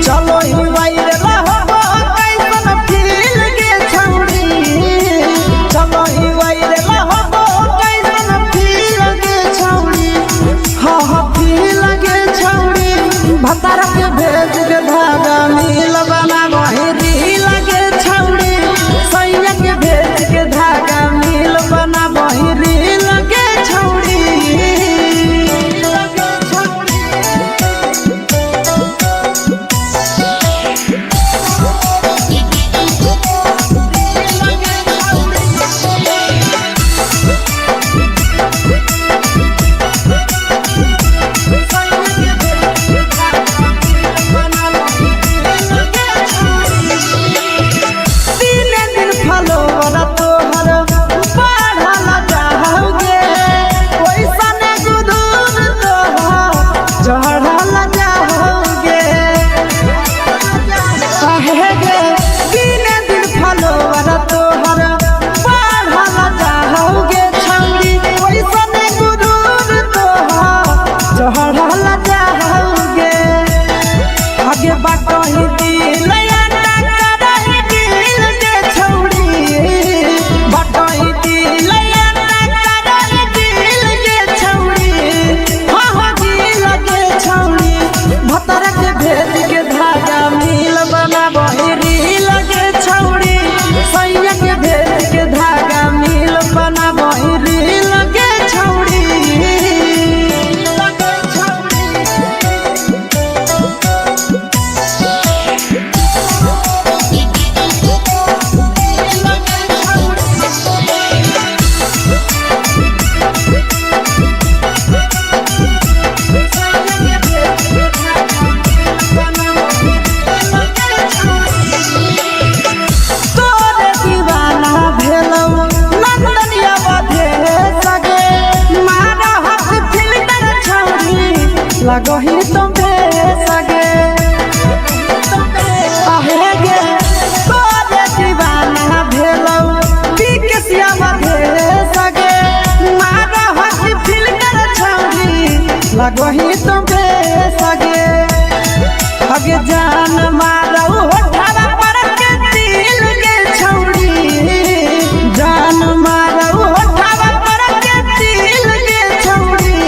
चलो ही वायरल होबो कैसन फील के छौड़ी चलो ही वायरल होबो कैसन फील के छौड़ी फील के छौड़ी भतर के भेज के धागा नील बनाबो रील के छौड़ी सैया के भेज के धागा नील बनाबो लगही तुम्हे सगे आहे गे तोरे दीवाना भेलौ पीके सियामा भेले सगे मारा हसी फिल कर छौरी लगही तुम्हे सगे अगे जान मारौ होठा पर के दिल के छौरी जान मारौ होठा पर के दिल के छौरी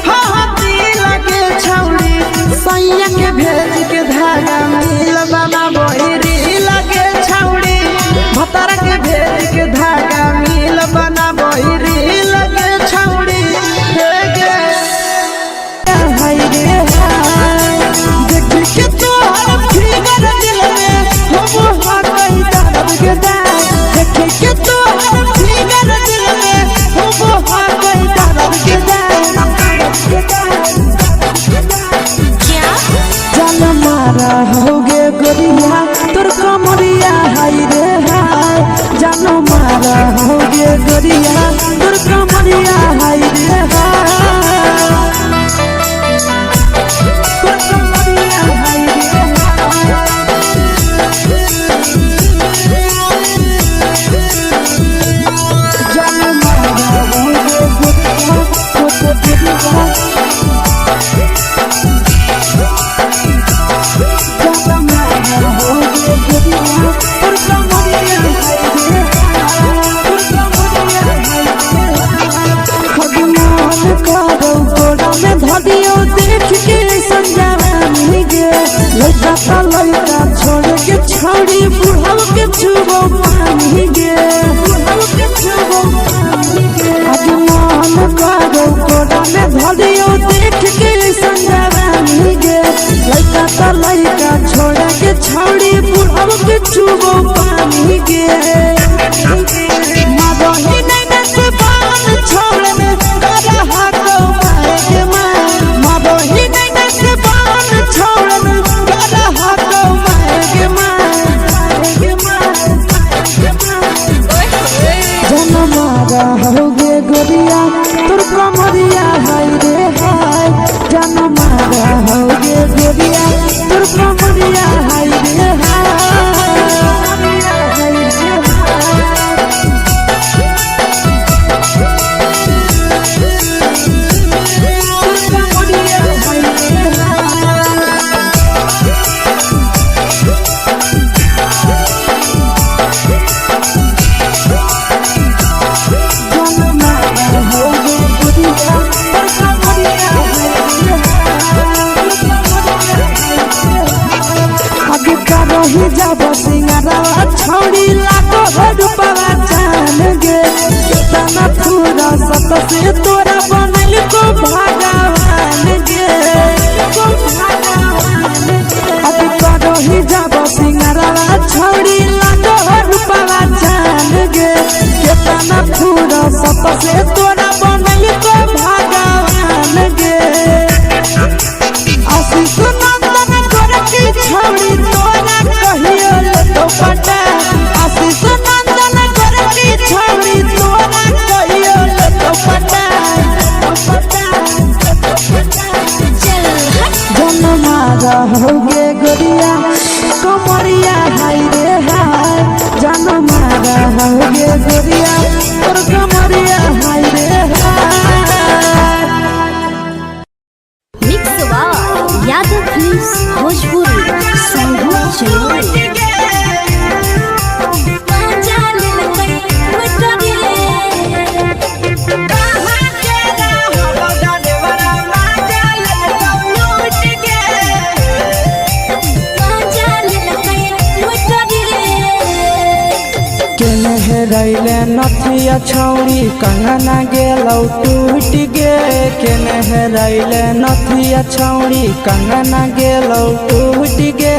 हाँ दिल के छौरी सैया के भेज के धागा मिल बाबा बोरी लगे छौरी भतर के भेज के धागा मिल बना बोरी लगे छौरी हे गे हाय रे हाय देख के तोहर फिगर दिल में हम हा कहीं दर्द के दाग देख के तोहर फिगर दिल में हम हा कहीं दर्द के दाग जान मारा होगे गोरिया तोर कमरिया हाय रे हाय जान मारा होगे गोरिया तोर कमरिया हाय रे हाय तोर कमरिया हाय रे हाय जान मारा होगे गोरिया तोर कमरिया देख के समझावानी गे लड़का का लड़का छोड़ के छोड़ी बुढ़ाव के छुबो पानी गे बुढ़ाव के छुबो पानी गे आज मन करो कोड़ा में धरियो देख के समझावानी गे लड़का का लड़का छोड़ के छोड़ी बुढ़ाव के छुबो पानी गे मारोही नहीं से बान छोड़ में करा हाथों मारे के मारोही नहीं से बान छोड़ में करा हाथों मारे के जन मारा होगे गोरिया तोर कमरिया हाय रे हाय जन मारा होगे गोरिया तोर कमरिया हाय रे रही जब सिंगारा छोड़ी लाखों रुपया जान गे कितना पूरा सत से तोरा बनल को भगवान गे अब रही जब सिंगारा छोड़ी लाखों रुपया जान गे कितना पूरा सत से तोरा बनल को भगवान गे आशीष नंदन गोरखी छोड़ी तोरा कहियो तो पटा आशीष नंदन गोरखी छोड़ी तोरा कहियो तो पटा जन मारा होगे गोरिया कमरिया हाय रे हाय जन मारा होगे गोरिया और कमरिया हाय रे हाय मिक्स यादव फिल्म्स भोजपुरी संगीत चलो रैले नथिया छौरी कंगना गेलौ टूट गे केने रैले नथिया छौरी कंगना गेलौ टूट गे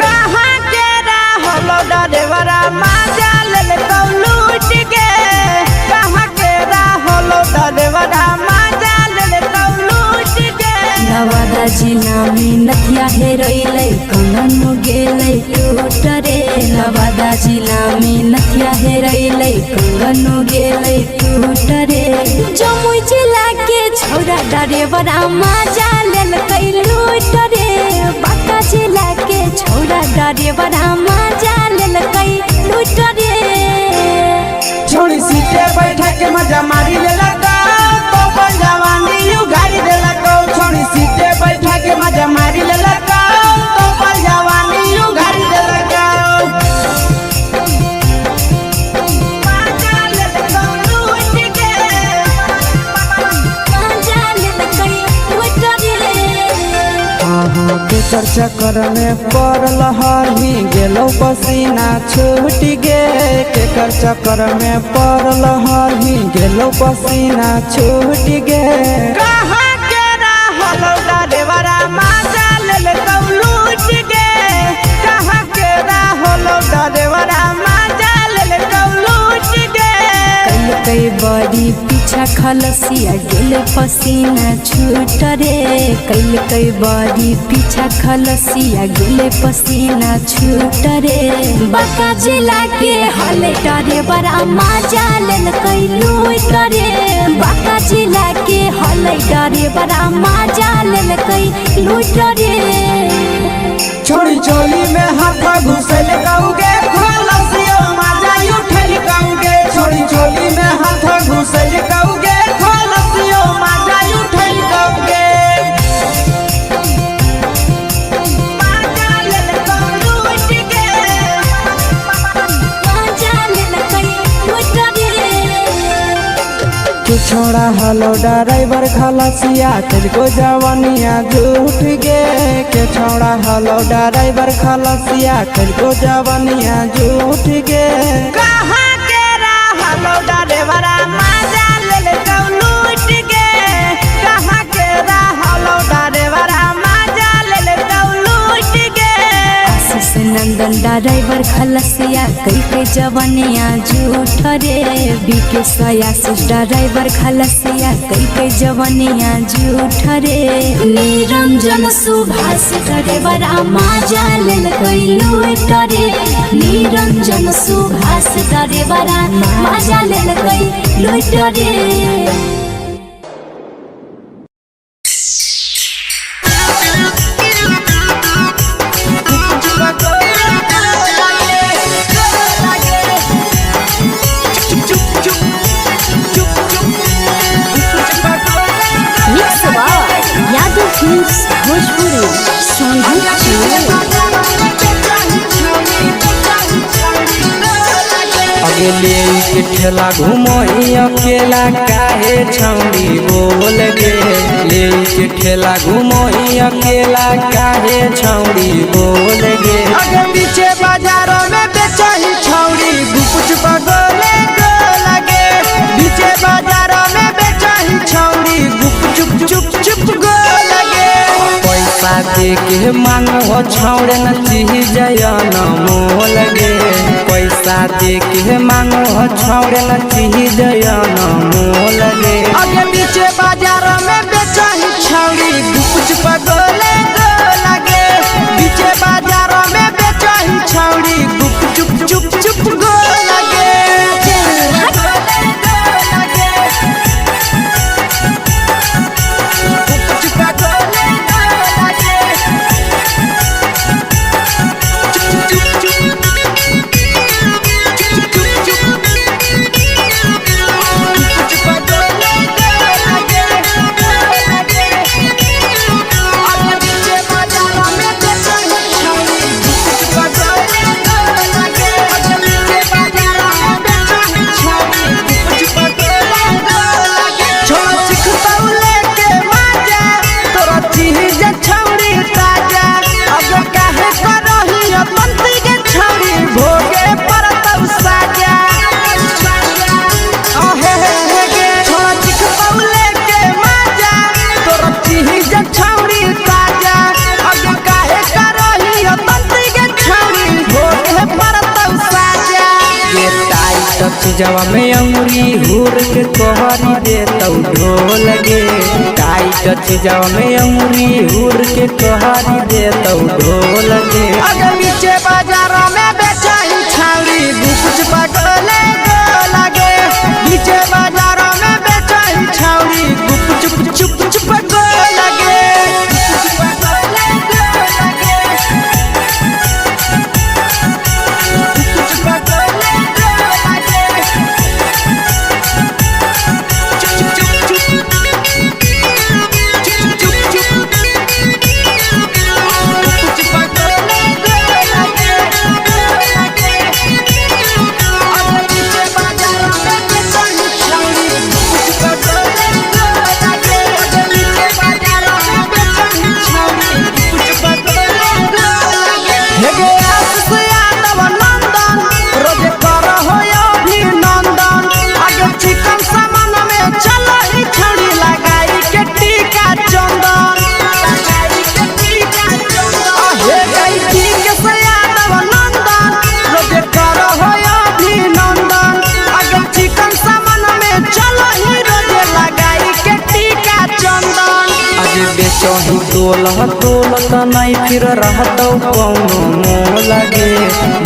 कहाँ के रहलो डरेवरा माजा लेलकौ लूट गे कहाँ के रहलो डरेवरा माजा लेलकौ लूट गे नवादा जिला में नथिया हेरैलै कंगन गेलै टूट रे नवादा जिला में नथिया हेरैलै कंगन गेलै टूट रे जमुई जिला के छौरा ड्राइवर मजा लेलकै लूट रे बांका जिला के छौरा ड्राइवर मजा लेलकै लूट रे छोड़ी सीटे बैठा के मजा मारी लेलका तो अपन जवानी उगारी देलका छोड़ी सीटे बैठा के मजा मारी लेलका तो अपन जवानी उगारी देलका केकर चक्कर में पड़ल हरही गेलो पसीना छूट गे केकर चक्कर में पड़ल हरही गेलो पसीना छूट गे कहाँ के रहल ड्राइवरा मजा लेलकौ लूट गे कहाँ के रहल ड्राइवरा मजा लेलकौ लूट गे कई बड़ी पीछा खलसिया गेल पसीना छूट रे कई बड़ी पीछा खलसिया गेल पसीना छूट रे बांका जिला के हले ड्राइवर मजा लेलकै लूट रे बांका जिला के हले ड्राइवर मजा लेलकै लूट रे छोड़ी चोली में हाथ घुसल गौगे खलसिया मजा उठल गौगे छोड़ी चोली में हाथ घुसल गौगे खलसिया मजा उठल गौगे मजा लेलकौ लूट गे मजा लेलकै लूट रे तू छोड़ा हलो ड्राइवर खलसिया तेरे जवानिया झूठ गे के छोड़ा हलो ड्राइवर खलसिया तेरे जवानिया झूठ गे कहाँ के रहलो ड्राइवर मजा लेलकौ लूट गे कहाँ के रहलो ड्राइवर मजा लेलकौ लूट गे आशीष नंदन ड्राइवर खलसिया कई जवानिया झूठ रे बीके आशीष ड्राइवर खलसिया कई जवानिया झूठ रे निरंजन सुभाष ड्राइवर मजा लेलकै लूट रे निरंजन सुभाष ड्राइवर मजा लेलकै लूट रे यादव फिल्म्स भोजपुरी अगले के ठेला घुमई अकेला काहे छौड़ी बोल गे ले के ठेला घुमई अकेला काहे छौड़ी बोल गे अगे पीछे बाजारों में बेचही छौड़ी गुपुच बगले गो लगे पीछे बाजारों में बेचही छौड़ी गुप चुप चुप चुप गो लगे पैसा दे के मांग हो छौड़े न चीज न मोल गे पैसा दे के मांग हो छौड़े न चीज न मोल गे अगे पीछे बाजारों में बेचही छौड़ी गुपुच बगले गो लगे पीछे बाजारों में बेचही छौड़ी गुप चुप चुप चुप गो लगे जवा में अंगुरी हुर के कोहरी दे तौ ढोल गे टाइट टच जाओ में अंगुरी हुर के कहरी दे तो ढोल के अगर नीचे बाजारों में बेचाई छावड़ी कुछ पगले लगे नीचे बाजारों में बेचाई छावड़ी चुप चुप चुप लगे बेचही तोलत नहीं फिर रहतौ कौनो मोह लगे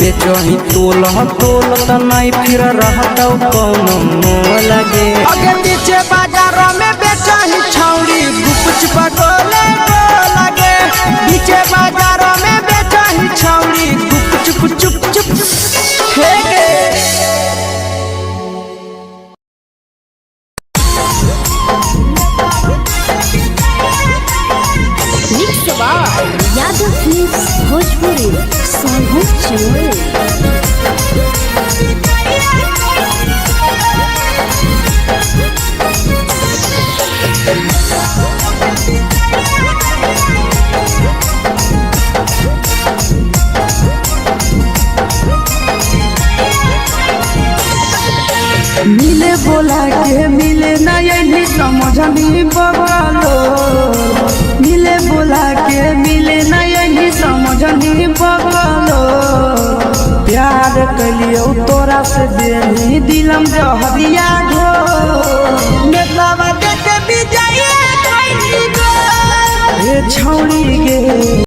बेचही तोलत नहीं फिर रहतौ कौनो मोह लगे अगे पीछे बाजारों में बेचही छौड़ी गुपच पगले लगे पीछे बाजारों में बेचही छौड़ी गुप चुप चुप हेगे यादव फिल्म्स भोजपुरी सोनू चोर। मिले बोला के मिले ना यही समझनी बगलो मिले बोला के मिले ना यही समझनी बगलो प्यार कलियो तोरा से देनी दिलम जहरिया घो मेला देख भी जाइए छौड़ी गे